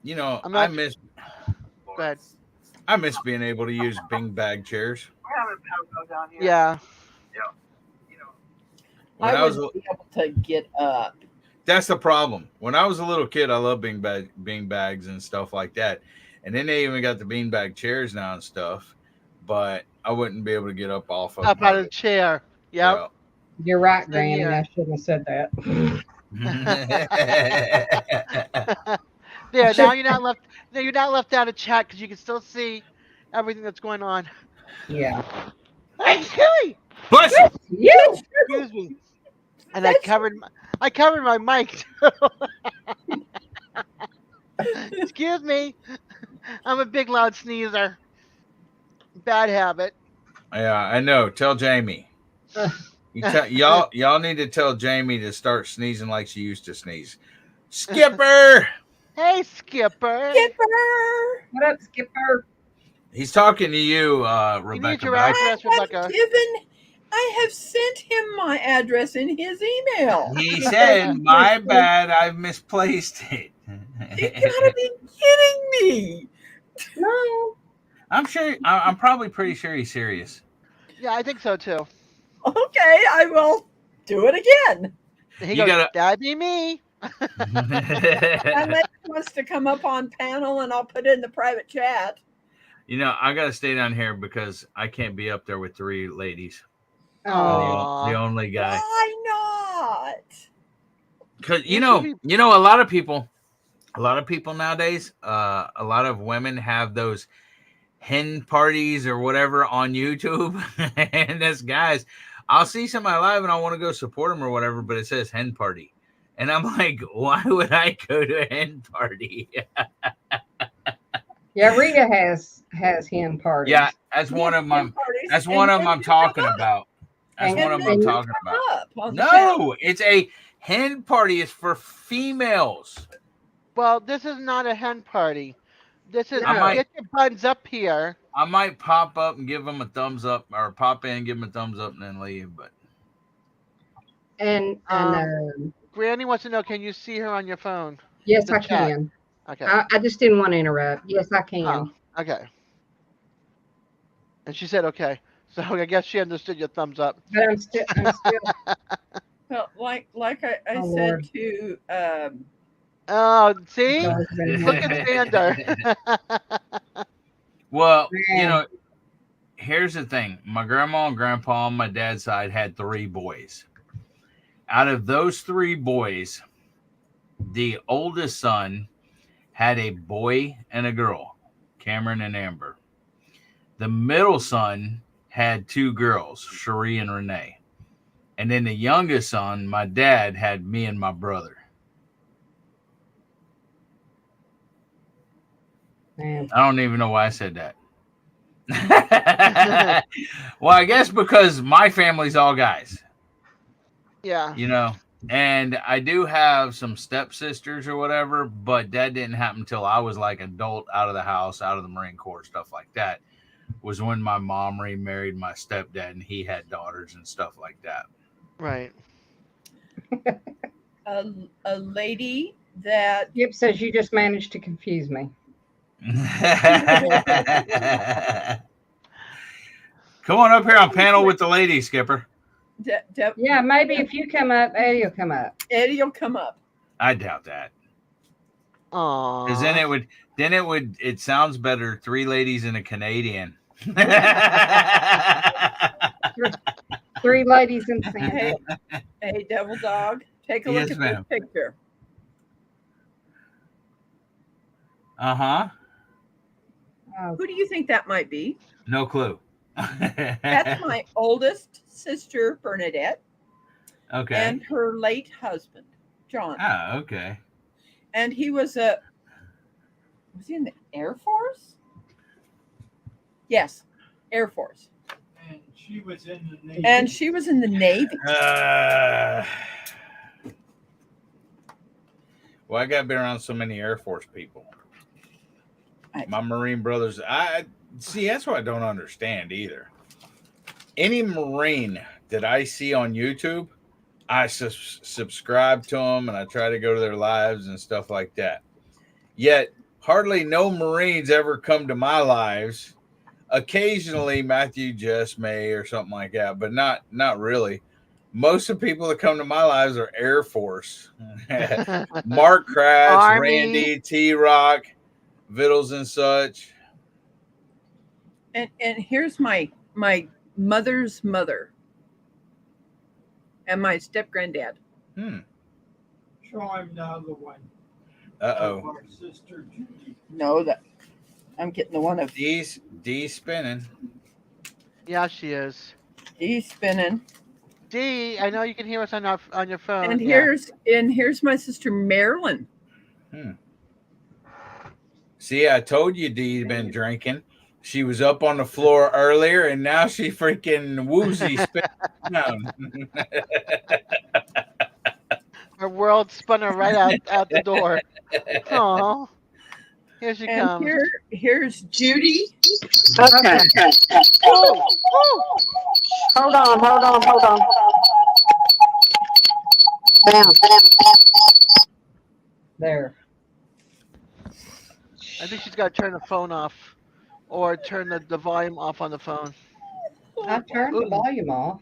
You know, I'm not- Go ahead. I miss being able to use Bing bag chairs. Yeah. When I I was wouldn't be able to get up. That's the problem. When I was a little kid, I loved bean bags and stuff like that. And then they even got the beanbag chairs now and stuff. But I wouldn't be able to get up off of them Up out of the hardly. chair. Yep. Yeah. You're right, Same Granny. here. I shouldn't have said that. There, now you're not left. No, you're not left out of chat because you can still see everything that's going on. Yeah. Excuse Bless you. You. me. And I covered my mic. Too. Excuse me. I'm a big loud sneezer. Bad habit. Yeah, I know. Tell Jamie. Y'all need to tell Jamie to start sneezing like she used to sneeze. Skipper. Hey, Skipper. Skipper! What up, Skipper? He's talking to you, You Rebecca. need your but I- address, Rebecca. I have sent him my address in his email. He said, "My bad, I misplaced it." You gotta be kidding me. No. I'm sure. I'm probably pretty sure he's serious. Yeah, I think so too. Okay, I will do it again. And he You goes, gotta- that'd be me. Unless he wants to come up on panel and I'll put it in the private chat. You know, I gotta stay down here because I can't be up there with three ladies. Oh. Aw. The only guy. Why not? Because You you should know, a lot of people nowadays, a lot of women have those hen parties or whatever on YouTube, and as guys, I'll see somebody live and I want to go support them or whatever, but it says hen party, and I'm like, why would I go to a hen party? Yeah, Rita has hen parties. Yeah, that's one of my. That's one of them I'm talking about. That's And- one of them I'm and- talking about. Up on the panel. No, it's a hen party. It's for females. Well, this is not a hen party. This is I might- get your buns up here. I might pop up and give them a thumbs up, or pop in, give them a thumbs up, and then leave. But And Granny wants to know, can you see her on your phone? yes, The I chat. can. Okay. I just didn't want to interrupt. Yes, I can. Oh, okay. And she said okay. So I guess she understood your thumbs up. But I'm still Well, like I Oh, said Lord. to Oh, see? husband. Look at Xander. well, you Man. know, here's the thing: my grandma and grandpa on my dad's side had 3 boys. Out of those 3 boys, the oldest son had a boy and a girl, Cameron and Amber. The middle son had 2 girls, Cherie and Renee. And then the youngest son, my dad, had me and my brother. Man. I don't even know why I said that. Well, I guess because my family's all guys, Yeah. you know. And I do have some stepsisters or whatever, but that didn't happen until I was like adult, out of the house, out of the Marine Corps, stuff like that. Was when my mom remarried my stepdad and he had daughters and stuff like that. Right. a lady that Skip says you just managed to confuse me. Come on up here on panel with the ladies, Skipper. Yeah, maybe if you come up, Eddie will come up. Eddie will come up. I doubt that. Aww. Because it sounds better, 3 ladies and a Canadian. 3 ladies in Santa. Hey, Devil Dog, take a Yes, look at ma'am. this picture. Uh-huh. Oh, Who do you think that might be? No clue. That's my oldest sister, Bernadette, Okay. and her late husband, John. Oh, okay. And he was he in the Air Force? Yes, Air Force. And she was in the Navy. And she was in the Navy. Well, I got been around so many Air Force people. My Marine brothers, I see. That's what I don't understand either. Any Marine that I see on YouTube, I subscribe to them and I try to go to their lives and stuff like that. Yet, hardly no Marines ever come to my lives. Occasionally, Matthew just may or something like that, but not really. most of the people that come to my lives are Air Force. Mark Kratz, Army. Randy, T-Rock, Vittles and such. And here's my mother's mother and my step granddad. Show him the other one. Uh-oh. Of our sister Judy. No, that I'm getting the one of D's spinning. Yeah, she is. D's spinning. D, I know you can hear us on your phone. And yeah. here's my sister Marilyn. See, I told you D's been drinking. She was up on the floor earlier, and now she freaking woozy spinning down. Her world spun her right out the door. Oh, here she And comes. here's Judy. Okay. Oh, Hold on. Bam. There. I think she's got to turn the phone off, or turn the volume off on the phone. I turned the volume off.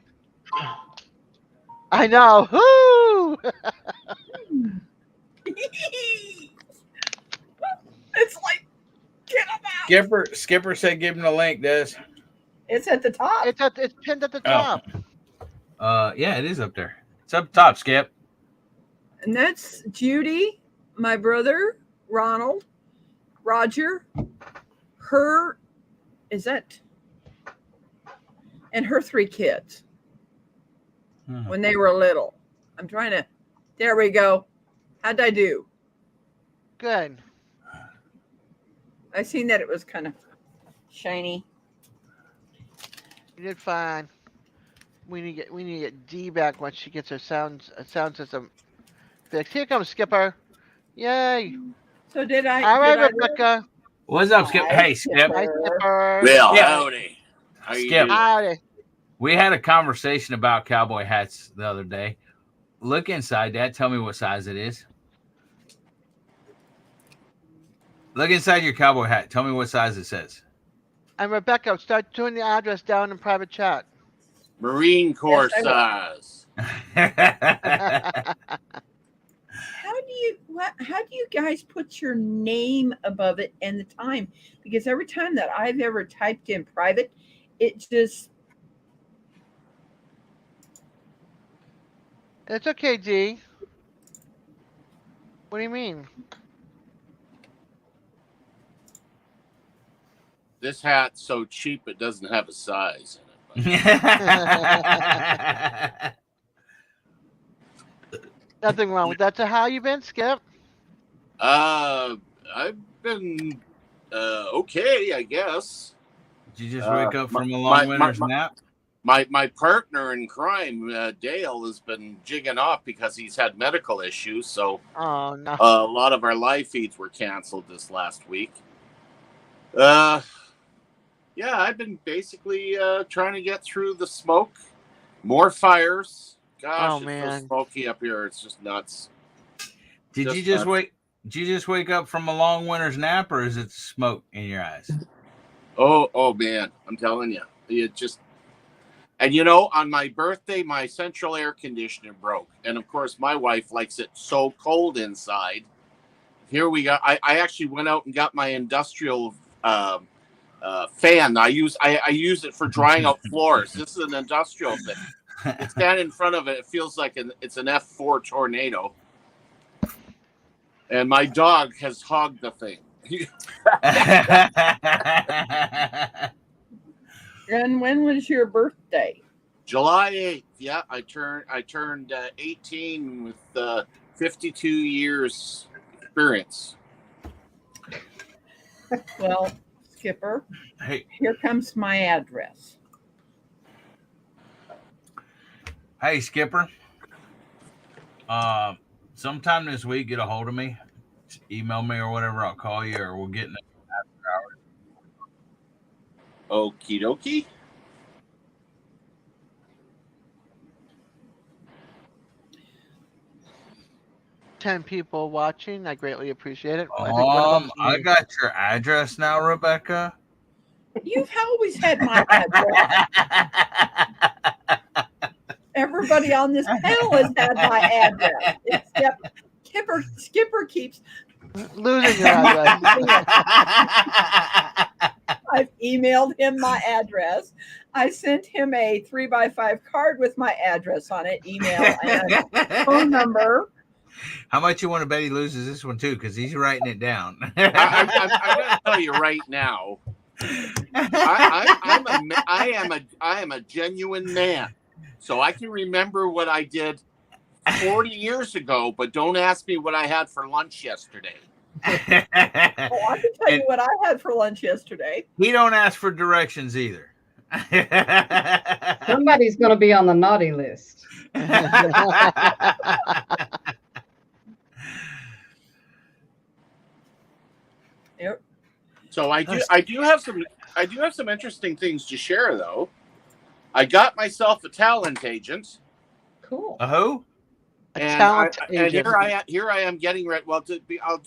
I know. Woo! It's like, get them out. Skipper said give him the link, Des. It's at the top. It's pinned at the top. Yeah, it is up there. It's up top, Skip. And that's Judy, my brother, Ronald, Roger, and her 3 kids when they were little. I'm trying to, there we go. How'd I do? Good. I seen that it was kind of shiny. You did fine. We need to get D back once she gets her sound system fixed. Here comes Skipper. Yay! So did I? All right, did I Rebecca. What's up, Skip? Hi, Hey, Skip. Hi, Skipper. Skipper. Well, Yeah. howdy. How you Skip. doing? Howdy. We had a conversation about cowboy hats the other day. Look inside that. Tell me what size it is. Look inside your cowboy hat. Tell me what size it says. And Rebecca, start doing the address down in private chat. Marine Corps Yes, I will. size. How do you guys put your name above it and the time? Because every time that I've ever typed in private, it just It's okay, D. What do you mean? This hat's so cheap it doesn't have a size in it. Nothing wrong with that. So how you been, Skip? I've been okay, I guess. Did you just wake up from a long winter's nap? My partner in crime, Dale, has been jigging off because he's had medical issues. So Oh no. a lot of our live feeds were canceled this last week. Yeah, I've been basically trying to get through the smoke. More fires. Gosh, it's so smoky up here. It's just nuts. Did you just wake up from a long winter's nap, or is it smoke in your eyes? Oh man, I'm telling you, it just. And you know, on my birthday, my central air conditioner broke, and of course, my wife likes it so cold inside. Here we go. I actually went out and got my industrial fan. I use it for drying out floors. This is an industrial thing. You stand in front of it, it feels like it's an F4 tornado. And my dog has hogged the thing. And when was your birthday? July 8th. Yeah, I turned 18 with 52 years experience. Well, Skipper, Hey, here comes my address. hey, Skipper. Sometime this week, get a hold of me. Just email me or whatever. I'll call you, or we'll get in after hours. Okie dokie. $10 people watching. I greatly appreciate it. I think one of them's I me. got your address now, Rebecca. You've always had my address ever everybody on this panel has had my address, except Skipper keeps Losing your address. I've emailed him my address. I sent him a 3x5 card with my address on it, email and phone number. How much you want to bet he loses this one too? Because he's writing it down. I'm going to tell you right now. I am a genuine man, so I can remember what I did 40 years ago. But don't ask me what I had for lunch yesterday. Oh, I can tell you what I had for lunch yesterday. He don't ask for directions either. Somebody's going to be on the naughty list. Yep. So I do have some interesting things to share though. I got myself a talent agent. Cool. A who? And here I am getting ready. Well,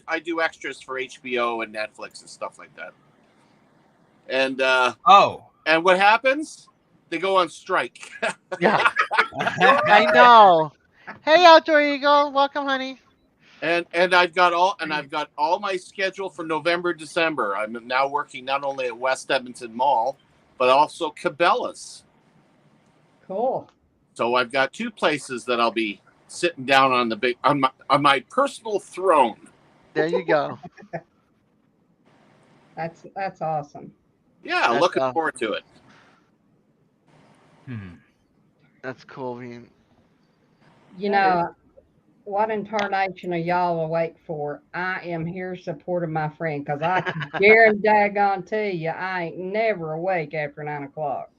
I do extras for HBO and Netflix and stuff like that. And and what happens? They go on strike. Yeah, I know. Hey, Outdoor Eagle, welcome, honey. And I've got all my schedule for November, December. I'm now working not only at West Edmonton Mall, but also Cabela's. Cool. So I've got two places that I'll be sitting down on my personal throne. There you go. That's awesome. Yeah, That's looking awesome. forward to it. That's cool, Veen. You know, what in tarnation are y'all awake for? I am here supporting my friend because I can guarantee daggone tell you I ain't never awake after 9 o'clock.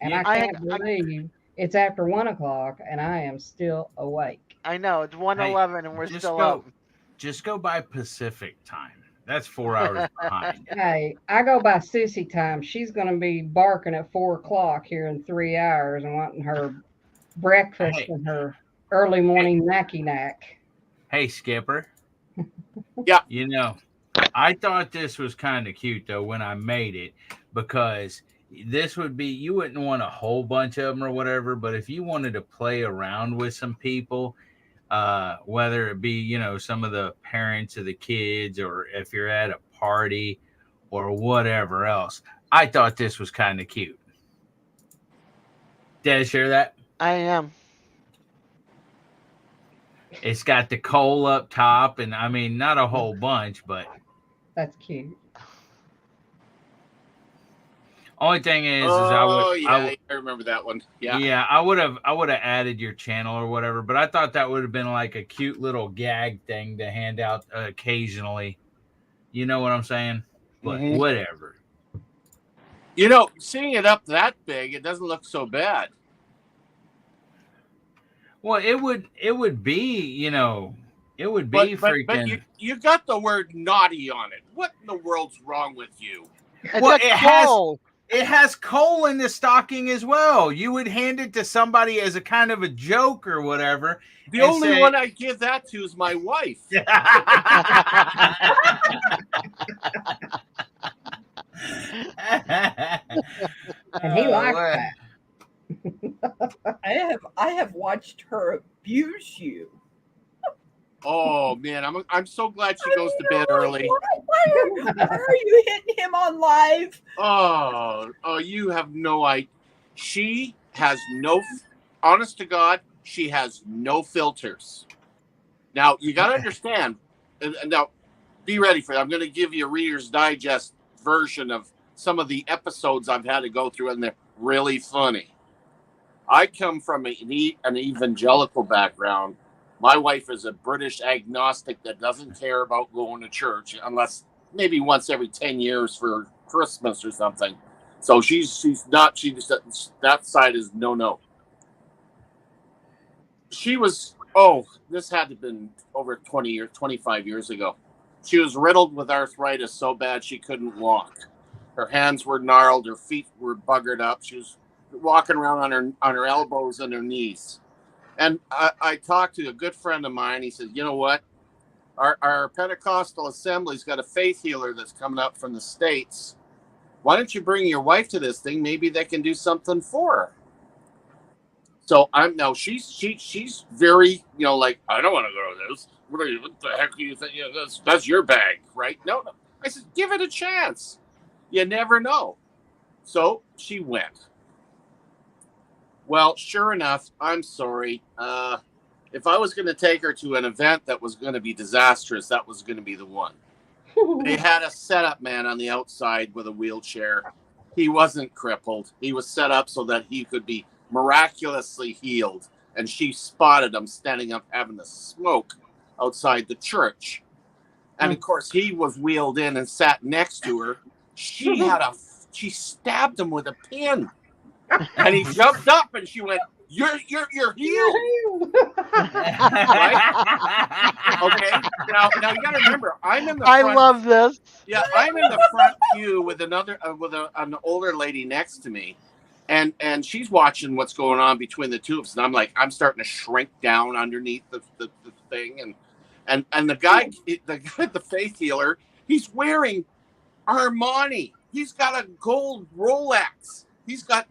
And I can't believe it's after 1 o'clock and I am still awake. I know, it's 1:11 and we're still up. Just go by Pacific time. That's 4 hours behind. Hey, I go by Sissy time. She's going to be barking at 4 o'clock here in 3 hours and wanting her breakfast and her early morning nacky knack. Hey, Skipper. Yeah. You know, I thought this was kind of cute, though, when I made it, because this would be, you wouldn't want a whole bunch of them or whatever, but if you wanted to play around with some people, whether it be, you know, some of the parents of the kids, or if you're at a party or whatever else, I thought this was kind of cute. Did I share that? I am. It's got the coal up top, and I mean, not a whole bunch, but that's cute. Only thing is I remember that one. Yeah, I would have added your channel or whatever, but I thought that would have been like a cute little gag thing to hand out occasionally. You know what I'm saying? But whatever. You know, seeing it up that big, it doesn't look so bad. Well, it would be, you know, it would be freaking. But you got the word naughty on it. What in the world's wrong with you? Well, it has coal in the stocking as well. You would hand it to somebody as a kind of a joke or whatever. The only one I give that to is my wife. And he likes that. I have watched her abuse you. Oh man, I'm so glad she goes to bed early. Why are you hitting him on live? Oh, you have no idea. She has no, honest to God, she has no filters. Now you got to understand. Now, be ready for it. I'm going to give you a Reader's Digest version of some of the episodes I've had to go through, and they're really funny. I come from an evangelical background. My wife is a British agnostic that doesn't care about going to church unless maybe once every 10 years for Christmas or something. So that side is no. She was, this had to have been over 20 years, 25 years ago. She was riddled with arthritis so bad she couldn't walk. Her hands were gnarled, her feet were buggered up. She was walking around on her elbows and her knees. And I talked to a good friend of mine. He said, you know what? Our Pentecostal assembly's got a faith healer that's coming up from the States. Why don't you bring your wife to this thing? Maybe they can do something for her. So I'm now she's very, like, I don't want to go to this. What the heck do you think? That's your bag, right? No. I said, give it a chance. You never know. So she went. Well, sure enough, I'm sorry. If I was going to take her to an event that was going to be disastrous, that was going to be the one. They had a setup man on the outside with a wheelchair. He wasn't crippled. He was set up so that he could be miraculously healed. And she spotted him standing up having a smoke outside the church. And of course, he was wheeled in and sat next to her. She stabbed him with a pin. And he jumped up and she went, You're healed. Right? Okay. Now you got to remember, I'm in the front. I love this. Yeah, I'm in the front pew with an older lady next to me, and she's watching what's going on between the two of us. And I'm starting to shrink down underneath the thing, and the guy, the faith healer, he's wearing Armani. He's got a gold Rolex. He's got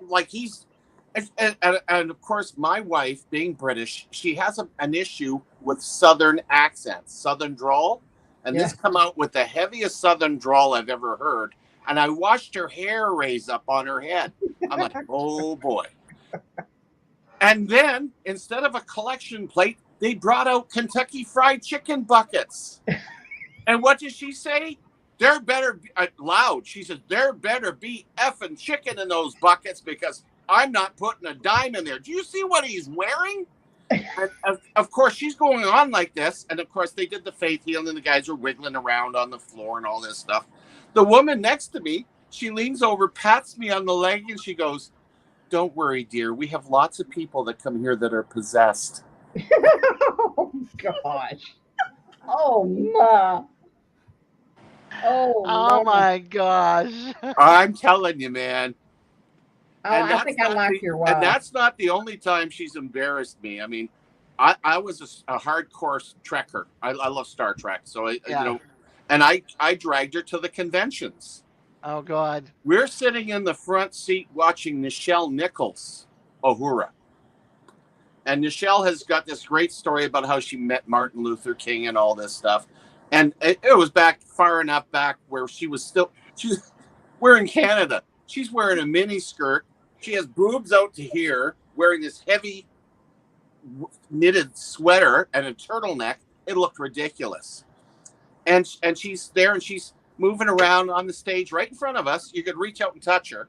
and of course, my wife, being British, she has an issue with Southern accents, Southern drawl. And this come out with the heaviest Southern drawl I've ever heard. And I watched her hair raise up on her head. I'm like, oh boy. And then, instead of a collection plate, they brought out Kentucky Fried Chicken buckets. And what did she say? There better be, loud, she says, there better be effing chicken in those buckets because I'm not putting a dime in there. Do you see what he's wearing? And of course, she's going on like this. And of course, they did the faith healing and the guys are wiggling around on the floor and all this stuff. The woman next to me, she leans over, pats me on the leg, and she goes, don't worry, dear. We have lots of people that come here that are possessed. Oh, gosh. Oh, my. Oh my gosh. I'm telling you, man. Oh, I think I like your wife. And that's not the only time she's embarrassed me. I mean, I was a hardcore trekker. I love Star Trek. So, and I dragged her to the conventions. Oh, God. We're sitting in the front seat watching Nichelle Nichols, Uhura. And Nichelle has got this great story about how she met Martin Luther King and all this stuff. And it was far enough back where we're in Canada. She's wearing a mini skirt. She has boobs out to here, wearing this heavy knitted sweater and a turtleneck. It looked ridiculous. And she's there and she's moving around on the stage right in front of us. You could reach out and touch her.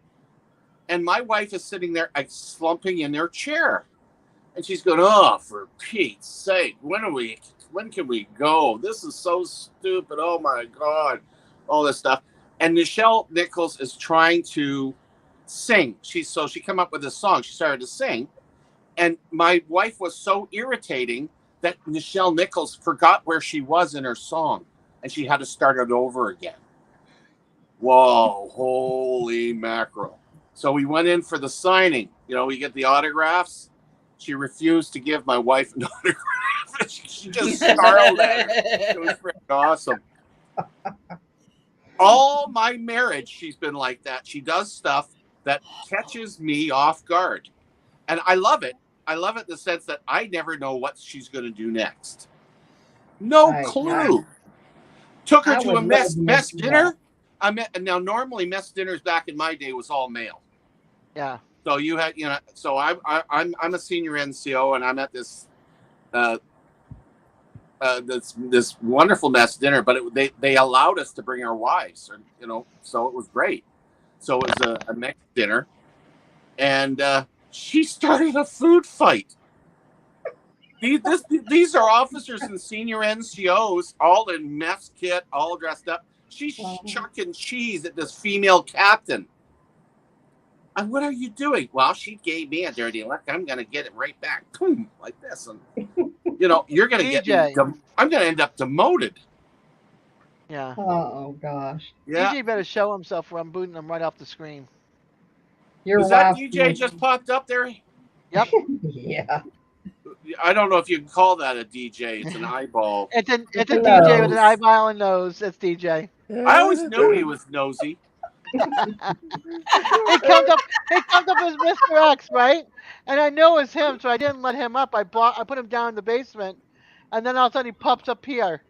And my wife is sitting there slumping in her chair. And she's going, oh, for Pete's sake, when can we go? This is so stupid. Oh, my God. All this stuff. And Nichelle Nichols is trying to sing. She came up with a song. She started to sing. And my wife was so irritating that Nichelle Nichols forgot where she was in her song. And she had to start it over again. Whoa, holy mackerel. So we went in for the signing. We get the autographs. She refused to give my wife an autograph. She just snarled at her. It was freaking awesome. All my marriage, she's been like that. She does stuff that catches me off guard. And I love it. I love it in the sense that I never know what she's going to do next. No clue. Took her to a mess dinner. Now, normally mess dinners back in my day was all male. Yeah. So you had, so I'm a senior NCO and I'm at this this wonderful mess dinner, but they allowed us to bring our wives, so it was great. So it was a mixed dinner, and she started a food fight. These are officers and senior NCOs, all in mess kit, all dressed up. She's chucking cheese at this female captain. And what are you doing? Well, she gave me a dirty look. I'm going to get it right back. Boom, like this. And, you're going to get me. I'm going to end up demoted. Yeah. Oh, gosh. Yeah. DJ better show himself or I'm booting him right off the screen. Is that DJ just popped up there? Yep. Yeah. I don't know if you can call that a DJ. It's an eyeball. It's a DJ with an eyeball and nose. It's DJ. I always knew he was nosy. He comes up. He comes up as Mr. X, right? And I know it's him, so I didn't let him up. I put him down in the basement, and then all of a sudden he pops up here.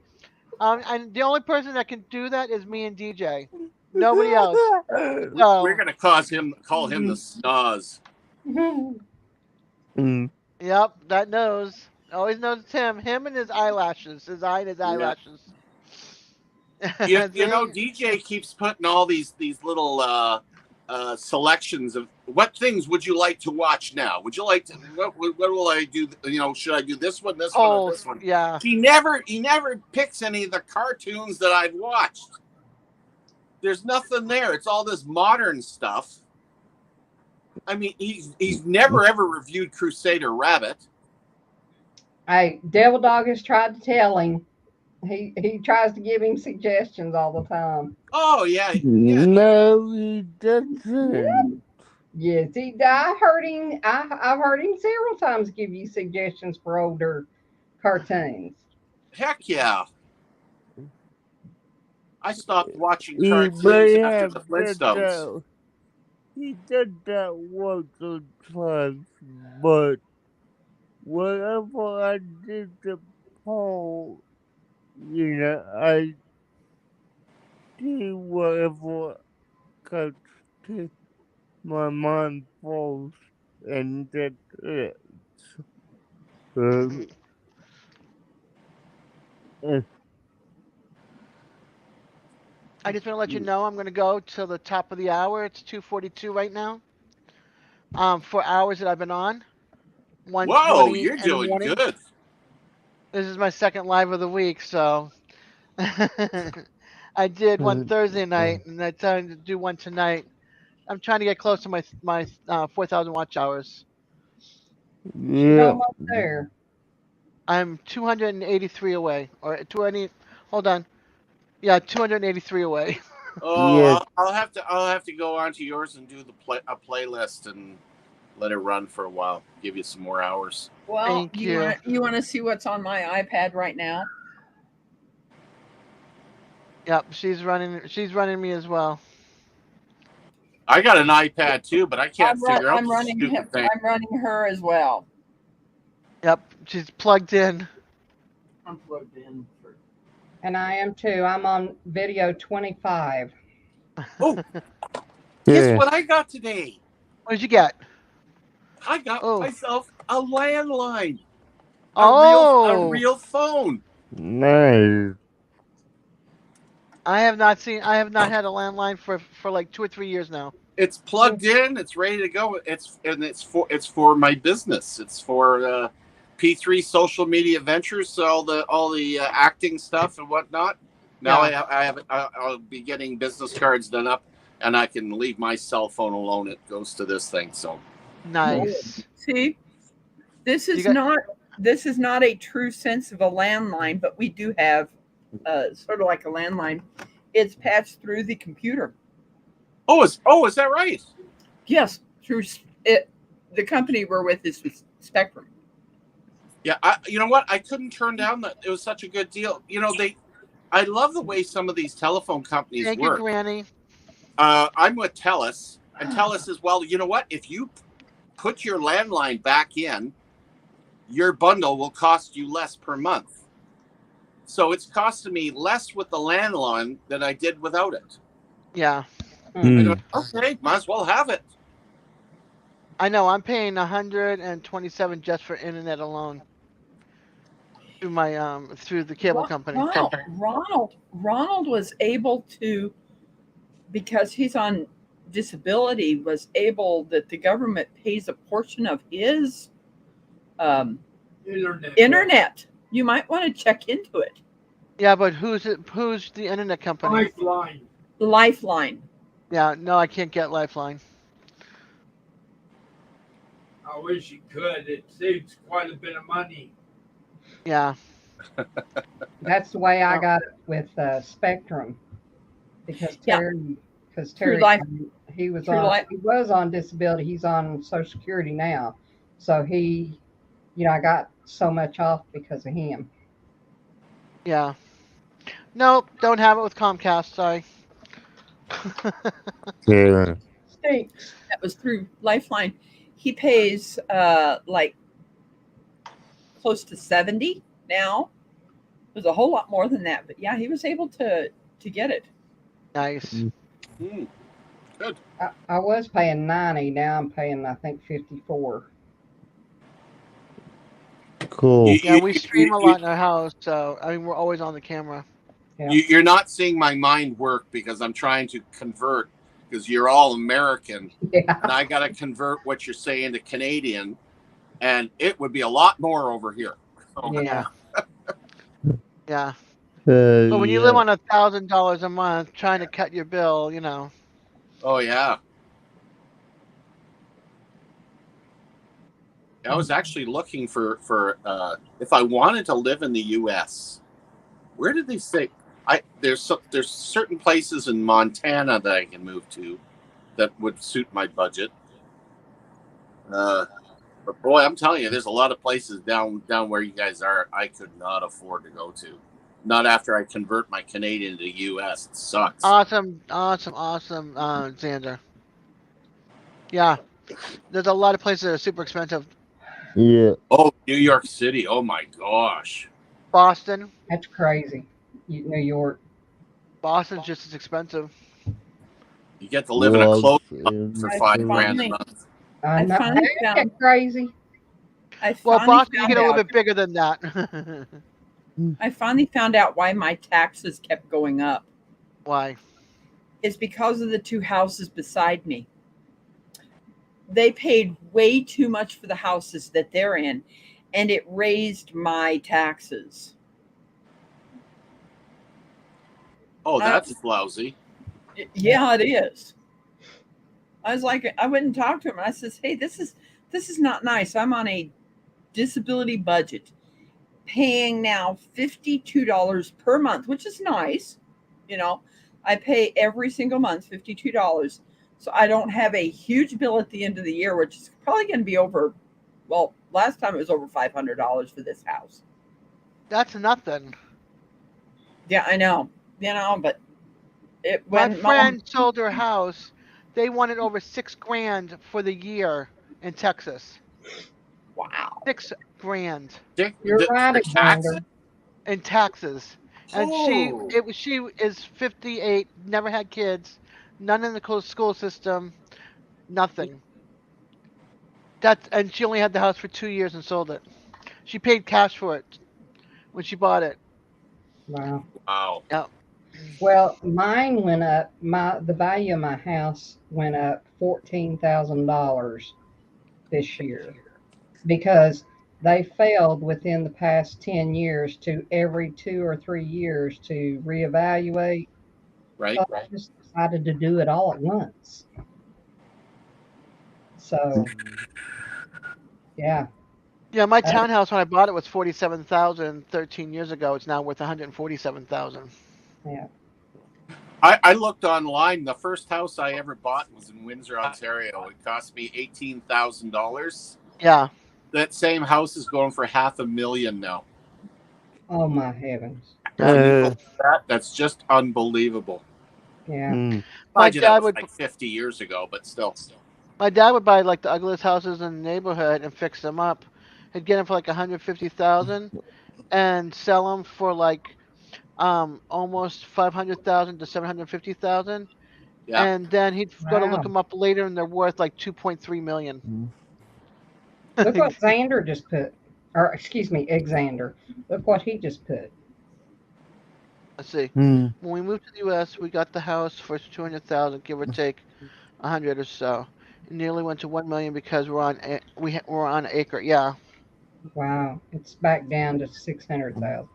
And the only person that can do that is me and DJ. Nobody else. We're So, gonna call him the Snaz. Mm. yep, that knows. Always knows it's him. Him and his eyelashes. His eye and his Yeah. eyelashes. You know, See? DJ keeps putting all these little selections of what things would you like to watch now? Would you like to what will I do? You know, should I do this one, or Polls. this one? Yeah. He never picks any of the cartoons that I've watched. There's nothing there. It's all this modern stuff. I mean, he's never ever reviewed Crusader Rabbit. Hey, Devil Dog has tried to tell him. He tries to give him suggestions all the time. Oh yeah. No, he doesn't. Yes, I heard him. I've heard him several times give you suggestions for older cartoons. Heck yeah. I stopped watching He cartoons may after have the did Flintstones. that. He did that once or twice, but whenever I did the poll, I did whatever comes to my mind falls, and that's it. So, uh, I just want to let you know I'm going to go till the top of the hour. It's 2:42 right now. For hours that I've been on, Whoa, 1:20 you're in the doing morning. good. This is my second live of the week, so I did one Thursday night, and I decided to do one tonight. I'm trying to get close to my 4,000 watch hours. She's yeah, almost there. I'm 283 away, or 280. Hold on, yeah, 283 away. Oh, yeah, I'll have to go onto yours and do a playlist and let it run for a while. Give you some more hours. Well, Thank you. you want to see what's on my iPad right now? Yep, she's running. She's running me as well. I got an iPad too, but I can't figure out I'm the running him. stupid thing. I'm running her as well. Yep, she's plugged in. I'm plugged in. And I am too. I'm on video 25. Oh, guess yeah. what I got today? What did you get? I got Oh, myself a landline, a oh! real phone. Nice. I have not seen. I have not had a landline for like 2 or 3 years now. It's plugged in. It's ready to go. It's for my business. It's for P3 Social Media Ventures. So all the acting stuff and whatnot. Now Yeah. I'll be getting business cards done up, and I can leave my cell phone alone. It goes to this thing. So Nice. See, this You is got- not a true sense of a landline, but we do have sort of like a landline. It's patched through the computer. is that right? Yes, through it. The company we're with is Spectrum. Yeah, you know what? I couldn't turn down that. It was such a good deal. You know, I love the way some of these telephone companies Thank you, work. Granny. I'm with TELUS, and TELUS says, well, you know what? If you put your landline back in, your bundle will cost you less per month. So it's costing me less with the landline than I did without it. Yeah, I go, okay, might as well have it. I know. I'm paying 127 just for internet alone through my through the cable company. Ronald was able to, because he's on disability, was able that the government pays a portion of his internet. You might want to check into it. Yeah, but who's the internet company? Lifeline. Lifeline. Yeah, no, I can't get Lifeline. I wish you could. It saves quite a bit of money. Yeah. That's the way I got it with Spectrum, because Terry, he was on disability. He's on Social Security now, so I got so much off because of him. Yeah. Nope, don't have it with Comcast. Sorry. Yeah. Stinks. That was through Lifeline. He pays like close to 70 now. It was a whole lot more than that, but yeah, he was able to get it. Nice. Hmm, good. I was paying 90. Now I'm paying, I think, 54. Cool. Yeah, we stream a lot in our house, so I mean we're always on the camera. Yeah. You're not seeing my mind work because I'm trying to convert because you're all American Yeah. and I got to convert what you're saying to Canadian, and it would be a lot more over here. Yeah. Yeah. But when you live Yeah. on $1,000 a month, trying to cut your bill, Oh yeah. I was actually looking for if I wanted to live in the U.S. Where did they say? There's certain places in Montana that I can move to that would suit my budget. But boy, I'm telling you, there's a lot of places down where you guys are I could not afford to go to. Not after I convert my Canadian to U.S. It sucks. awesome, Xander. Yeah, there's a lot of places that are super expensive. Yeah. Oh, New York City. Oh my gosh. Boston, That's crazy. New York. Boston's just as expensive. You get to live in a clothes for I $5,000 a finally, month. I I know. finally Ain't that found, crazy? I Well, finally Boston, you found get a little out, bit bigger than that. I finally found out why my taxes kept going up. Why? It's because of the two houses beside me. They paid way too much for the houses that they're in, and it raised my taxes. Oh, I, that's lousy. yeah, it is. I was like, I went and talked to him, and I says, "Hey, this is not nice. I'm on a disability budget, paying now $52 per month, which is nice. You know, I pay every single month $52, so I don't have a huge bill at the end of the year, which is probably going to be over. Well, last time it was over $500 for this house. That's nothing. Yeah, I know. But My when mom, friend sold her house. They wanted over 6 grand for the year in Texas. wow, 6 grand You're right, For Alexander. taxes? in taxes, and Oh, she is 58, never had kids, none in the school system, nothing. And she only had the house for 2 years and sold it. She paid cash for it when she bought it. Wow. wow. Yeah. Well, mine went up. The value of my house went up $14,000 this year because they failed within the past 10 years to every 2 or 3 years to reevaluate. So Right? I just decided to do it all at once. So yeah, Yeah, my that, townhouse when I bought it was 47,000 13 years ago. It's now worth 147,000. yeah. I looked online. The first house I ever bought was in Windsor, Ontario. It cost me $18,000. Yeah. That same house is going for $500,000 now. Oh my heavens. Can you Uh, believe that? That's just unbelievable. Yeah. My Mind you, that dad was would like 50 years ago, but still. my dad would buy like the ugliest houses in the neighborhood and fix them up. He'd get them for like 150,000 and sell them for like almost 500,000 to 750,000, Yeah. and then he'd go to look Wow. them up later and they're worth like 2.3 million. Look what Xander just put. Or excuse me, Xander. Look what he just put. Let's see. mm. When we moved to the U.S., we got the house for 200,000, give or take 100 or so. It nearly went to 1 million because we're on an acre. Yeah, Wow. It's back down to 600,000.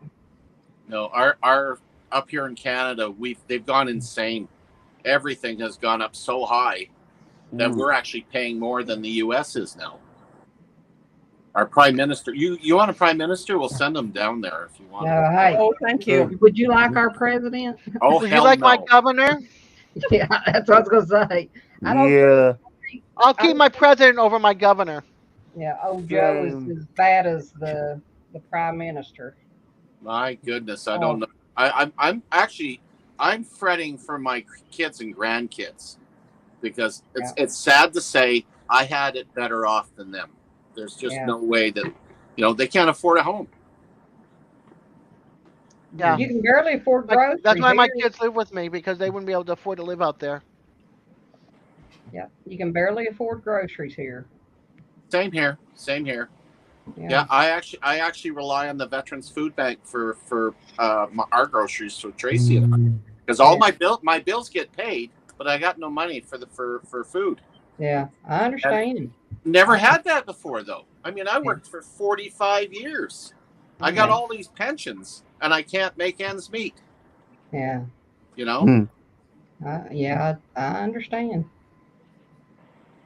No, our up here in Canada, they've gone insane. Everything has gone up so high that we're actually paying more than the U.S. is now. Our prime minister, you want a prime minister? We'll send them down there if you want. No, hey, oh, thank you. would you like our president? Oh would you hell like my no! governor? Yeah, that's what I was gonna say. I don't Yeah. I'll I keep my president over my governor. yeah, old Joe is Same. as bad as the prime minister. My goodness, I don't Oh, know. I'm actually I'm fretting for my kids and grandkids because Yeah. it's sad to say I had it better off than them. There's just Yeah. no way that they can't afford a home. Yeah. You can barely afford That's groceries why my here. kids live with me because they wouldn't be able to afford to live out there. Yeah. You can barely afford groceries here. Same here. Same here. Yeah. Yeah, I actually rely on the Veterans Food Bank for our groceries for Tracy and I because all Yeah. my bills get paid, but I got no money for food. Yeah. I And understand. never I, had that before though. I mean, I yeah. worked for 45 years. I got Yeah. Hmm. all these pensions and I can't make ends meet. Yeah. You know. Mm. Yeah. I understand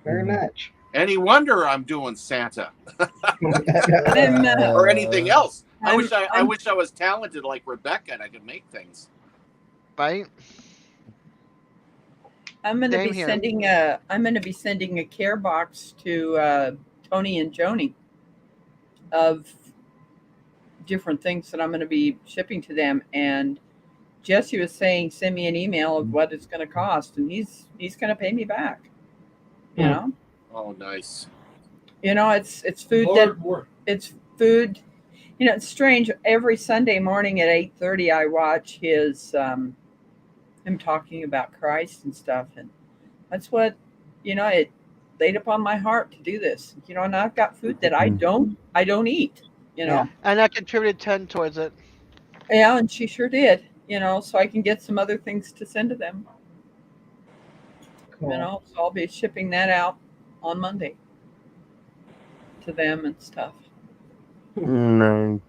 very much. Any wonder I'm doing Santa I'm or anything else. I I'm wish I I'm wish I was talented like Rebecca and I could make things. Right? I'm going to Same be here. sending a care box to Tony and Joni of different things that I'm going to be shipping to them. And Jesse was saying, send me an email of what it's going to cost, and he's going to pay me back. You Hmm. know, Oh, nice. it's food it's food. It's strange. Every Sunday morning at 8:30, I watch him talking about Christ and stuff, and that's what it laid upon my heart to do this. And I've got food that I don't eat. You Yeah. know, And I contributed 10 towards it. yeah, and she sure did. So I can get some other things to send to them. Cool. So I'll be shipping that out on Monday to them and stuff. No.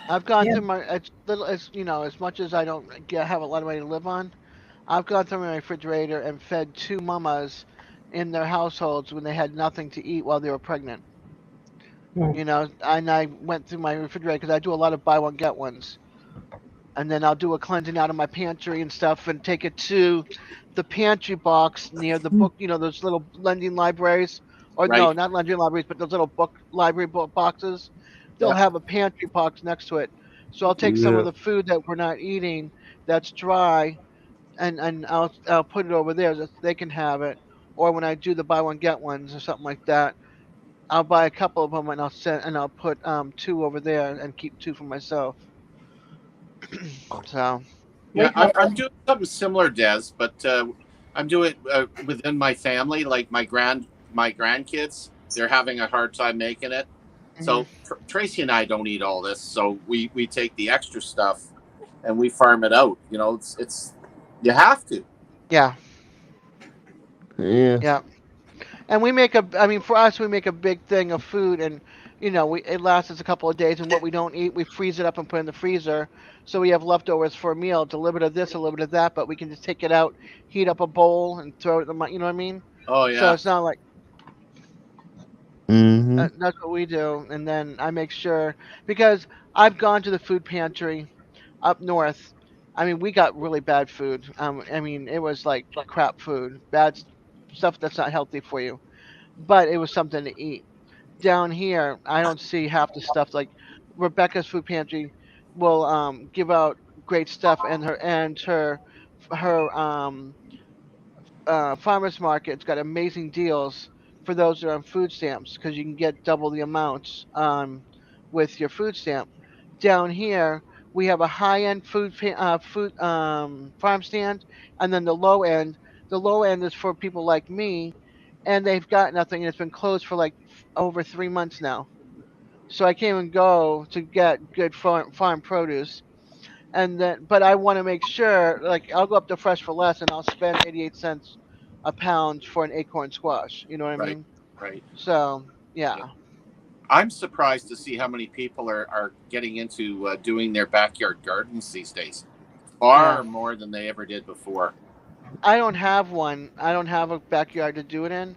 I've gone Yeah. through my as little as as much as I don't have a lot of money to live on. I've gone through my refrigerator and fed two mamas in their households when they had nothing to eat while they were pregnant. Hmm. And I went through my refrigerator because I do a lot of buy one get ones, and then I'll do a cleansing out of my pantry and stuff, and take it to the pantry box near the book. Those little lending libraries, or no, Right. not lending libraries, but those little book library book boxes. They'll Yeah. have a pantry box next to it. So I'll take some of Yeah. the food that we're not eating that's dry, and I'll put it over there so they can have it. Or when I do the buy one get ones or something like that, I'll buy a couple of them and I'll put two over there and keep two for myself. So We Yeah, call I'm doing something similar, Des, but I'm doing within my family, like my grandkids. They're having a hard time making it. mhm. So Tracy and I don't eat all this, so we take the extra stuff and we farm it out. It's you have to. Yeah, Yeah. yeah. And we make I mean, for us, we make a big thing of food, and it lasts us a couple of days. And what we don't eat, we freeze it up and put it in the freezer, so we have leftovers for a meal. It's a little bit of this, a little bit of that, but we can just take it out, heat up a bowl, and throw it in you know what I mean? Oh So yeah, it's not like Mm-hmm. that's what we do. And then I make sure because I've gone to the food pantry up north. I mean, we got really bad food. I mean, it was like crap food, stuff that's not healthy for you, but it was something to eat. Down here, I don't see half the stuff. Like Rebecca's food pantry will give out great stuff, and her farmers market's got amazing deals for those that are on food stamps because you can get double the amounts with your food stamp. Down here, we have a high end food farm stand, and then the low end. The low end is for people like me, and they've got nothing, and it's been closed for like over 3 months now. So I can't even go to get good farm produce. And then, but I want to make sure, like, I'll go up to Fresh for Less, and I'll spend 88 cents a pound for an acorn squash. You know what I right, mean? right. So Yeah. yeah, I'm surprised to see how many people are getting into doing their backyard gardens these days. yeah. Far more than they ever did before. I don't have one. I don't have a backyard to do it in,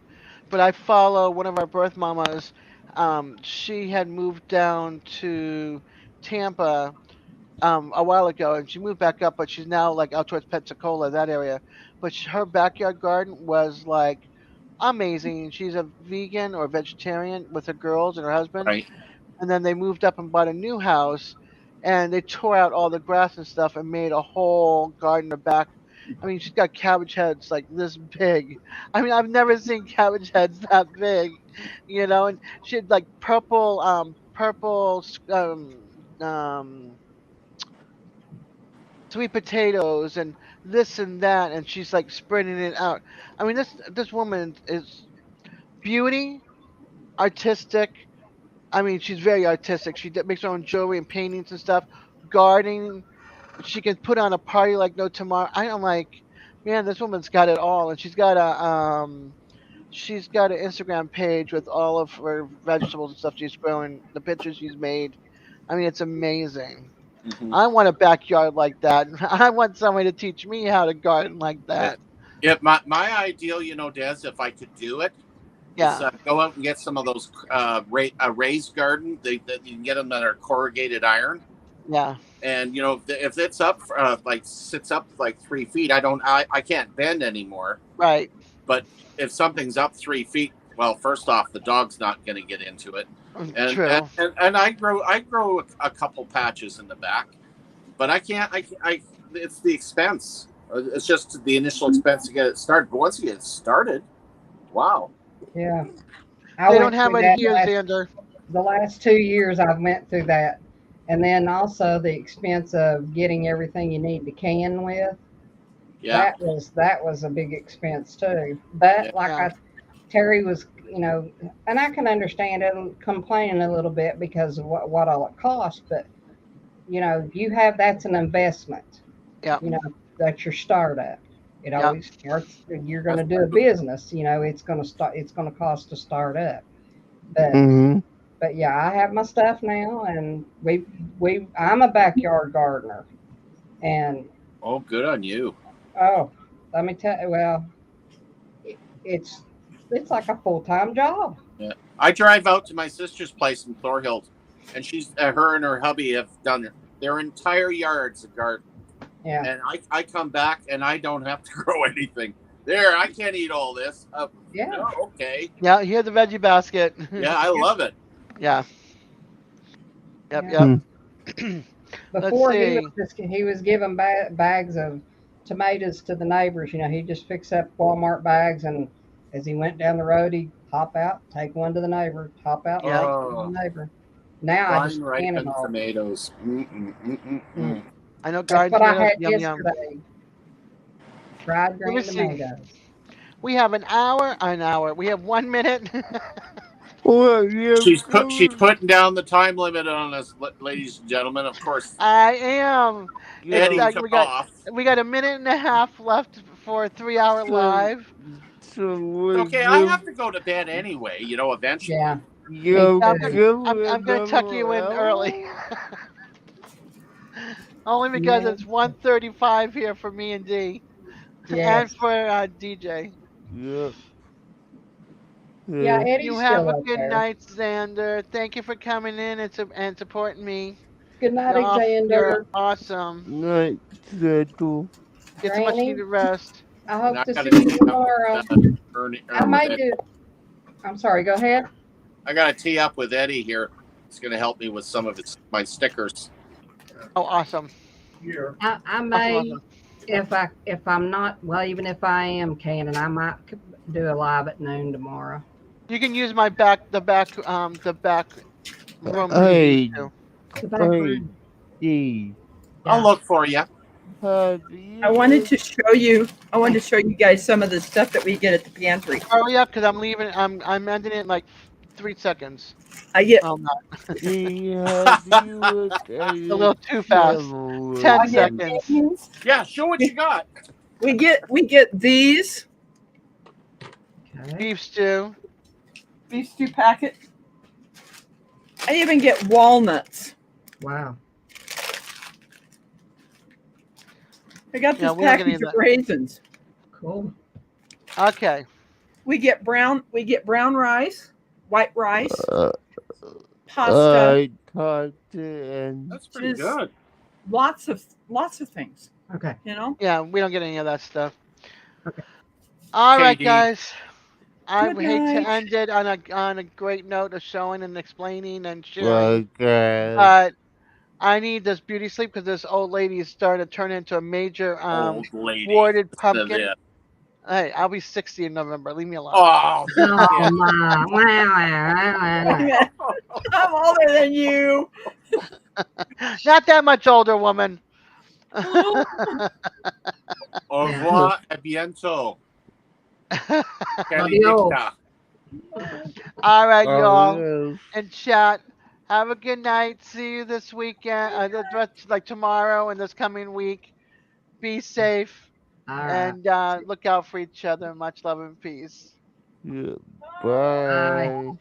but I follow one of our birth mamas. She had moved down to Tampa a while ago, and she moved back up, but she's now like out towards Pensacola, that area. But her backyard garden was like amazing. She's a vegan or vegetarian with her girls and her husband, Right. and then they moved up and bought a new house, and they tore out all the grass and stuff and made a whole garden in the back. I mean, she's got cabbage heads like this big. I mean, I've never seen cabbage heads that big, And she had like sweet potatoes and this and that, and she's like spreading it out. I mean, this woman is beauty, artistic. I mean, she's very artistic. She makes her own jewelry and paintings and stuff. Gardening. She can put on a party like no tomorrow. I'm like, man, this woman's got it all, and she's got an Instagram page with all of her vegetables and stuff she's growing, the pictures she's made. I mean, it's amazing. Mhm. I want a backyard like that. I want somebody to teach me how to garden like that. My ideal, Des, if I could do it, is Yeah, go out and get some of those raised garden. You can get them that are corrugated iron, yeah, and if it's up sits up like 3 feet, I can't bend anymore. right. But if something's up 3 feet, well, first off, the dog's not going to get into it, and and, True. and and I grow a couple patches in the back, but I can't. It's the expense. It's just the initial expense to get it started. But once you get it started, wow. Yeah. I They don't went have through it that here, Xander. the last 2 years. I've went through that, and then also the expense of getting everything you need to can with. Yeah. That was a big expense too. But like Yeah, Terry was, and I can understand it complaining a little bit because of what all it costs. But you have that's an investment. yeah, That's your startup. It yeah. always starts. You're going to do a business. It's going to start. It's going to cost to start up. But Mm-hmm. but yeah, I have my stuff now, and I'm a backyard gardener, and Oh, good on you. oh, let me tell you, well, it, it's it's like a full-time job. Yeah. I drive out to my sister's place in Thorhill, and her and her hubby have done their entire yards a garden. Yeah, And I come back and I don't have to grow anything. There, I can't eat all this. yeah. No, okay. Yeah, here's the veggie basket. Yeah, I love it. Yeah. Yep, Yeah. yep. Let's Before see. he was giving bags of tomatoes to the neighbors. He just fixed up Walmart bags, and as he went down the road, he'd hop out, take one to the neighbor, hop out, Yeah. take one to the neighbor. Now I just Fine can it ripened all. tomatoes. Mm. I know That's garden what I tomatoes, had yum yum. yesterday. Fried Let me green see. tomatoes. We have an hour. We have 1 minute. Well, yeah, She's putting down the time limit on us, ladies and gentlemen. Of course, I am. It's Eddie yeah. like took off. we got a minute and a half left for a 3 hour So, live. so we Okay, I give, have to go to bed anyway. Eventually. Yeah, me yeah, I'm too. gonna give I'm gonna tuck another you in hour. early. Only because Me it's too. 1:35 here for me and D, and Yes. for DJ. Yeah. Yeah, Yeah. You Eddie's have still a up good there. night, Xander. Thank you for coming in and supporting me. Good night, You're Alexander. awesome. Night, Settle. Get some much Granny, needed rest. I And hope I to got see to you tee up tomorrow. with I may do. I'm sorry, go ahead. I got to tee up with Eddie here. He's going to help me with some of my stickers. Oh, awesome. Here. I Awesome, may, awesome. if I'm not, well, even if I am canning, I might do a live at noon tomorrow. You can use the back room to use Hey, too. The back hey, room. D. I'll Yeah. look for you. Have I wanted you to show you. I wanted to show you guys some of the stuff that we get at the pantry. Hurry up, because I'm leaving. I'm ending it in like 3 seconds. I get Oh, no, have you looked at a your little too fast. travel 10 I get review? seconds. these. Yeah, show what you got. We get these Okay. Beef stew. beef stew packet. I even get walnuts. Wow. I got Yeah, this we don't get any package of of that. raisins. Cool. Okay. We get brown rice, white rice, Uh, pasta, I talked to and That's pretty Just- good. lots of things. Okay. Yeah, we don't get any of that stuff. Okay. All right, KD. guys. I Good hate to night. end it on a great note of showing and explaining and sharing, podcast. but I need this beauty sleep because this old lady is starting to turn into a major Old lady. thwarted Listen to pumpkin. this. Hey, I'll be 60 in November. Leave me alone. Oh, Oh shit. my! I'm older than you. Not that much older, woman. Au Yeah. revoir et bientôt. Adios. Caridicta. All right, y'all. Adios. And chat. Have a good night. See you this weekend. Like tomorrow and this coming week. Be safe All right. and look out for each other. Much love and peace. Yeah. Bye. Bye.